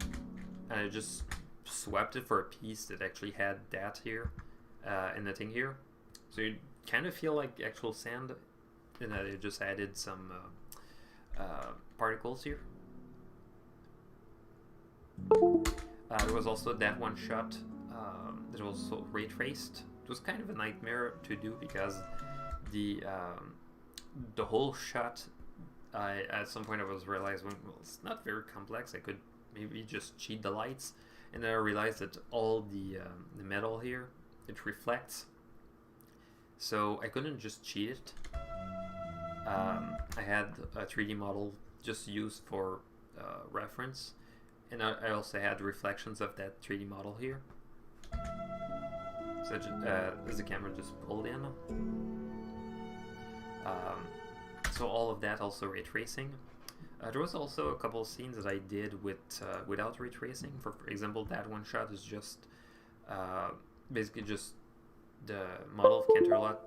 and I just swapped it for a piece that actually had that here and the thing here, so you kind of feel like actual sand, and I just added some particles here. There was also that one shot that was also ray traced. It was kind of a nightmare to do because the whole shot, at some point I was realizing, well, it's not very complex. I could maybe just cheat the lights, and then I realized that all the metal here, it reflects, so I couldn't just cheat it. I had a 3D model just used for reference, and I also had reflections of that 3D model here. So as the camera just pulled in. So all of that also ray tracing. There was also a couple of scenes that I did with without ray tracing. For example, that one shot is just basically just the model of Canterlot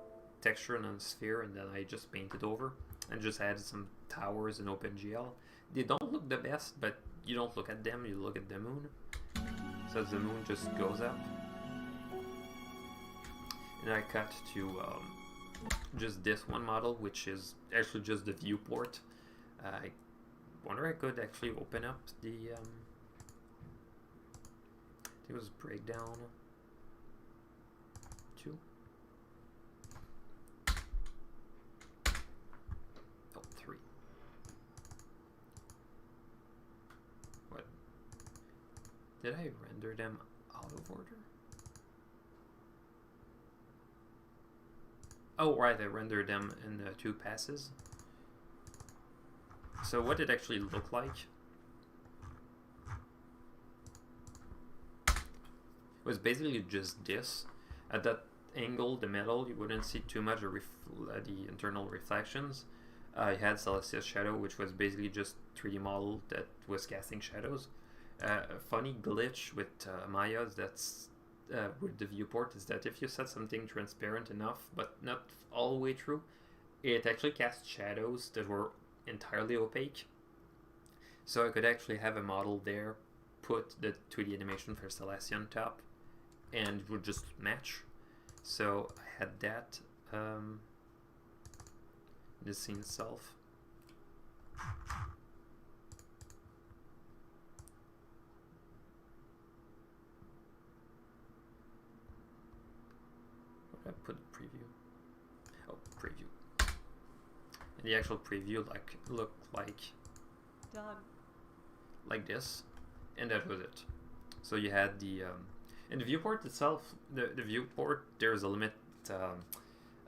texture on a sphere, and then I just painted over and just added some towers in OpenGL. They don't look the best, but you don't look at them, you look at the moon. So as the moon just goes up. And I cut to just this one model, which is actually just the viewport. I wonder I could actually open up the I think it was breakdown 2. Oh, 3. What? Did I render them out of order? Oh, right, I rendered them in 2 passes. So what it actually looked like was basically just this. At that angle, the metal, you wouldn't see too much of the internal reflections. You had Celestia's shadow, which was basically just 3D model that was casting shadows. A funny glitch with Maya's that's with the viewport is that if you set something transparent enough, but not all the way through, it actually casts shadows that were entirely opaque. So I could actually have a model there, put the 2D animation for Celestia on top, and it would just match. So I had that in the scene itself. I put preview. Oh, preview. And the actual preview looked like this, and that was it. So you had the in the viewport itself. The viewport, there's a limit.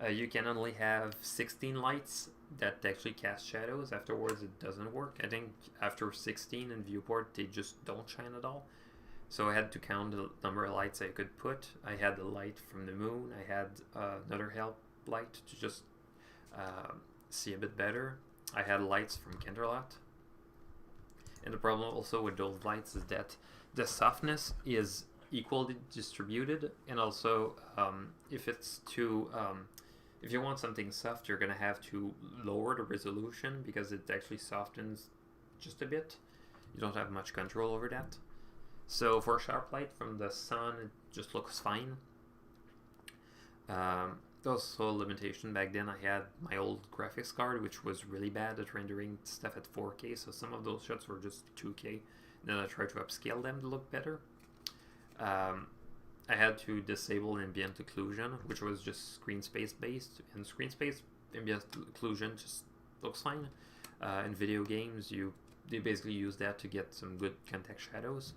You can only have 16 lights that actually cast shadows. Afterwards, it doesn't work. I think after 16 in viewport, they just don't shine at all. So I had to count the number of lights I could put. I had the light from the moon. I had another help light to just see a bit better. I had lights from Canterlot. And the problem also with those lights is that the softness is equally distributed, and also if it's too if you want something soft, you're gonna have to lower the resolution because it actually softens just a bit. You don't have much control over that. So for sharp light from the sun, it just looks fine. There was also a limitation back then. I had my old graphics card, which was really bad at rendering stuff at 4K, so some of those shots were just 2K. Then I tried to upscale them to look better. I had to disable ambient occlusion, which was just screen space based, and screen space ambient occlusion just looks fine. In video games, they basically use that to get some good context shadows.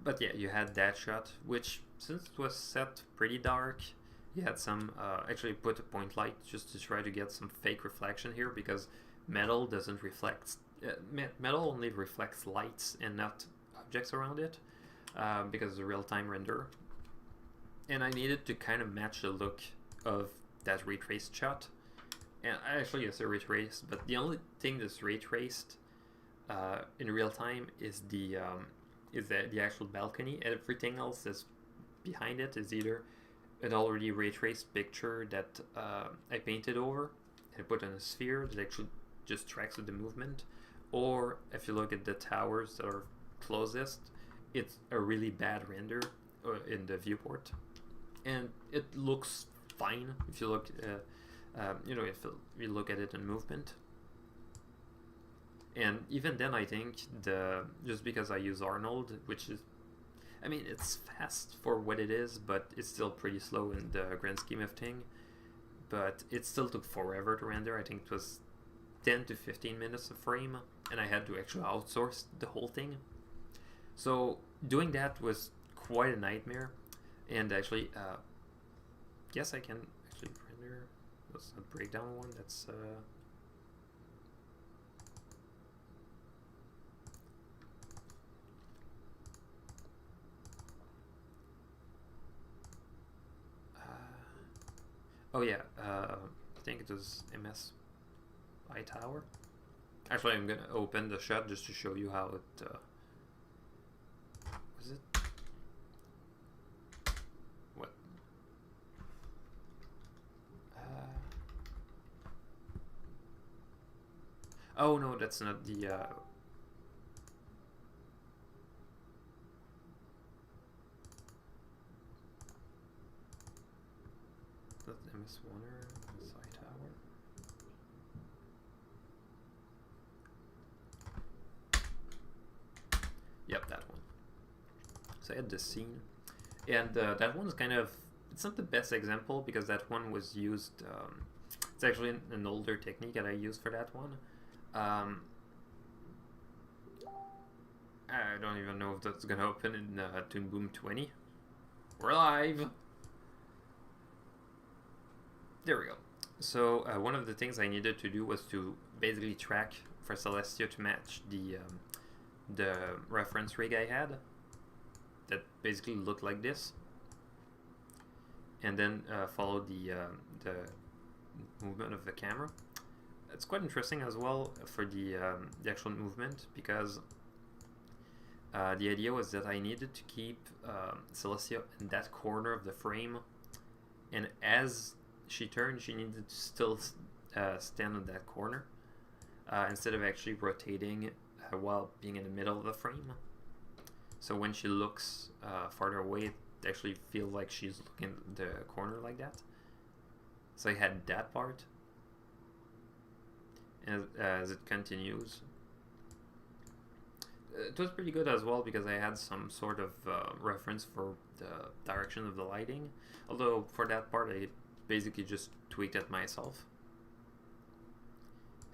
But yeah, you had that shot, which since it was set pretty dark, you had some actually put a point light just to try to get some fake reflection here, because metal doesn't reflect. Metal only reflects lights and not objects around it, because it's a real-time render. And I needed to kind of match the look of that ray traced shot. And actually, it's a ray traced, but the only thing that's ray traced in real time is the actual balcony. Everything else that's behind it is either an already ray traced picture that I painted over and put on a sphere that actually just tracks with the movement, or if you look at the towers that are closest, it's a really bad render in the viewport, and it looks fine if you look if you look at it in movement. And even then, I think just because I use Arnold, which is, I mean, it's fast for what it is, but it's still pretty slow in the grand scheme of thing. But it still took forever to render. I think it was 10 to 15 minutes a frame, and I had to actually outsource the whole thing. So doing that was quite a nightmare. And actually, yes, I can actually render. That's a breakdown one. That's oh yeah, I think it was MSI Tower. Actually, I'm gonna open the shot just to show you how it was it. What? Oh no, that's not the. That's MS1 or MSI Tower. Yep, that one. So I had this scene, and that one's kind of, it's not the best example because that one was used. It's actually an older technique that I used for that one. I don't even know if that's gonna open in Toon Boom 20. We're live. There we go. So one of the things I needed to do was to basically track for Celestia to match the reference rig I had that basically looked like this, and then follow the movement of the camera. It's quite interesting as well for the actual movement, because the idea was that I needed to keep Celestia in that corner of the frame, and as she turned, she needed to still stand in that corner instead of actually rotating while being in the middle of the frame. So when she looks farther away, it actually feels like she's looking in the corner like that. So I had that part. And as it continues, it was pretty good as well because I had some sort of reference for the direction of the lighting. Although for that part, I basically just tweaked it myself.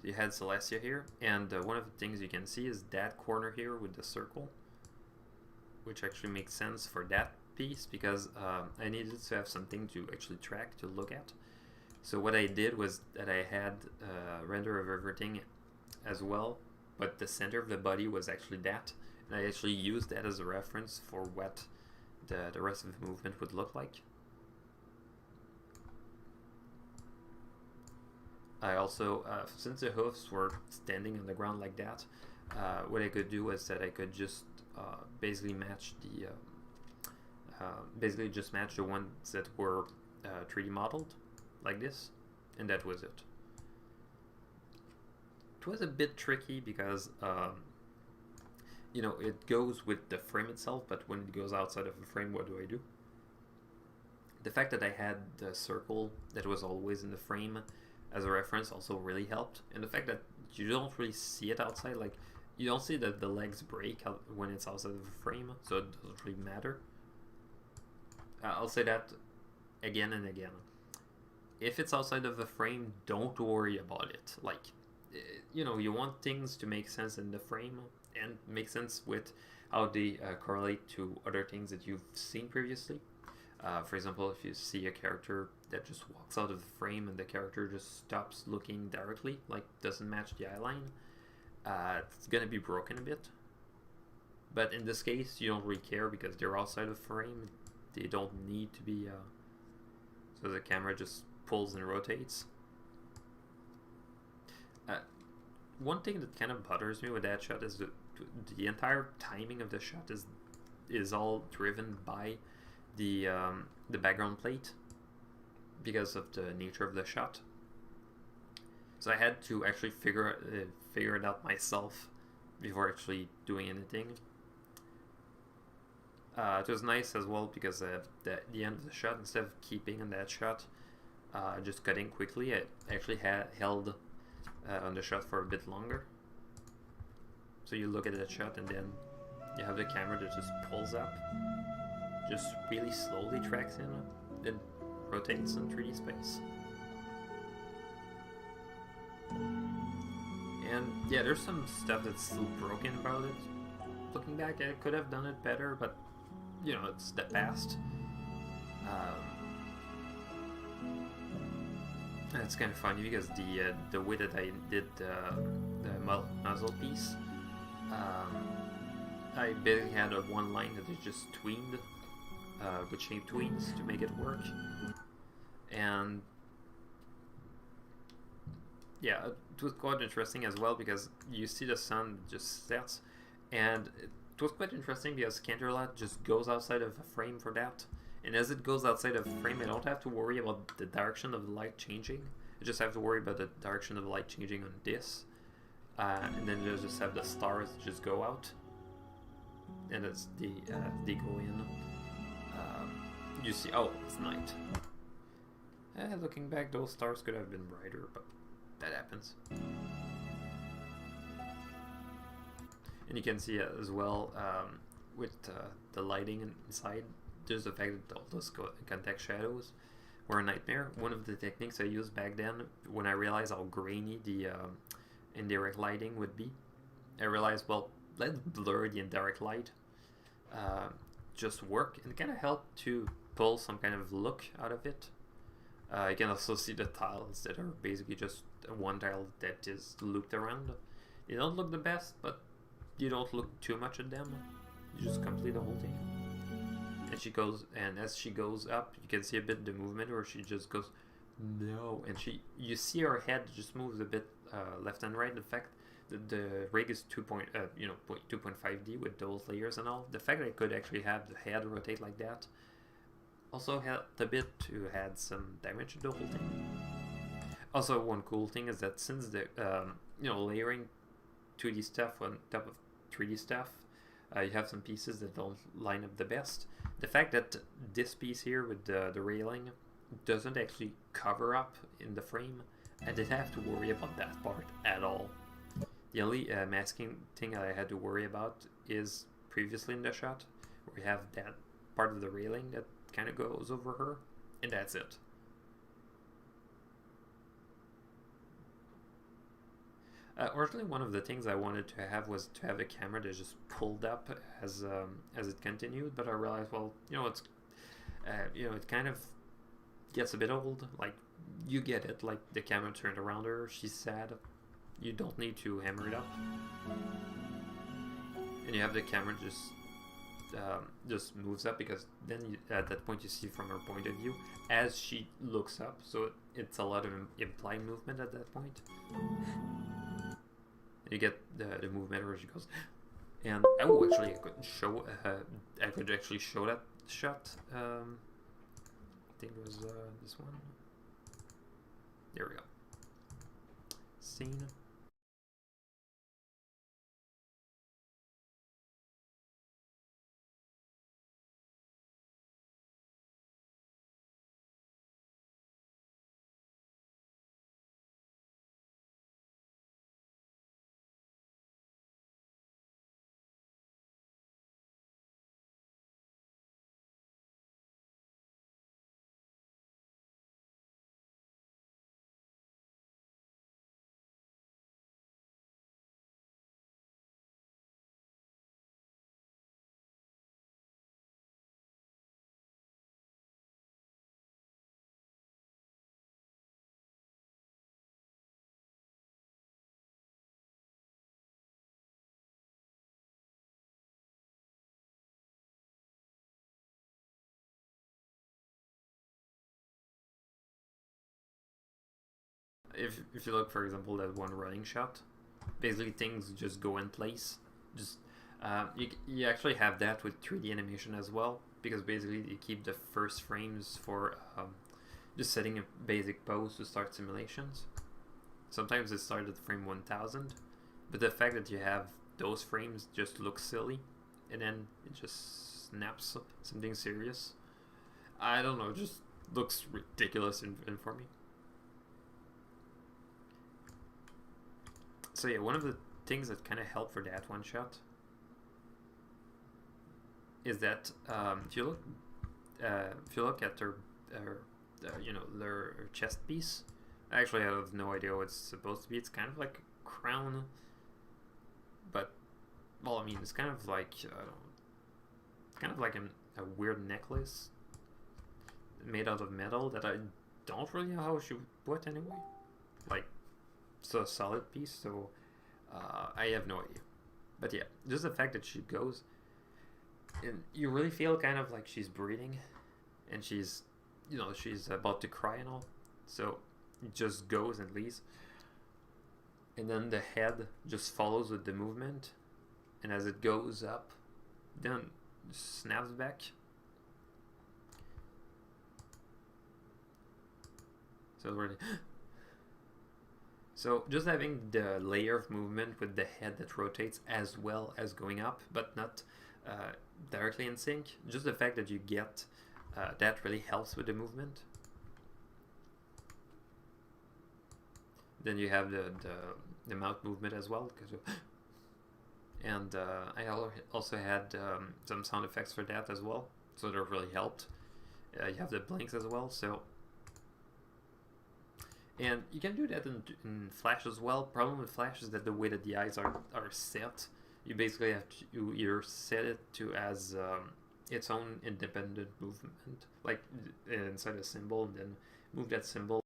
You had Celestia here, and one of the things you can see is that corner here with the circle, which actually makes sense for that piece because I needed to have something to actually track, to look at. So what I did was that I had render of everything as well, but the center of the body was actually that, and I actually used that as a reference for what the rest of the movement would look like. I also, since the hoofs were standing on the ground like that, what I could do was that I could just basically match the ones that were 3D modeled like this, and that was it. It was a bit tricky because you know, it goes with the frame itself, but when it goes outside of the frame, what do I do? The fact that I had the circle that was always in the frame as a reference also really helped, and the fact that you don't really see it outside, like you don't see that the legs break out when it's outside of the frame, so it doesn't really matter. I'll say that again and again. If it's outside of the frame, don't worry about it. Like, you know, you want things to make sense in the frame and make sense with how they correlate to other things that you've seen previously. For example, if you see a character that just walks out of the frame and the character just stops looking directly, like doesn't match the eye line, it's gonna be broken a bit. But in this case, you don't really care because they're outside of the frame. They don't need to be, so the camera just pulls and rotates. One thing that kind of bothers me with that shot is the entire timing of the shot is all driven by the background plate because of the nature of the shot. So I had to actually figure it out myself before actually doing anything. It was nice as well because at the end of the shot, instead of keeping in that shot, just cutting quickly, I actually held on the shot for a bit longer. So you look at that shot and then you have the camera that just pulls up, just really slowly tracks in, then rotates in 3D space. And yeah, there's some stuff that's still broken about it. Looking back, I could have done it better, but you know, it's the past. And it's kind of funny because the way that I did the muzzle piece, I basically had one line that is just tweened with shape tweens to make it work, and yeah, it was quite interesting as well because you see the sun just sets, and it was quite interesting because Canterlot just goes outside of a frame for that, and as it goes outside of a frame, I don't have to worry about the direction of the light changing. I just have to worry about the direction of the light changing on this, and then you just have the stars just go out, and as they go in, you see, oh, it's night. Looking back, those stars could have been brighter, but that happens. And you can see as well with the lighting inside, there's the fact that all those contact shadows were a nightmare. One of the techniques I used back then, when I realized how grainy the indirect lighting would be, I realized, well, let's blur the indirect light, just work, and kind of help to pull some kind of look out of it. You can also see the tiles that are basically just one tile that is looped around. They don't look the best, but you don't look too much at them. You just complete the whole thing. And she goes, and as she goes up, you can see a bit the movement where she just goes, no, and you see her head just moves a bit left and right. The fact that the rig is 2.5D with those layers and all, the fact that I could actually have the head rotate like that also helped a bit to add some damage to the whole thing. Also, one cool thing is that since the layering 2D stuff on top of 3D stuff, you have some pieces that don't line up the best. The fact that this piece here with the railing doesn't actually cover up in the frame, I didn't have to worry about that part at all. The only masking thing I had to worry about is previously in the shot, where we have that part of the railing that kind of goes over her, and that's it. Originally, one of the things I wanted to have was to have a camera that just pulled up as it continued, but I realized, well, it kind of gets a bit old. Like, you get it. Like, the camera turned around her, she's sad. You don't need to hammer it up, and you have the camera just moves up, because then at that point you see from her point of view as she looks up, so it's a lot of implied movement at that point. You get the movement where she goes, and actually I could actually show that shot. I think it was this one. There we go. Scene. If you look, for example, at one running shot, basically things just go in place. Just you actually have that with 3D animation as well, because basically you keep the first frames for just setting a basic pose to start simulations. Sometimes it starts at frame 1000, but the fact that you have those frames just looks silly, and then it just snaps something serious. I don't know, it just looks ridiculous in for me. So yeah, one of the things that kind of help for that one shot is that if you look at her their chest piece. Actually, I have no idea what it's supposed to be. It's kind of like a crown, but well, I mean, it's kind of like a weird necklace made out of metal that I don't really know how she would put anyway. Like, it's a solid piece, so I have no idea. But yeah, just the fact that she goes, and you really feel kind of like she's breathing, and she's about to cry and all. So it just goes and leaves. And then the head just follows with the movement, and as it goes up, then snaps back. So really, so just having the layer of movement with the head that rotates as well as going up, but not directly in sync. Just the fact that you get that really helps with the movement. Then you have the mouth movement as well, and I also had some sound effects for that as well, so that really helped. You have the blinks as well, so. And you can do that in Flash as well. Problem with Flash is that the way that the eyes are set, you basically have to either set it to as its own independent movement, like inside a symbol, and then move that symbol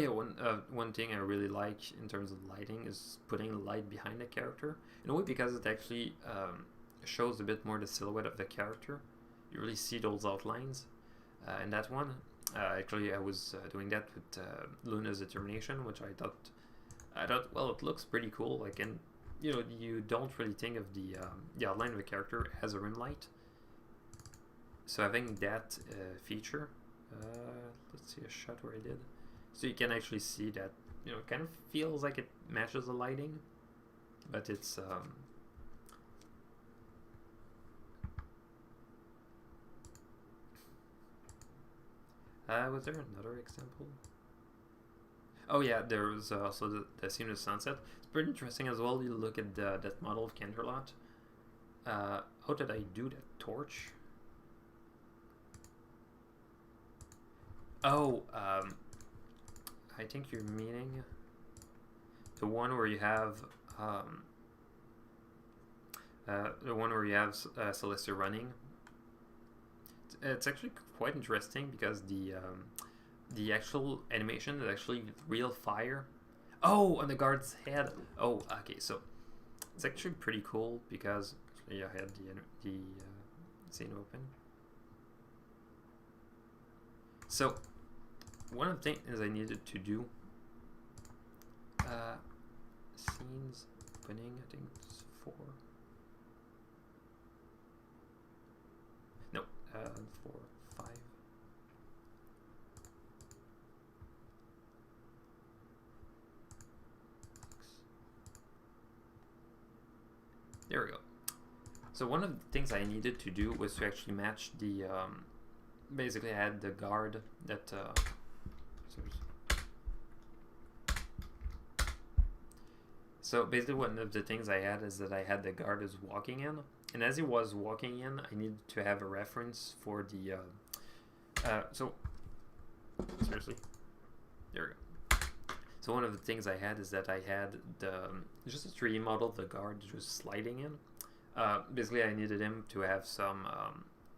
yeah, one thing I really like in terms of lighting is putting the light behind the character. In a way, because it actually shows a bit more the silhouette of the character. You really see those outlines. In that one, actually, I was doing that with Luna's Determination, which I thought, well, it looks pretty cool. Like, and you don't really think of the outline of the character as a rim light. So having that feature, let's see a shot where I did. So you can actually see that, it kind of feels like it matches the lighting, but it's was there another example? Oh yeah, there was also the scene of sunset. It's pretty interesting as well. You look at that model of Canterlot. How did I do that torch? Oh, I think you're meaning the one where you have Celestia running. It's actually quite interesting because the actual animation is actually real fire. Oh, on the guard's head. Oh, okay, so it's actually pretty cool because actually I had the scene open. So one of the things I needed to do, scenes opening, I think it's 4. No, 4, 5. There we go. So one of the things I needed to do was to actually match the, basically I had the guard that, so basically one of the things I had is that I had the guard is walking in, and as he was walking in, I needed to have a reference for the, so, seriously, there we go. So one of the things I had is that I had just a 3D model of the guard just sliding in. Basically I needed him to have some,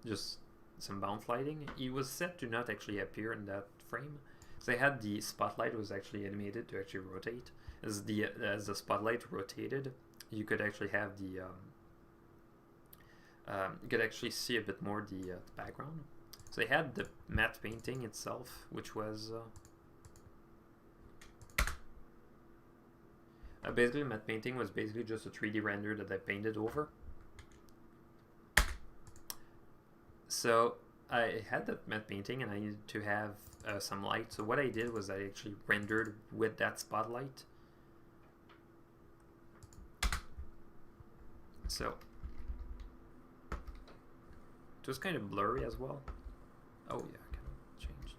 just some bounce lighting. He was set to not actually appear in that frame. So I had the spotlight was actually animated to actually rotate. As the spotlight rotated, you could actually have the you could actually see a bit more the background. So I had the matte painting itself, which was basically matte painting was basically just a 3D render that I painted over. So I had that matte painting and I needed to have some light. So what I did was I actually rendered with that spotlight. So it was kind of blurry as well. Oh yeah, I kind of changed.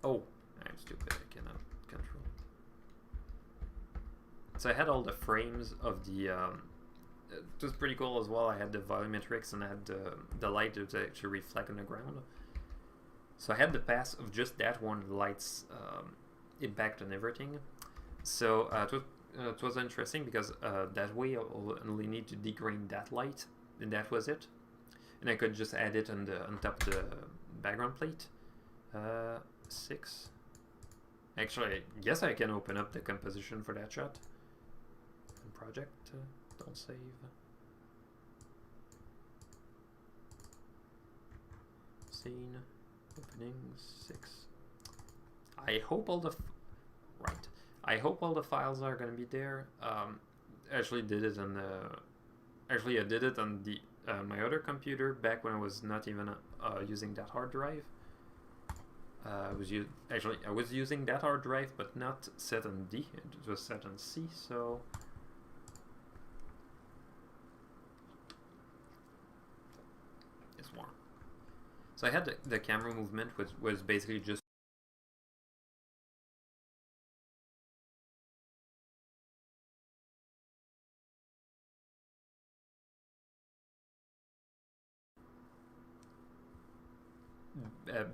Oh, I'm stupid, I cannot control. So I had all the frames of the, it was pretty cool as well. I had the volumetrics and I had the light that actually reflect on the ground. So I had the pass of just that one, the lights impact on everything. So it was interesting because that way I'll only need to degrain that light, and that was it. And I could just add it on top of the background plate. 6. Actually, I guess I can open up the composition for that shot. Project, don't save. Scene. Opening 6. I hope all the I hope all the files are gonna be there. Actually did it on the. Actually, I did it on the my other computer back when I was not even using that hard drive. I was using that hard drive, but not set on D. It was set on C. So. It's warm. So I had the camera movement was basically just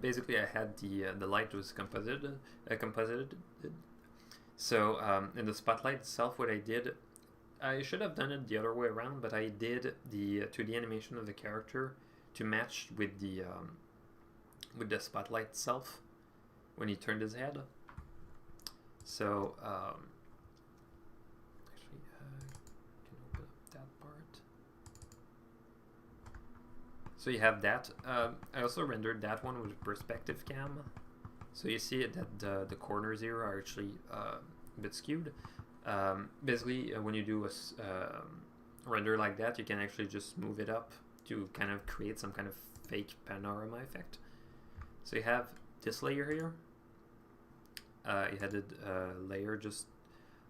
basically I had the light was composited. So in the spotlight itself, what I did, I should have done it the other way around, but I did the 2D animation of the character to match with the spotlight itself when he turned his head. So actually, can open up that part. So you have that. I also rendered that one with perspective cam. So you see that the corners here are actually a bit skewed. Basically, when you do a render like that, you can actually just move it up to kind of create some kind of fake panorama effect. So you have this layer here. You had a layer just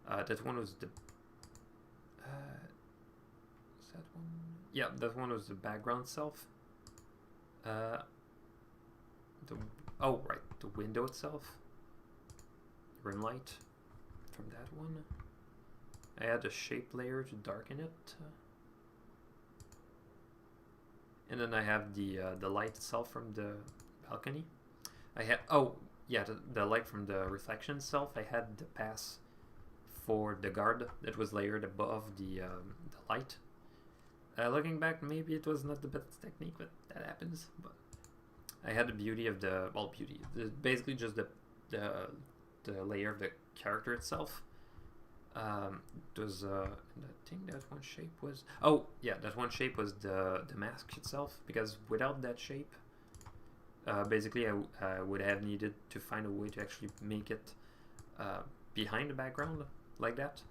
that one was the is that one? Yeah, that one was the background self. Oh right, the window itself. Rim light from that one. I had a shape layer to darken it, and then I have the light itself from the balcony. I had the light from the reflection itself. I had the pass for the guard that was layered above the light. Looking back, maybe it was not the best technique, but that happens. But I had the beauty of basically just the layer of the character itself. It was I think that one shape was that one shape was the mask itself, because without that shape, basically I would have needed to find a way to actually make it behind the background like that.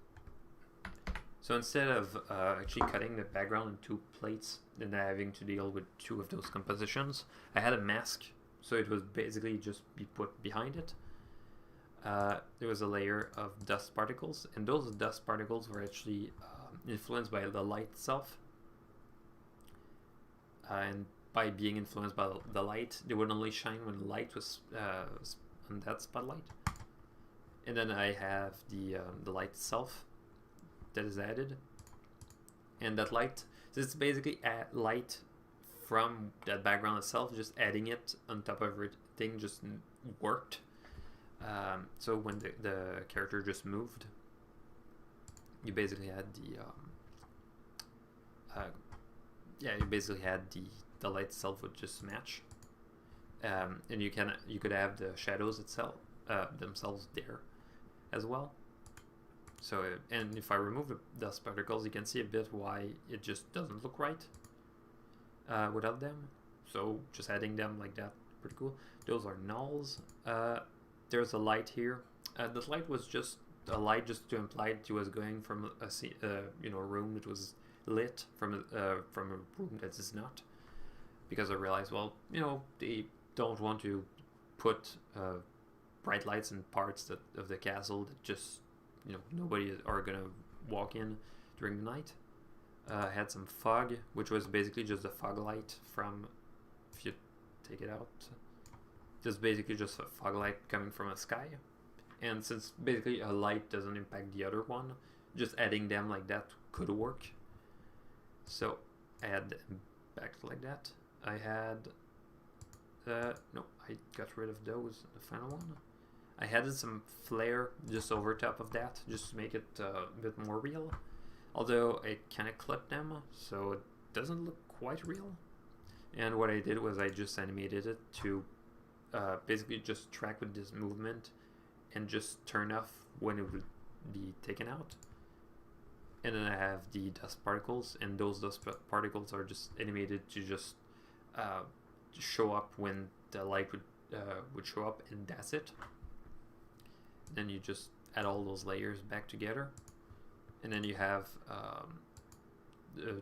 So instead of actually cutting the background in two plates and having to deal with two of those compositions, I had a mask, so it was basically just be put behind it. There was a layer of dust particles, and those dust particles were actually influenced by the light itself. And by being influenced by the light, they would only shine when the light was on that spotlight. And then I have the light itself that is added, and that light, so it's basically light from that background itself, just adding it on top of everything just worked. So when the character just moved, you basically had the light itself would just match, and you could have the shadows itself themselves there as well. So and if I remove the dust particles, you can see a bit why it just doesn't look right without them. So just adding them like that, pretty cool. Those are nulls. There's a light here. The light was just a light just to imply that he was going from a room that was lit from a room that is not. Because I realized, well, they don't want to put bright lights in parts of the castle that just nobody are gonna walk in during the night. I had some fog, which was basically just a fog light from, if you take it out, just basically just a fog light coming from a sky. And since basically a light doesn't impact the other one, just adding them like that could work. So I had them back like that. I had no, I got rid of those in the final one. I added some flare just over top of that, just to make it a bit more real. Although I kind of clipped them, so it doesn't look quite real. And what I did was I just animated it to basically just track with this movement and just turn off when it would be taken out. And then I have the dust particles, and those dust particles are just animated to just show up when the light would show up, and that's it. Then you just add all those layers back together, and then you have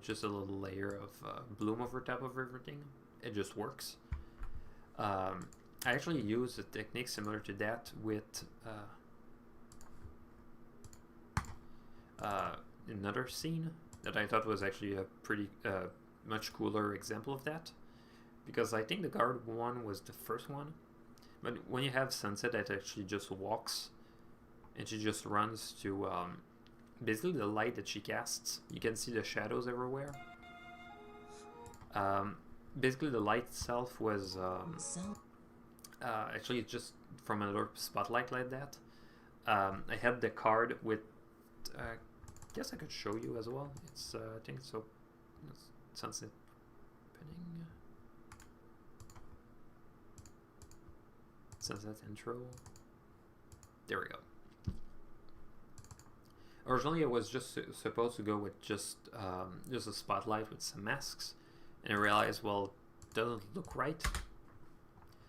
just a little layer of bloom over top of everything. It just works. I actually use a technique similar to that with another scene that I thought was actually a pretty much cooler example of that, because I think the guard one was the first one. But when you have Sunset that actually just walks, and she just runs to basically the light that she casts, you can see the shadows everywhere. Basically the light itself was actually just from another spotlight like that. I had the card with guess I could show you as well. It's I think it's so it's sunset opening. Sunset intro. There we go. Originally, I was just supposed to go with just a spotlight with some masks, and I realized, well, it doesn't look right.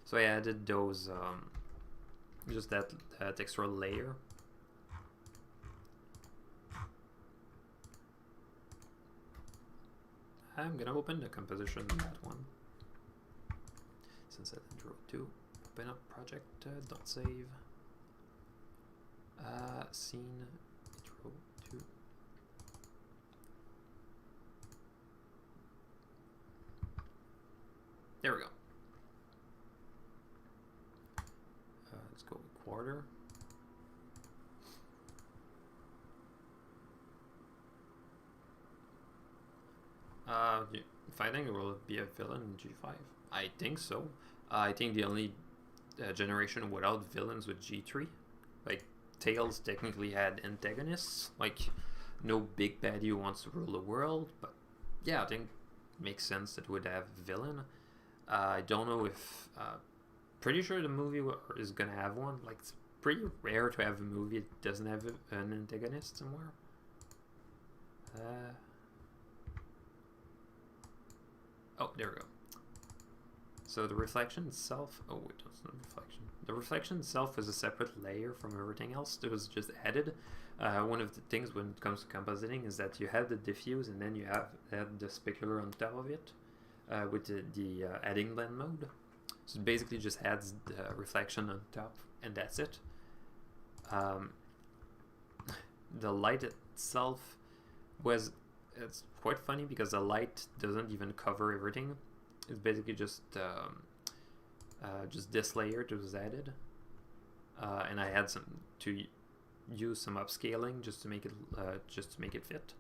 So I added those, just that extra layer. I'm gonna open the composition of that one. Sunset intro 2. Open up project, don't save. Scene intro 2. There we go. Let's go with quarter. If I think it will be a villain in G5, I think so. I think the only generation without villains with G3, like Tails technically had antagonists, like no big baddie who wants to rule the world, but yeah, I think it makes sense that it would have a villain. I don't know if, pretty sure the movie is gonna have one. Like, it's pretty rare to have a movie that doesn't have an antagonist somewhere. Oh, there we go. So the reflection itself, oh wait, that's not reflection. The reflection itself is a separate layer from everything else that was just added. One of the things when it comes to compositing is that you have the diffuse and then you have the specular on top of it with the adding blend mode. So it basically just adds the reflection on top and that's it. The light itself it's quite funny because the light doesn't even cover everything. It's basically just this layer that was added, and I had to use some upscaling just to make it fit.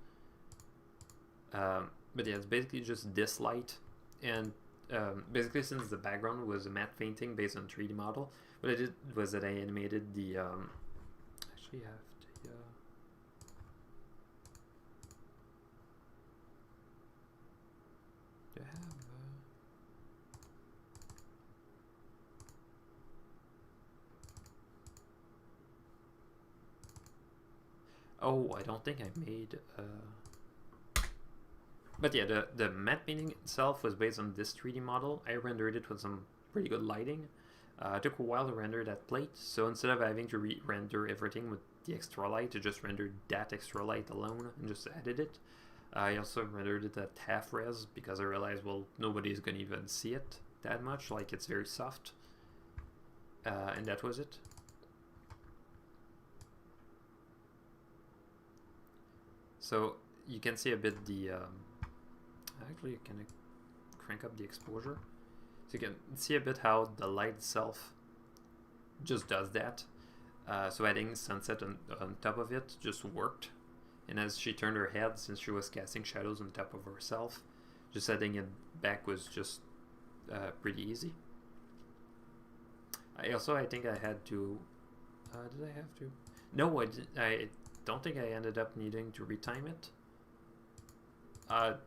But yeah, it's basically just this light, and basically since the background was a matte painting based on 3D model, what I did was that I animated the actually I have to do I have oh, I don't think I made but yeah, the matte painting itself was based on this 3D model. I rendered it with some pretty good lighting. It took a while to render that plate, so instead of having to re-render everything with the extra light, I just rendered that extra light alone and just added it. I also rendered it at half res because I realized, well, nobody's gonna even see it that much, like it's very soft. And that was it. So you can see a bit the actually, can I crank up the exposure? So you can see a bit how the light itself just does that. So adding sunset on top of it just worked. And as she turned her head, since she was casting shadows on top of herself, just adding it back was just pretty easy. I think I had to, did I have to? No, I don't think I ended up needing to retime it.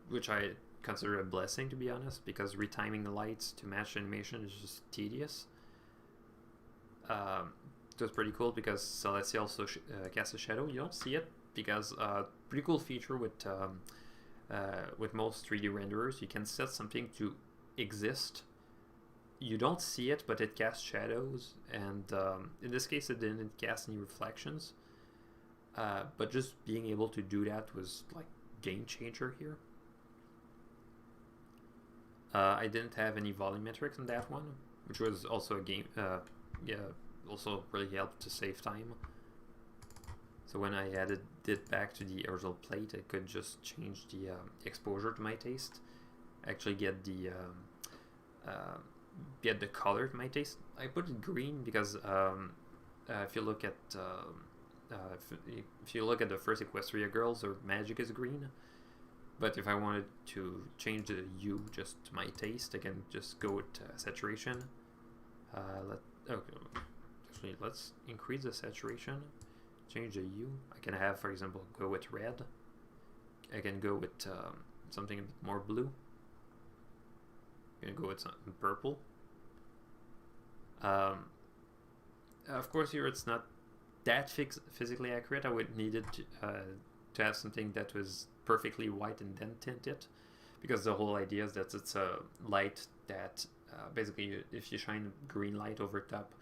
Which I consider a blessing, to be honest, because retiming the lights to match animation is just tedious. It was pretty cool because Celestia also casts a shadow. You don't see it because pretty cool feature with most 3D renderers. You can set something to exist. You don't see it, but it casts shadows, and in this case, it didn't cast any reflections. But just being able to do that was like game changer here. I didn't have any volumetrics on that one, which was also a game. Yeah, also really helped to save time. So when I added it back to the original plate, I could just change the exposure to my taste. Actually, get the color to my taste. I put it green because if you look at if you look at the first Equestria girls, their magic is green. But if I wanted to change the hue just to my taste, I can just go with saturation. Actually, let's increase the saturation change the hue. I can have, for example, go with red. I can go with something a bit more blue. I'm gonna go with something purple. Of course, here it's not that physically accurate. I would need it to have something that was perfectly white and then tint it, because the whole idea is that it's a light that basically, if you shine green light over top,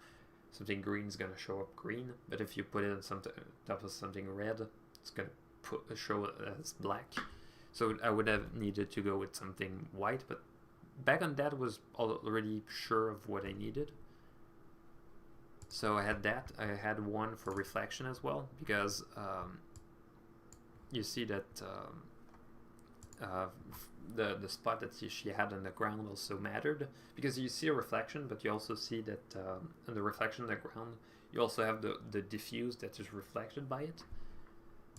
something green is gonna show up green. But if you put it on top of something red, it's gonna show it as black. So I would have needed to go with something white, but back on that was already sure of what I needed. So I had that. I had one for reflection as well, because you see that the spot that she had on the ground also mattered, because you see a reflection, but you also see that on the reflection on the ground, you also have the diffuse that is reflected by it.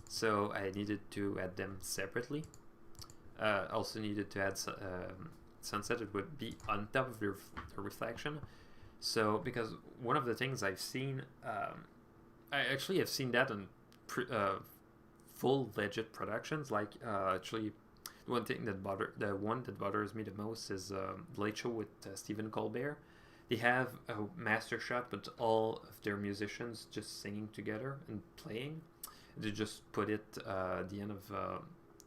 So I needed to add them separately. Also needed to add sunset. It would be on top of the reflection. So, because one of the things I've seen, I actually have seen that in full legit productions. Like actually, the one that bothers me the most is the Late Show with Stephen Colbert. They have a master shot with all of their musicians just singing together and playing. They just put it at the end of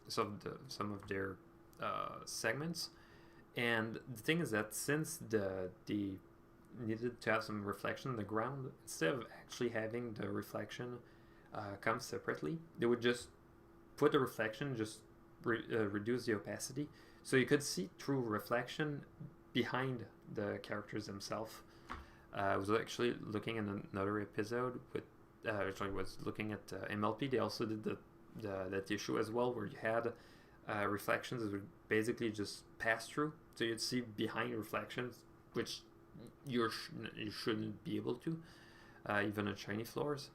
some of their segments. And the thing is that since they needed to have some reflection on the ground, instead of actually having the reflection come separately, they would just put the reflection, just reduce the opacity, so you could see through reflection behind the characters themselves. I was actually looking at another episode with actually was looking at MLP. They also did that issue as well, where you had reflections that would basically just pass through, so you'd see behind reflections, which you shouldn't be able to, even on shiny floors.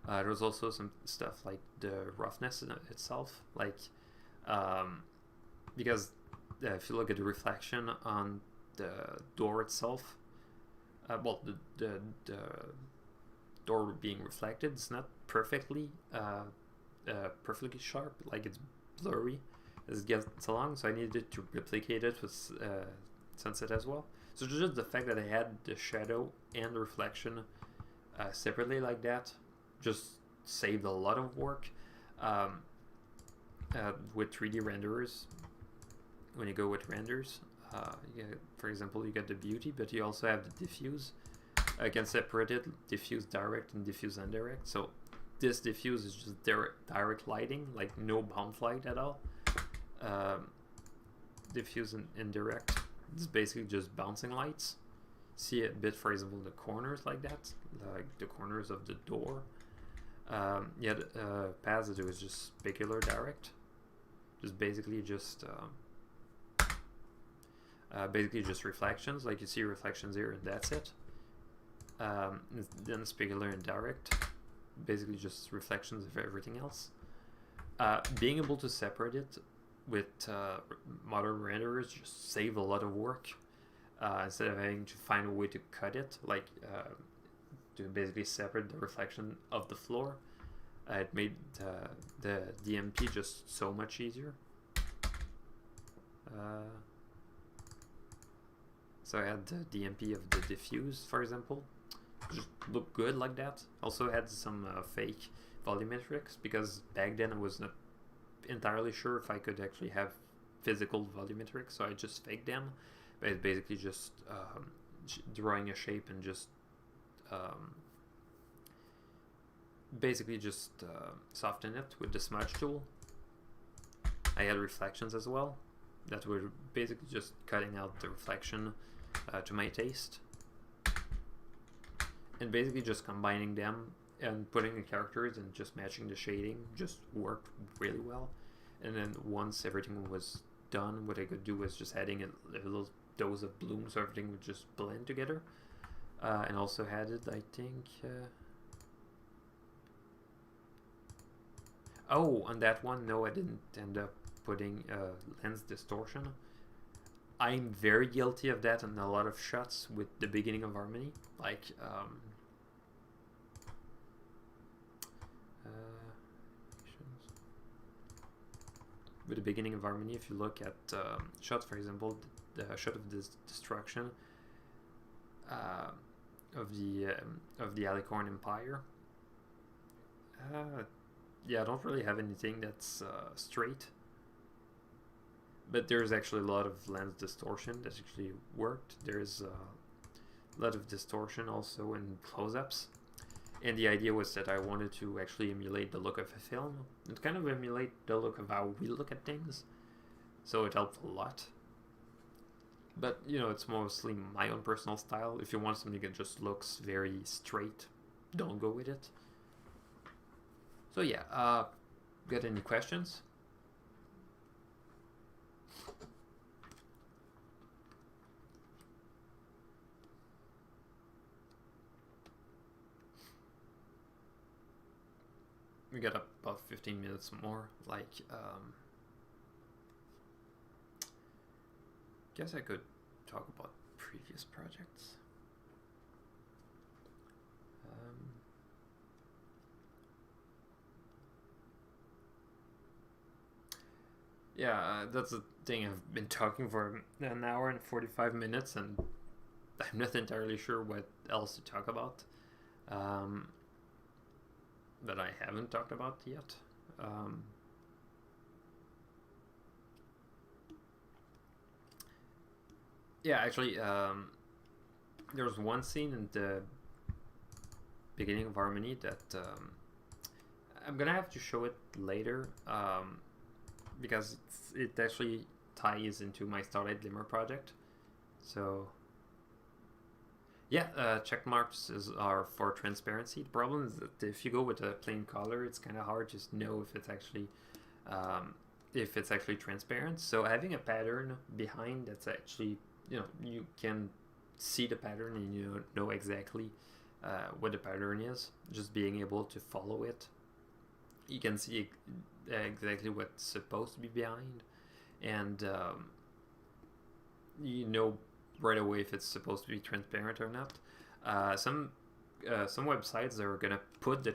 There was also some stuff like the roughness in itself, like because if you look at the reflection on the door itself, well, the door being reflected, it's not perfectly sharp, like it's blurry as it gets along. So I needed to replicate it with sunset as well. So just the fact that I had the shadow and the reflection separately like that just saved a lot of work. With 3D renderers, when you go with renders, for example, you get the beauty, but you also have the diffuse. I can separate it, diffuse direct and diffuse indirect. So this diffuse is just direct lighting, like no bounce light at all. Diffuse and indirect, it's basically just bouncing lights. See a bit, for example, the corners like that, like the corners of the door. Positive is just specular direct, just basically just reflections, like you see reflections here and that's it. Then specular and direct, basically just reflections of everything else. Being able to separate it with modern renderers just save a lot of work, instead of having to find a way to cut it, like to basically separate the reflection of the floor. It made the DMP just so much easier. So I had the DMP of the diffuse, for example, just looked good like that. Also had some fake volumetrics, because back then I was not entirely sure if I could actually have physical volumetrics, so I just faked them. But it's basically just drawing a shape and just soften it with the smudge tool. I had reflections as well that were basically just cutting out the reflection to my taste, and basically just combining them and putting the characters and just matching the shading just worked really well. And then once everything was done, what I could do was just adding a little dose of bloom, so everything would just blend together. And also had it, I think. Oh, on that one, no, I didn't end up putting lens distortion. I'm very guilty of that in a lot of shots with the beginning of Harmony. Like, With the beginning of Harmony, if you look at shots, for example, the shot of this destruction of the Alicorn Empire. Yeah, I don't really have anything that's straight, but there's actually a lot of lens distortion that actually worked. There's a lot of distortion also in close-ups, and the idea was that I wanted to actually emulate the look of a film and kind of emulate the look of how we look at things, so it helped a lot. But you know, it's mostly my own personal style. If you want something that just looks very straight, don't go with it. So yeah, got any questions? We got about 15 minutes more. Like, guess I could talk about previous projects. Yeah, that's the thing. I've been talking for an hour and 45 minutes, and I'm not entirely sure what else to talk about. That I haven't talked about yet. Yeah, actually, there was one scene in the beginning of Harmony that I'm gonna have to show it later, because it actually ties into my Starlight Glimmer project. So yeah, check marks are for transparency. The problem is that if you go with a plain color, it's kind of hard to know if it's actually transparent. So having a pattern behind that's actually, you know, you can see the pattern and you know exactly what the pattern is. Just being able to follow it, you can see exactly what's supposed to be behind, and you know right away if it's supposed to be transparent or not. Some websites are gonna put the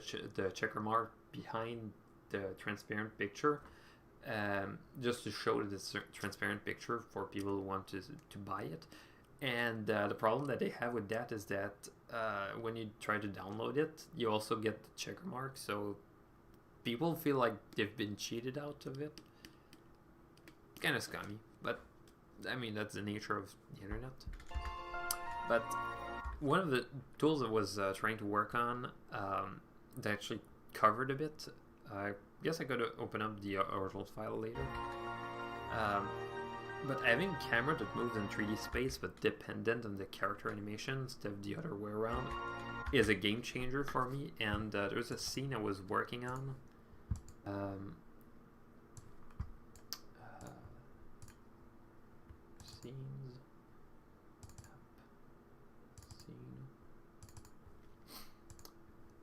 checker mark behind the transparent picture, just to show that it's a transparent picture for people who want to buy it. And the problem that they have with that is that when you try to download it, you also get the checker mark, so people feel like they've been cheated out of it. Kind of scummy, but I mean, that's the nature of the internet. But one of the tools I was trying to work on that actually covered a bit, I guess I could open up the original file later. But having a camera that moves in 3D space but dependent on the character animation instead of the other way around is a game changer for me. And there's a scene I was working on. Scenes. Scene.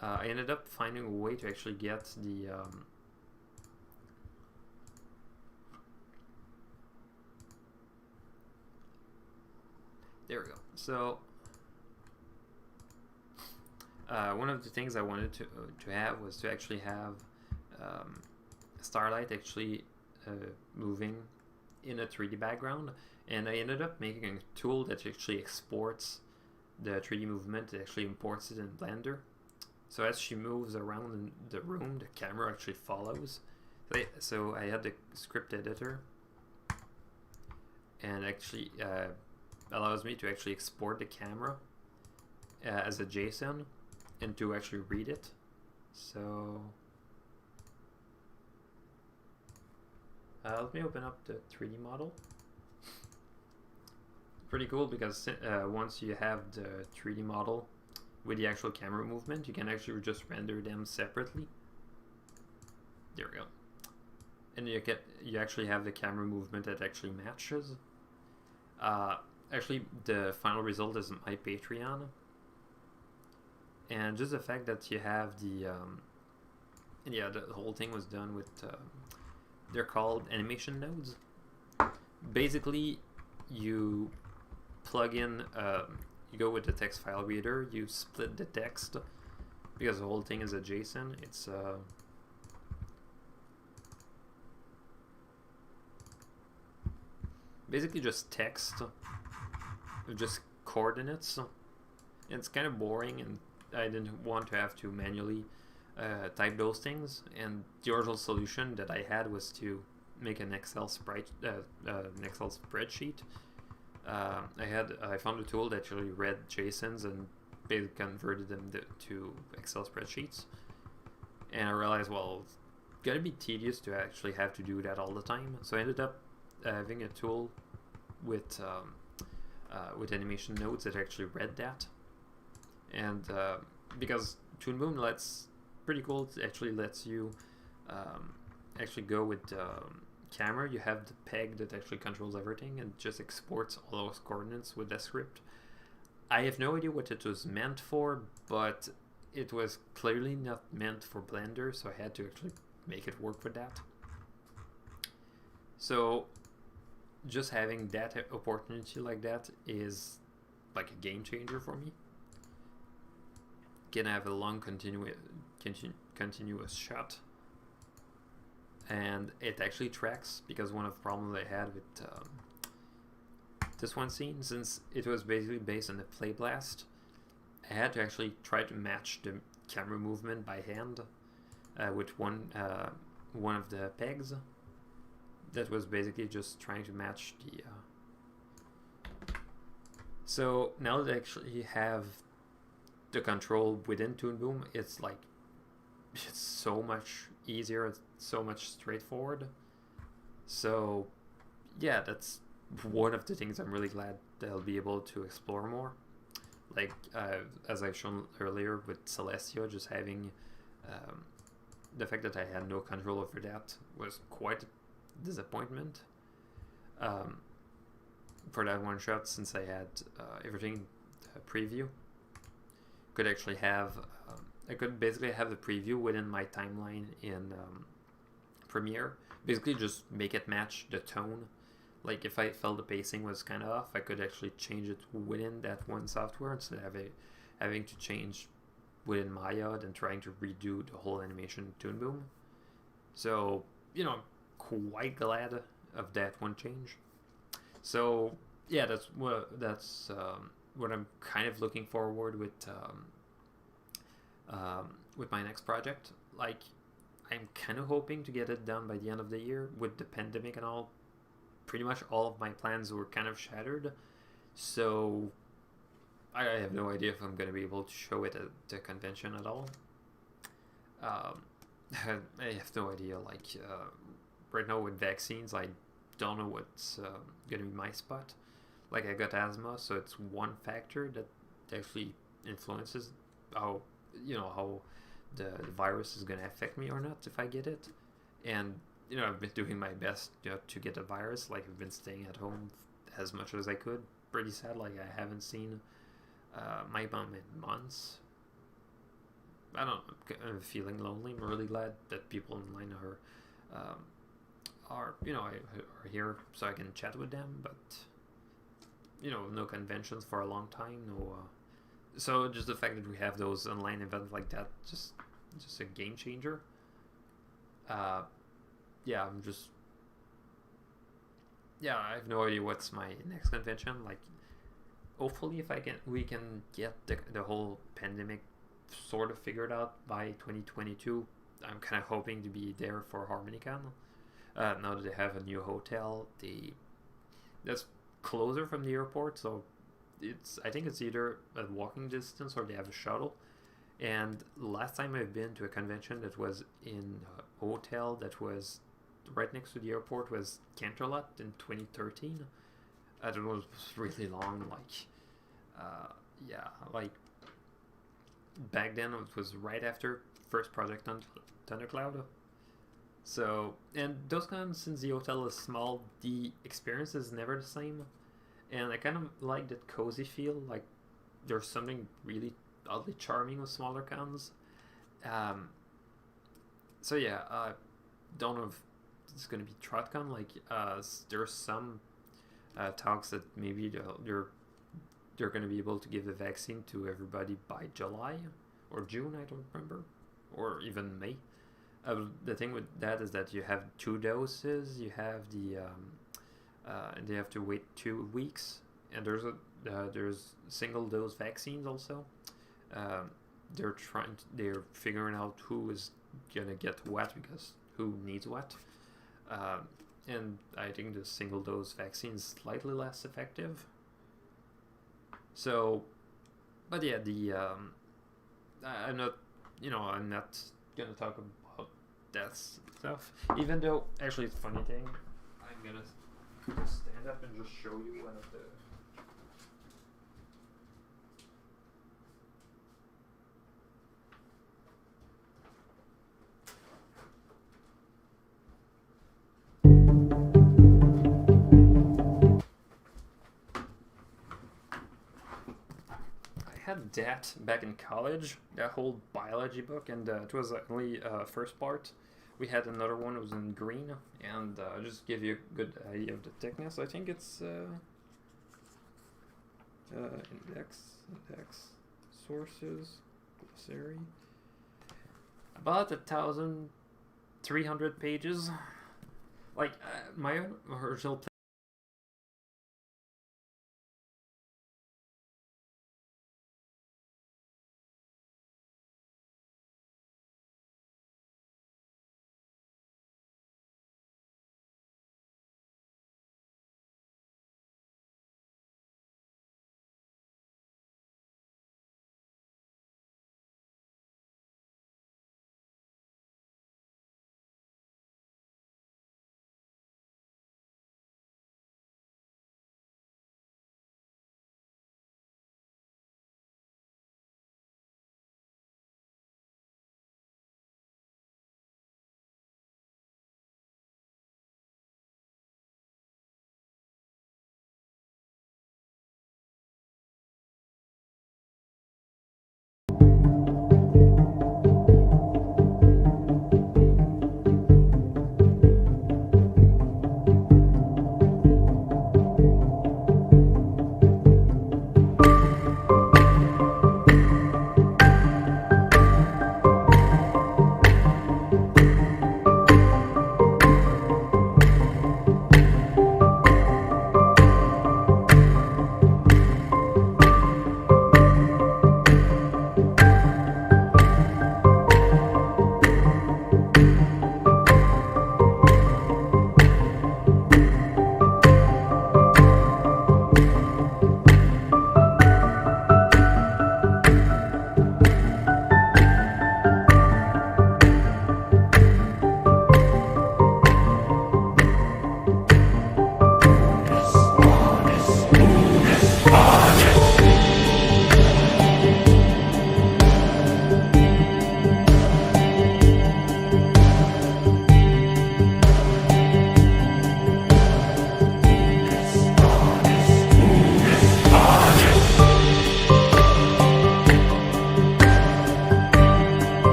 I ended up finding a way to actually get the there we go. So one of the things I wanted to have was to actually have Starlight actually moving in a 3D background, and I ended up making a tool that actually exports the 3D movement. It actually imports it in Blender, so as she moves around in the room, the camera actually follows. So I had the script editor, and actually allows me to actually export the camera as a JSON and to actually read it. So let me open up the 3D model. Pretty cool because once you have the 3D model with the actual camera movement, you can actually just render them separately. There we go. And you actually have the camera movement that actually matches. Actually, the final result is my Patreon. And just the fact that you have the yeah, the whole thing was done with they're called animation nodes. Basically, you plug in, you go with the text file reader, you split the text because the whole thing is a JSON. It's basically just text, just coordinates. It's kind of boring, and I didn't want to have to manually type those things. And the original solution that I had was to make an Excel spreadsheet. I found a tool that actually read JSONs and basically converted them to Excel spreadsheets. And I realized, well, it's gonna be tedious to actually have to do that all the time. So I ended up having a tool with animation nodes that actually read that. And because Toon Boom lets, pretty cool, it actually lets you actually go with camera. You have the peg that actually controls everything and just exports all those coordinates with that script. I have no idea what it was meant for, but it was clearly not meant for Blender, so I had to actually make it work with that. So just having that opportunity like that is like a game changer for me. Can have a long continuous shot, and it actually tracks, because one of the problems I had with this one scene, since it was basically based on the play blast, I had to actually try to match the camera movement by hand with one of the pegs. That was basically just trying to match the. So now that I actually have the control within Toon Boom, it's like it's so much easier, it's so much straightforward. So yeah, that's one of the things I'm really glad that I'll be able to explore more. Like as I've shown earlier with Celestia, just having the fact that I had no control over that was quite a disappointment for that one shot, since I had everything preview. Could actually have I could basically have the preview within my timeline in Premiere. Basically just make it match the tone. Like if I felt the pacing was kind of off, I could actually change it within that one software instead of having to change within Maya and trying to redo the whole animation in Toon Boom. So, you know, I'm quite glad of that one change. So yeah, that's what I'm kind of looking forward with my next project. Like, I'm kind of hoping to get it done by the end of the year. With the pandemic and all, pretty much all of my plans were kind of shattered. So I have no idea if I'm going to be able to show it at the convention at all. I have no idea. Like, right now with vaccines, I don't know what's going to be my spot. Like, I got asthma, so it's one factor that actually influences how the virus is going to affect me or not if I get it. And I've been doing my best to get the virus. Like, I've been staying at home as much as I could. Pretty sad. Like, I haven't seen my mom in months. I don't know, I'm feeling lonely. I'm really glad that people online are here so I can chat with them, but no conventions for a long time, so just the fact that we have those online events like that, just a game changer. Yeah, I have no idea what's my next convention. Like, hopefully we can get the whole pandemic sort of figured out by 2022. I'm kind of hoping to be there for HarmonyCon. Now that they have a new hotel, that's closer from the airport, so I think it's either a walking distance or they have a shuttle. And last time I've been to a convention that was in a hotel that was right next to the airport was Canterlot in 2013. It was really long. Like back then it was right after first Project Thundercloud. So, and those cons, since the hotel is small, the experience is never the same. And I kind of like that cozy feel. Like, there's something really oddly charming with smaller cons. So yeah, don't know if it's gonna be TrotCon. Like, there's some talks that maybe they're gonna be able to give the vaccine to everybody by July, or June, I don't remember, or even May. The thing with that is that you have 2 doses. You have and they have to wait 2 weeks. And there's single dose vaccines also. They're figuring out who is gonna get what because who needs what. And I think the single dose vaccine is slightly less effective. So, but yeah, I'm not gonna talk about that stuff. Even though, actually, it's a funny thing. I'm gonna stand up and just show you one of the. I had that back in college, that whole biology book, and it was only first part. We had another one, it was in green, and just give you a good idea of the thickness. I think it's index, sources, glossary, about 1,300 pages. Like my original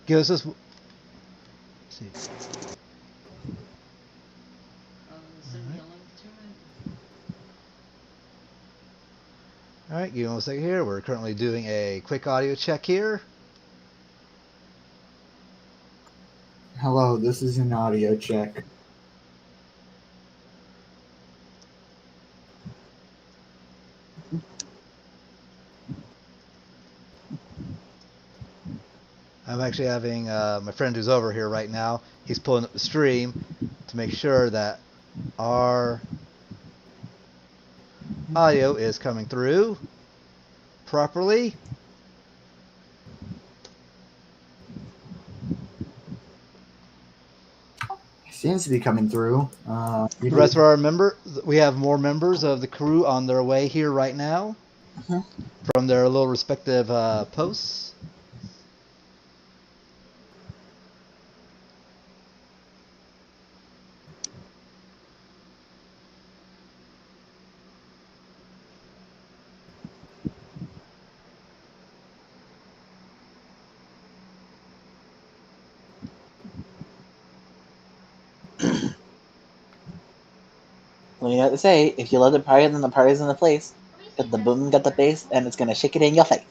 Give us this. Let's see. All right, give me 1 second here. We're currently doing a quick audio check here.
Hello, this is an audio check.
I'm actually having my friend who's over here right now. He's pulling up the stream to make sure that our audio is coming through properly.
Seems to be coming through.
The rest of our we have more members of the crew on their way here right now from their little respective posts.
Well, you know what to say. If you love the party, then the party's in the place. Got the boom, got the bass, and it's gonna shake it in your face.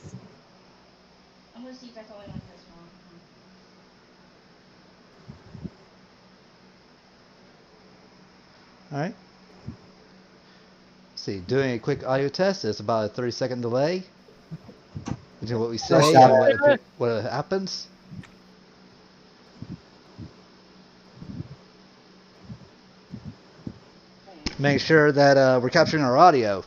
I'm gonna see if that's all I want this one.
All right. See, doing a quick audio test. It's about a 30-second delay between what we say and what happens. Make sure that we're capturing our audio.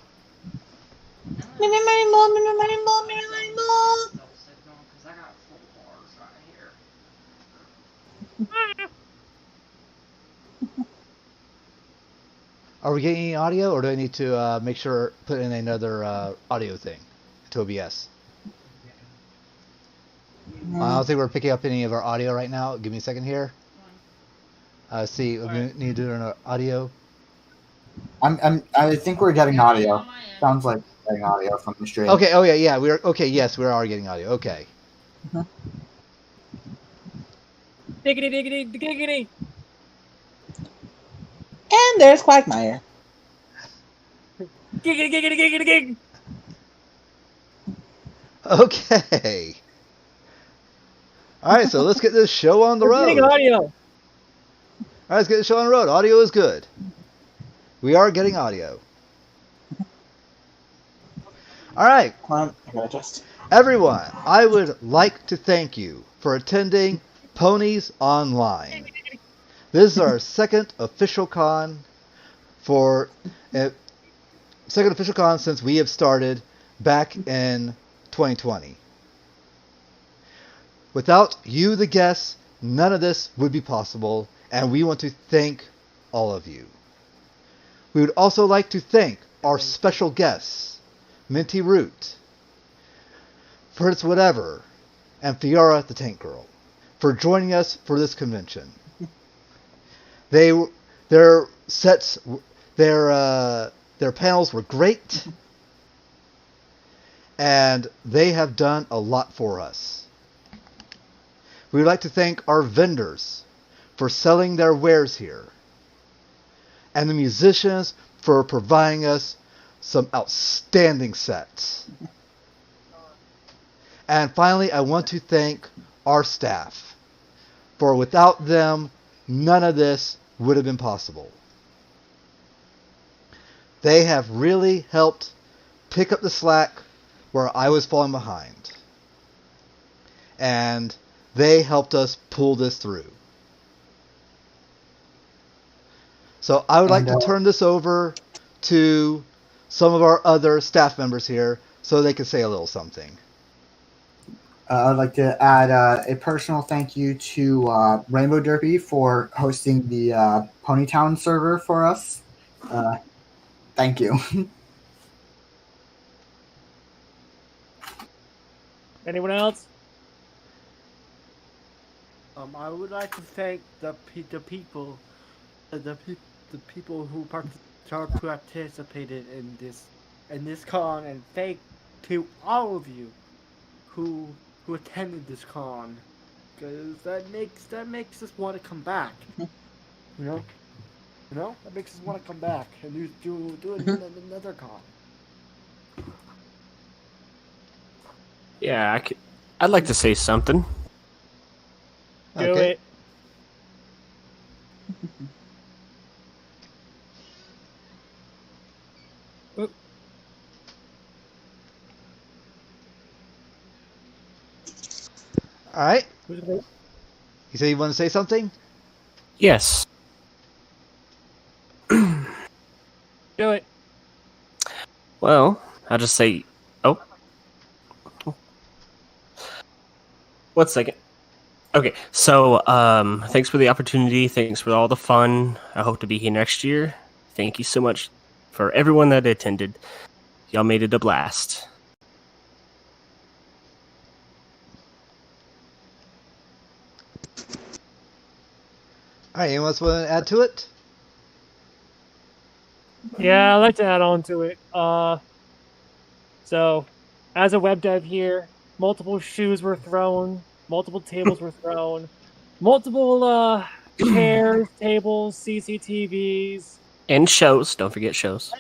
Are we getting any audio, or do I need to make sure put in another audio thing to OBS? I don't think we're picking up any of our audio right now. Give me a second here. See, we need to do an audio.
I think we're getting audio. Sounds like we're getting audio from the stream.
Okay. Oh yeah. We're okay. Yes, we are getting audio. Okay.
Diggity, diggity, diggity.
And there's Quagmire.
Giggity, giggity, giggity, gig.
Okay. All right. So let's get this show on the road.
Getting audio.
All right, let's get the show on the road. Audio is good. We are getting audio. All right.
Come on, I gotta adjust.
Everyone, I would like to thank you for attending Ponies Online. This is our second official con since we have started back in 2020. Without you, the guests, none of this would be possible, and we want to thank all of you. We would also like to thank our special guests, Minty Root, Fritz Whatever, and Fiora the Tank Girl, for joining us for this convention. Their panels were great, and they have done a lot for us. We would like to thank our vendors for selling their wares here, and the musicians for providing us some outstanding sets. And finally, I want to thank our staff, for without them, none of this would have been possible. They have really helped pick up the slack where I was falling behind. And they helped us pull this through. So I would like to turn this over to some of our other staff members here so they can say a little something.
I'd like to add a personal thank you to Rainbow Derpy for hosting the Ponytown server for us. Thank you.
Anyone else?
I would like to thank the people who participated in this con, and thank to all of you who attended this con. because that makes us want to come back. You know, that makes us want to come back and do another con.
Yeah, I'd like to say something.
Do
Okay.
it. Oop.
All right.
Who's it?
You say you want to say something?
Yes.
Do it.
Well, I'll just say, oh. 1 second. Okay, so thanks for the opportunity. Thanks for all the fun. I hope to be here next year. Thank you so much for everyone that attended. Y'all made it a blast.
All right. Anyone else want to add to it?
Yeah, I'd like to add on to it. So, as a web dev here, multiple shoes were thrown, multiple tables were thrown, multiple chairs, tables, CCTVs,
And shows. Don't forget shows.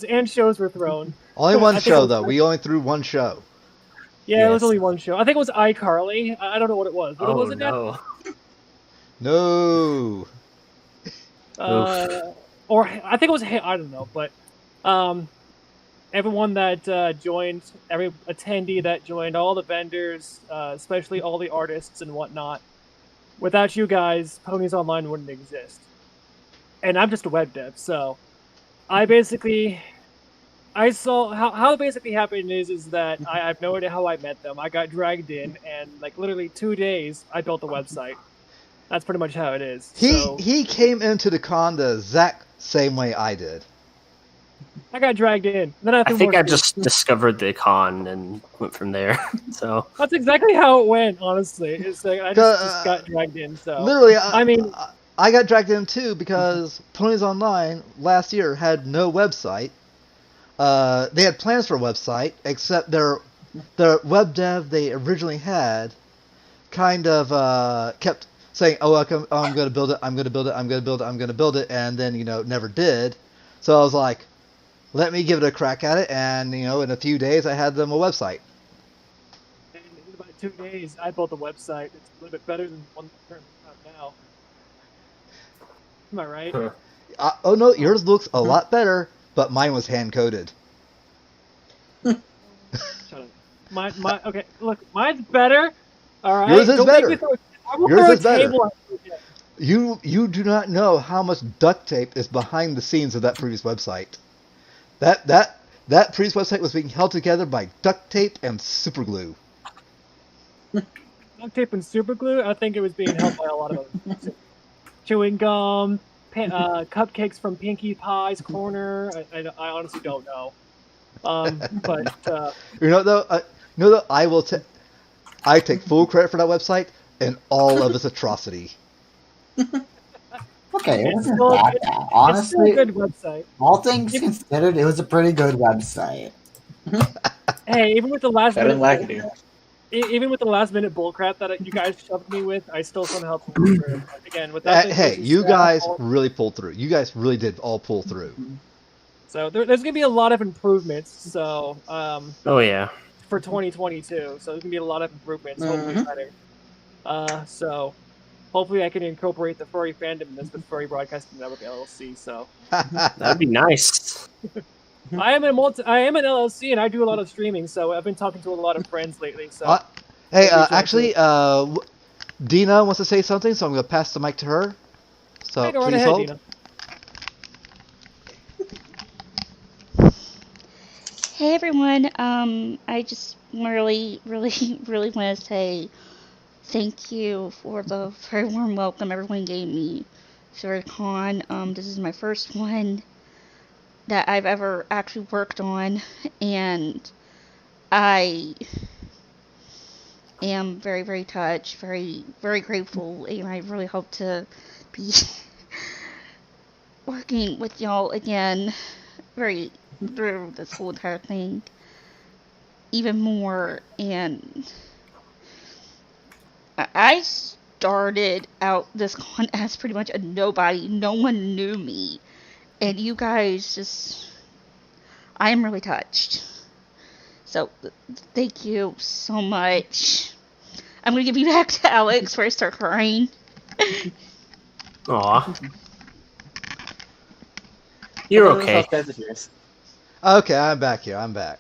and shows were thrown.
Only one
I think it
show
was-
though. We only threw one show.
Yeah, it was
Yes.
only one show. I think it was iCarly. I don't know what it was. What
Oh,
was it, Dad?
no.
No.
Or I think it was I don't know, but everyone that joined, every attendee that joined, all the vendors, especially all the artists and whatnot. Without you guys, Ponies Online wouldn't exist. And I'm just a web dev, so I saw how it basically happened is that I have no idea how I met them. I got dragged in, and like literally 2 days, I built the website. That's pretty much how it is.
He came into the con the exact same way I did.
I got dragged in. Then I
I think I just discovered the con and went from there. So
that's exactly how it went. Honestly, it's like I just got dragged in. So
Literally,
I mean,
I got dragged in too because Ponies Online last year had no website. They had plans for a website, except their web dev they originally had kind of kept saying, "Oh, I'm going to build it. I'm going to build it. I'm going to build it. I'm going to build it," and then never did. So I was like, "Let me give it a crack at it," and in a few days I had them a website.
in about 2 days, I built a website. It's a little bit better than one currently out now. Am I right?
Oh no, yours looks a lot better, but mine was hand coded.
Shut up. My okay. Look, mine's better. All right.
Yours is
Don't
better.
Make me I will
Yours
throw
is
a
better.
table at you again.
You do not know how much duct tape is behind the scenes of that previous website. That previous website was being held together by duct tape and super glue.
Duct tape and super glue. I think it was being held by a lot of other things. Chewing gum, cupcakes from Pinkie Pie's corner. I honestly don't know. But
though, I take full credit for that website and all of its atrocity.
Okay, it
It's
wasn't
still-
that
it's-
bad.
it's
Honestly,
still a good website.
all things considered, it was a pretty good website.
Hey, even with the last
Better
minute
than Wackadoo.
even with the last minute bullcrap that you guys shoved me with, I still somehow pulled through. Again, without the
Hey,
busy
you
staff,
guys
all-
really pulled through. You guys really did all pull through.
So there's gonna be a lot of improvements. So
oh yeah.
for 2022, so there's gonna be a lot of improvements. Hopefully better. So hopefully I can incorporate the furry fandom in this with Furry Broadcasting Network LLC. So
That'd be nice.
I am an LLC and I do a lot of streaming. So I've been talking to a lot of friends lately. So
Hey,
I'll reach out to
actually, Dina wants to say something, so I'm going to pass the mic to her. So
Hey, go right
please
ahead,
hold.
Dina.
Hey everyone, I just really want to say thank you for the very warm welcome everyone gave me for the con. This is my first one that I've ever actually worked on, and I am very touched, very grateful, and I really hope to be working with y'all again through this whole entire thing even more, and I started out this con as pretty much a nobody. No one knew me. And you guys just... I am really touched. So, thank you so much. I'm gonna give you back to Alex before I start crying.
Aw. You're okay.
Okay, I'm back here. I'm back.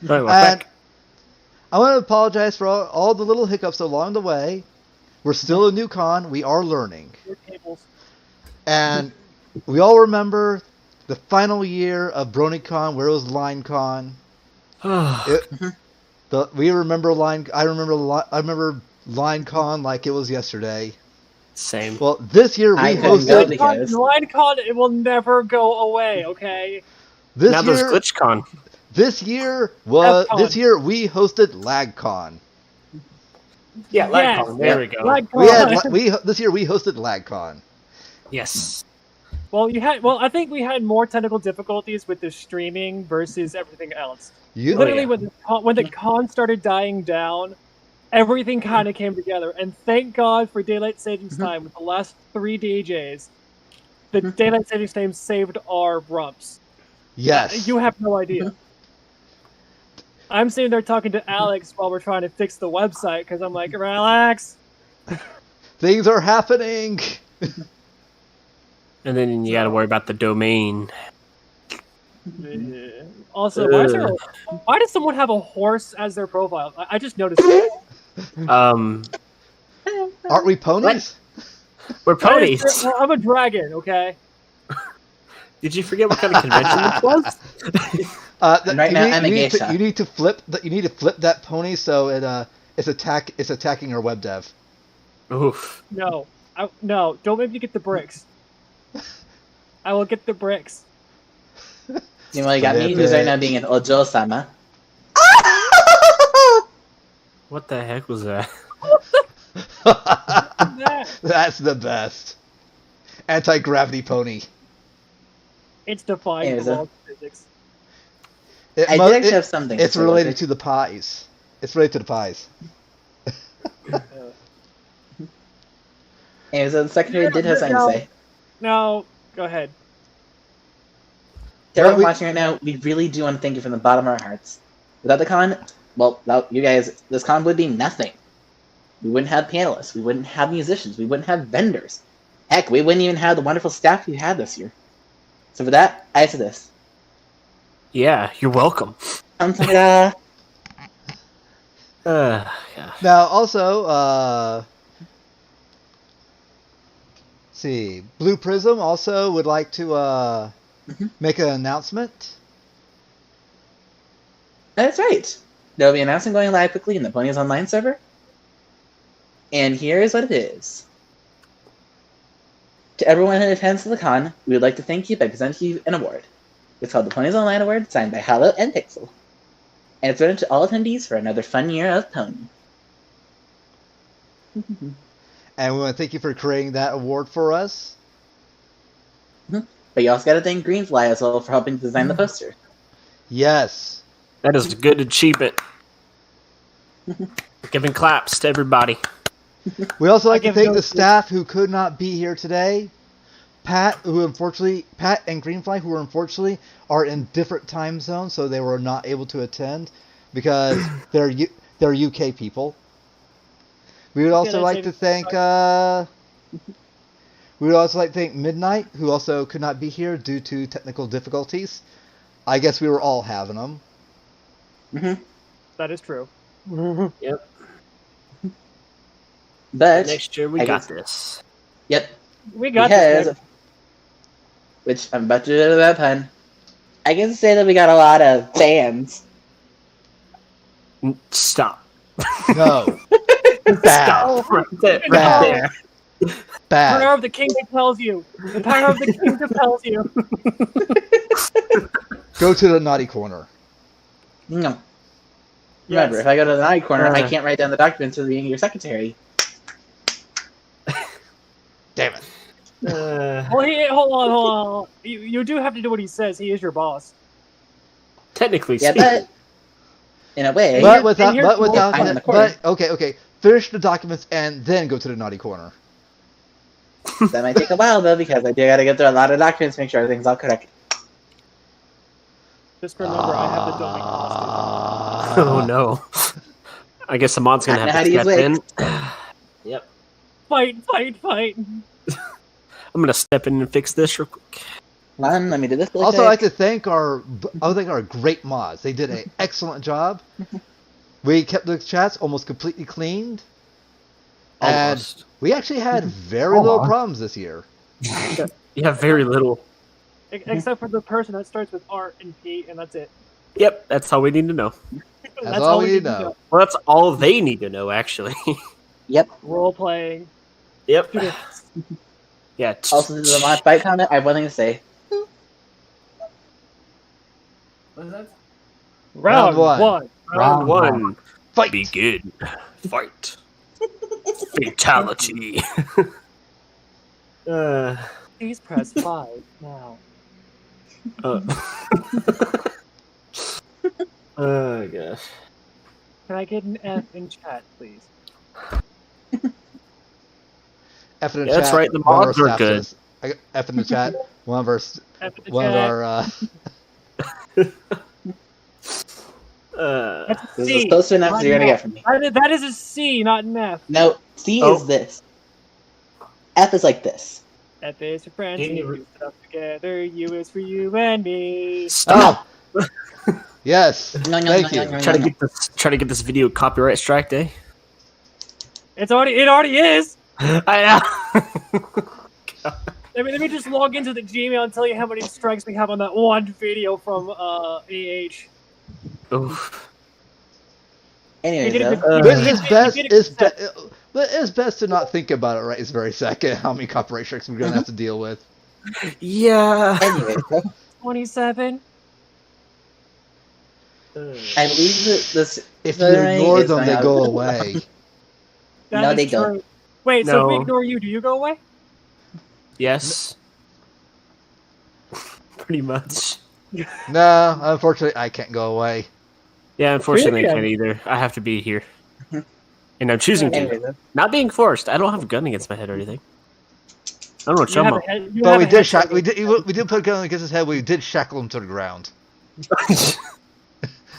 Right, we're
And
back.
I want to apologize for all the little hiccups along the way. We're still a new con. We are learning. And we all remember the final year of BronyCon, where it was LineCon. We remember Line. I remember LineCon like it was yesterday.
Same.
Well, this year we hosted.
LineCon, it will never go away. Okay.
Now there's GlitchCon.
This year we hosted LagCon.
Yeah, LagCon. There we go.
This year we hosted LagCon.
Yes.
Well, I think we had more technical difficulties with the streaming versus everything else. Literally, when the con started dying down, everything kind of came together. And thank God for Daylight Savings Time. With the last 3 DJs, the Daylight Savings Time saved our rumps.
Yes.
You have no idea. I'm sitting there talking to Alex while we're trying to fix the website because I'm like, relax.
Things are happening.
And then you gotta worry about the domain.
Also, why does someone have a horse as their profile? I just noticed that.
Aren't we ponies?
We're ponies.
I'm a dragon, okay?
Did you forget what kind of convention this was?
Right now, I'm a geisha.
You need to flip that pony so it's attacking our web dev.
Oof.
No, don't make me get the bricks. I will get the bricks.
You know, you got me who's right now being an Ojo-sama.
What the heck was that?
That's the best. Anti-gravity pony.
It's defying the laws of physics.
I did actually have something.
It's related to the pies. It's related to the pies.
Anyways, the secretary did have something to say.
No, go ahead.
To everyone watching right now, we really do want to thank you from the bottom of our hearts. Without the con, well, without you guys, this con would be nothing. We wouldn't have panelists. We wouldn't have musicians. We wouldn't have vendors. Heck, we wouldn't even have the wonderful staff you had this year. So for that, I say this.
Yeah, you're welcome.
Yeah.
Yeah.
Now, also, see, Blue Prism also would like to make an announcement.
That's right. There will be an announcement going live quickly in the Ponies Online server. And here's what it is. To everyone who attends the con, we would like to thank you by presenting you an award. It's called the Ponies Online Award, signed by Hallow and Pixel. And it's presented to all attendees for another fun year of Pony.
And we want to thank you for creating that award for us.
But you also got to thank Greenfly as well for helping design the poster.
Yes.
That is a good achievement. Giving claps to everybody.
We also like to thank the staff who could not be here today. Pat and Greenfly, who unfortunately are in different time zones, so they were not able to attend because they're UK people. We would also like to thank Midnight, who also could not be here due to technical difficulties. I guess we were all having them.
That is true.
Yep.
But
next year we got this.
Yep.
We got this.
Which I'm about to do that pun. I can say that we got a lot of fans.
Stop.
No.
Stop. Right there.
Bad. Bad.
Power of the kingdom tells you. The power of the kingdom tells you.
Go to the naughty corner.
No. Remember, if I go to the naughty corner, I can't write down the documents for being your secretary.
Damn it.
Well, hold on. You do have to do what he says. He is your boss.
Technically
speaking. But in a way.
Okay. finish the documents, and then go to the naughty corner.
That might take a while though, because I do gotta get through a lot of documents to make sure everything's all correct.
Just remember, I have the domain hostage.
Oh no. I guess the mod's gonna
I know
have
how
to
to use
step in.
Wix.
Yep.
Fight!
I'm gonna step in and fix this real quick.
One, let me do this really
Also,
quick.
I'd like to thank our great mods. They did an excellent job. We kept the chats almost completely cleaned.
Almost.
And we actually had very little problems this year.
Yeah, very little.
Except for the person that starts with R and P, and that's it.
Yep, that's all we need to know.
That's all we need to know.
Well, that's all they need to know, actually.
Yep.
Role playing.
Yep. Yeah.
Also, to the mod fight comment, I have one thing to say.
What is that?
Round one.
Round one.
Fight.
Begin. Fight. Fatality.
Please press 5 now.
Oh gosh.
Can I get an F in chat, please?
F in the
Yeah,
chat.
that's right, the
one of our
mods are
staff
good.
says- I got F in the chat. One of our.
F in the
One of
chat.
our.
That's a
This
C,
is close enough
not
as you're
an
gonna get
F.
from me.
That is a C, not an F.
No, C
Oh.
is this. F is like this.
F is for friends,
Can
and
you
we do stuff together. U is for you and me.
Stop.
Yes.
No, no,
Thank
no,
you.
no, no,
Try to
no.
get this video copyright strike day.
It already is.
I know.
Let me just log into the Gmail and tell you how many strikes we have on that one video from AH.
Oof.
Anyways,
You get
though,
a
But it's best.
you get a
But it's best to not think about it right this very second. How many copyright strikes we're gonna have to deal with.
Yeah.
anyways, though,
27.
I believe that this.
If you
Sorry,
ignore
it's
them,
my
they
house.
go away.
That
No,
is
they
true.
don't.
Wait, so if we
No.
ignore you, do you go away?
Yes. Pretty much.
No, unfortunately, I can't go away.
Yeah, unfortunately, I
Yeah.
can't either. I have to be here. And I'm choosing
Anyways,
to.
though,
Not being forced. I don't have a gun against my head or anything. I don't know what
You
you're
have a
talking
head. You
But
have
we
a
did
headset.
we did put a gun against his head. We did shackle him to the ground.
about.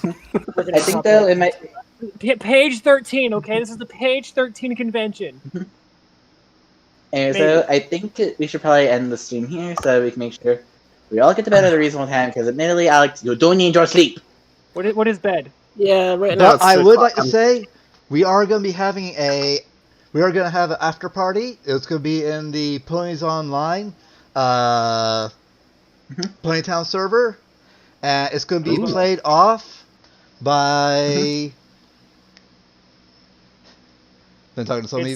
I think though it might.
Page 13. Okay, this is the page 13 convention.
Anyways,
Maybe.
though, I think we should probably end the stream here so we can make sure we all get to bed at a reasonable time. Because admittedly, Alex, you don't need your sleep.
What is bed?
Yeah, right now
But
it's
I
3
would
o'clock.
like to say we are going to be having we are going to have an after party. It's going to be in the Ponies Online Ponytown server. It's going to be
Ooh.
played off by. Been talking to somebody.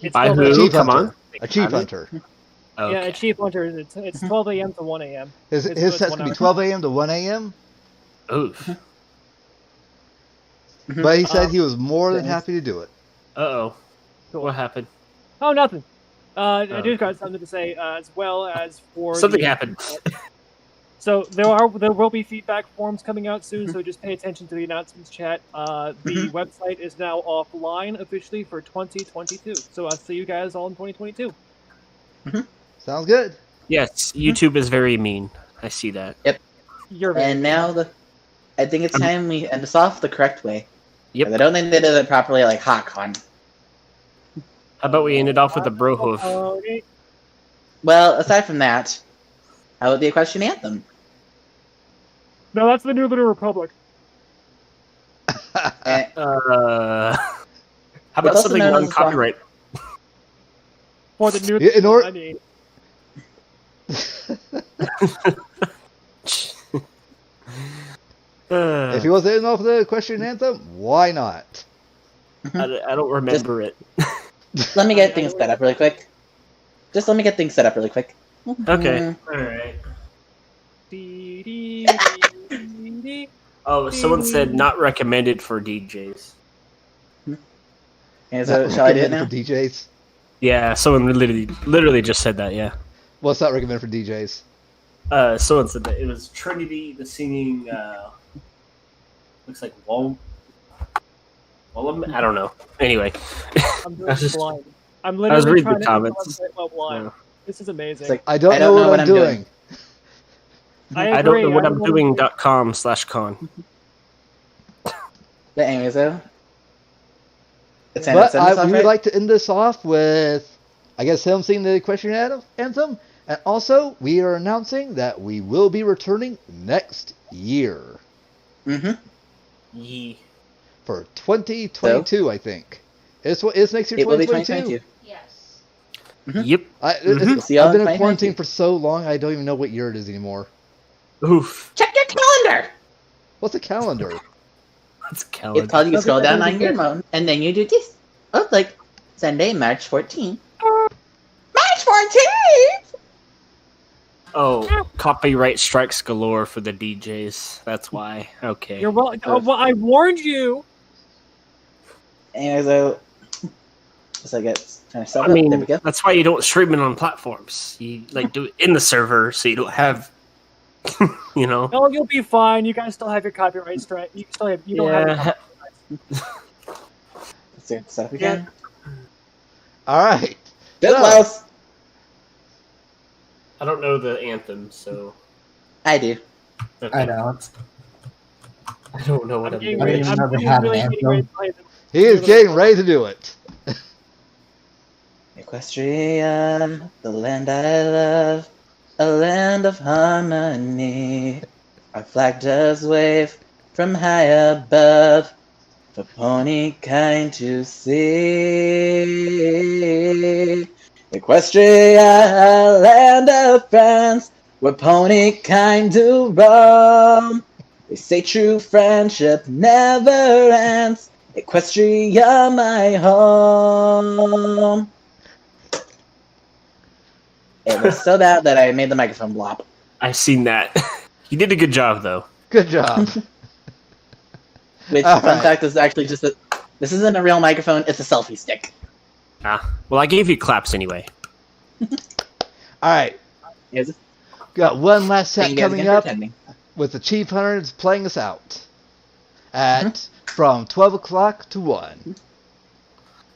It's
By
12
who?
a.m.
Chief
Come
Hunter.
on.
A Chief Hunter.
Okay.
Yeah, Chief Hunter. It's 12 a.m. to 1 a.m.
His
It's
set's
1
going to be
hour.
12 a.m. to 1 a.m.
Oof.
But he said he was more than happy to do it.
Uh-oh.
Cool.
What happened?
Oh, nothing. I
Oh.
do got something to say as well as for
Something
the-
happened.
So there will be feedback forms coming out soon. So just pay attention to the announcements chat. The website is now offline officially for 2022. So I'll see you guys all in 2022.
Sounds good.
Yes, YouTube is very mean. I see that.
You're very
And now I think it's time we end this off the correct way.
Yep.
'Cause I don't think they did it properly like HotCon.
How about we end it off with a bro hoof?
Okay.
Well, aside from that, how about the equestrian anthem?
No, that's the New Lunar Republic.
Eh,
How about
also
something
known as a
non-copyright?
For the new.
Yeah, in order-
I mean,
If he wasn't in off the equestrian anthem, why not?
I don't remember it.
let me get things set up really quick. Just let me get things set up really quick.
Okay. Alright. Oh, someone said not recommended for DJs.
And so, shall I do it now?
For DJs?
Yeah, someone literally just said that, yeah.
What's not recommended for DJs?
Someone said that. It was Trinity, the singing, looks like I don't know. Anyway,
I'm
I
doing
was just-
blind. I'm
I was
literally
reading
trying
the
to enter
comments.
the website while blind.
No.
This is amazing.
It's like,
I don't know what I'm doing.
I
I don't
agree.
know what
I
I'm
don't know
doing.com/con.
But anyways, though, it's time to
But
send this off,
we would
right?
like to end this off with, I guess, him singing the question anthem. And also, we are announcing that we will be returning next year.
Mm-hmm.
Yee.
For 2022, I think. Is next year
It will be
2022?
2022.
Yes.
Yep.
We'll see y'all
I've been
in
in quarantine
2022.
for so long, I don't even know what year it is anymore.
Oof.
Check your calendar.
What's a calendar?
That's a calendar.
It's called you
Doesn't
scroll down
matter
on your
again.
phone, and then you do this. Oh, like Sunday, March 14th. March 14th!
Oh, copyright strikes galore for the DJs. That's why. Okay.
You're well. Oh, well, I warned you.
Anyways, though, so I guess trying to set
I
up. There we
mean,
go.
that's why you don't stream it on platforms. You like do it in the server, so you don't have, you know.
No, you'll be fine. You guys still have your copyright strike. You still have. You don't have. Your
Yeah.
copyright.
Let's get this up again.
All right.
Good,
So-
Klaus.
I don't know the anthem, so
I do.
okay.
I know.
I don't know what I'm
getting
I
doing.
didn't
ready.
even
I'm
know they
getting
had
really
an
getting ready
anthem.
to play them.
He is getting ready to do it.
Equestrian, the land I love, a land of harmony. Our flag does wave from high above, for pony kind to see. Equestria, land of France, where pony kind do roam. They say true friendship never ends. Equestria, my home. It was so bad that I made the microphone blop.
I've seen that. You did a good job, though.
Good job.
Which,
All
fun
right.
fact, is actually just a. This isn't a real microphone, it's a selfie stick.
Ah, well, I gave you claps anyway.
All right.
Yes.
Got one last set
Thank you guys
coming
again for
up
attending.
with the Chief Hunters playing us out at from 12 o'clock to 1.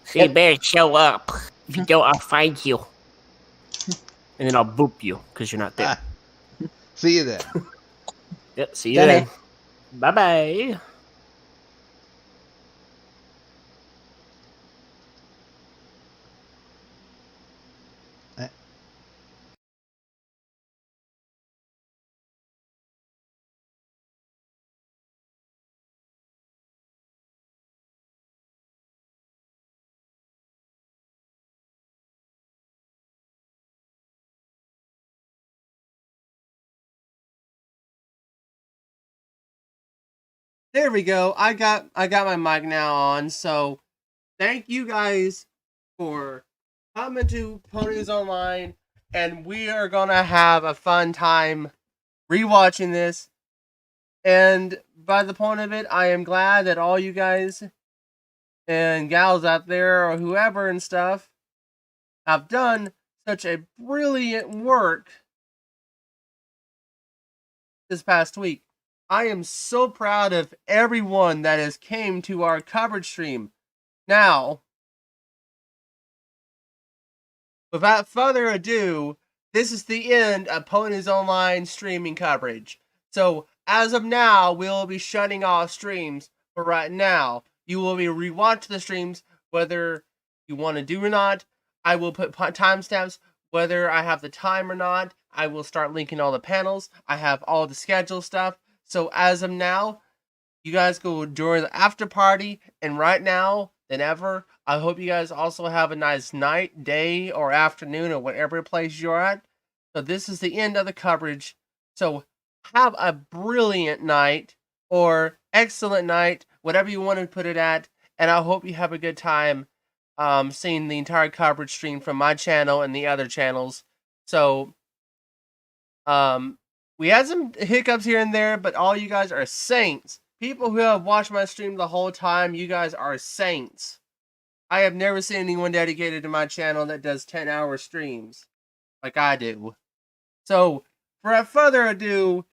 So you better show up. If you don't, I'll find you. And then I'll boop you, because you're not there.
See you then.
Yep, see you
Jenny.
then. Bye-bye.
There we go. I got my mic now on. So thank you guys for coming to Ponies Online, and we are gonna have a fun time rewatching this. And by the point of it, I am glad that all you guys and gals out there, or whoever and stuff, have done such a brilliant work this past week. I am so proud of everyone that has came to our coverage stream. Now, without further ado, this is the end of Ponies Online streaming coverage. So, as of now, we'll be shutting off streams. But right now, you will be rewatching the streams, whether you want to do or not. I will put timestamps, whether I have the time or not. I will start linking all the panels. I have all the schedule stuff. So, as of now, you guys go enjoy the after party. And right now, than ever, I hope you guys also have a nice night, day, or afternoon, or whatever place you're at. So this is the end of the coverage. So have a brilliant night, or excellent night, whatever you want to put it at. And I hope you have a good time seeing the entire coverage stream from my channel and the other channels. So we had some hiccups here and there, but all you guys are saints. People who have watched my stream the whole time, you guys are saints. I have never seen anyone dedicated to my channel that does 10-hour streams like I do. So, without further ado,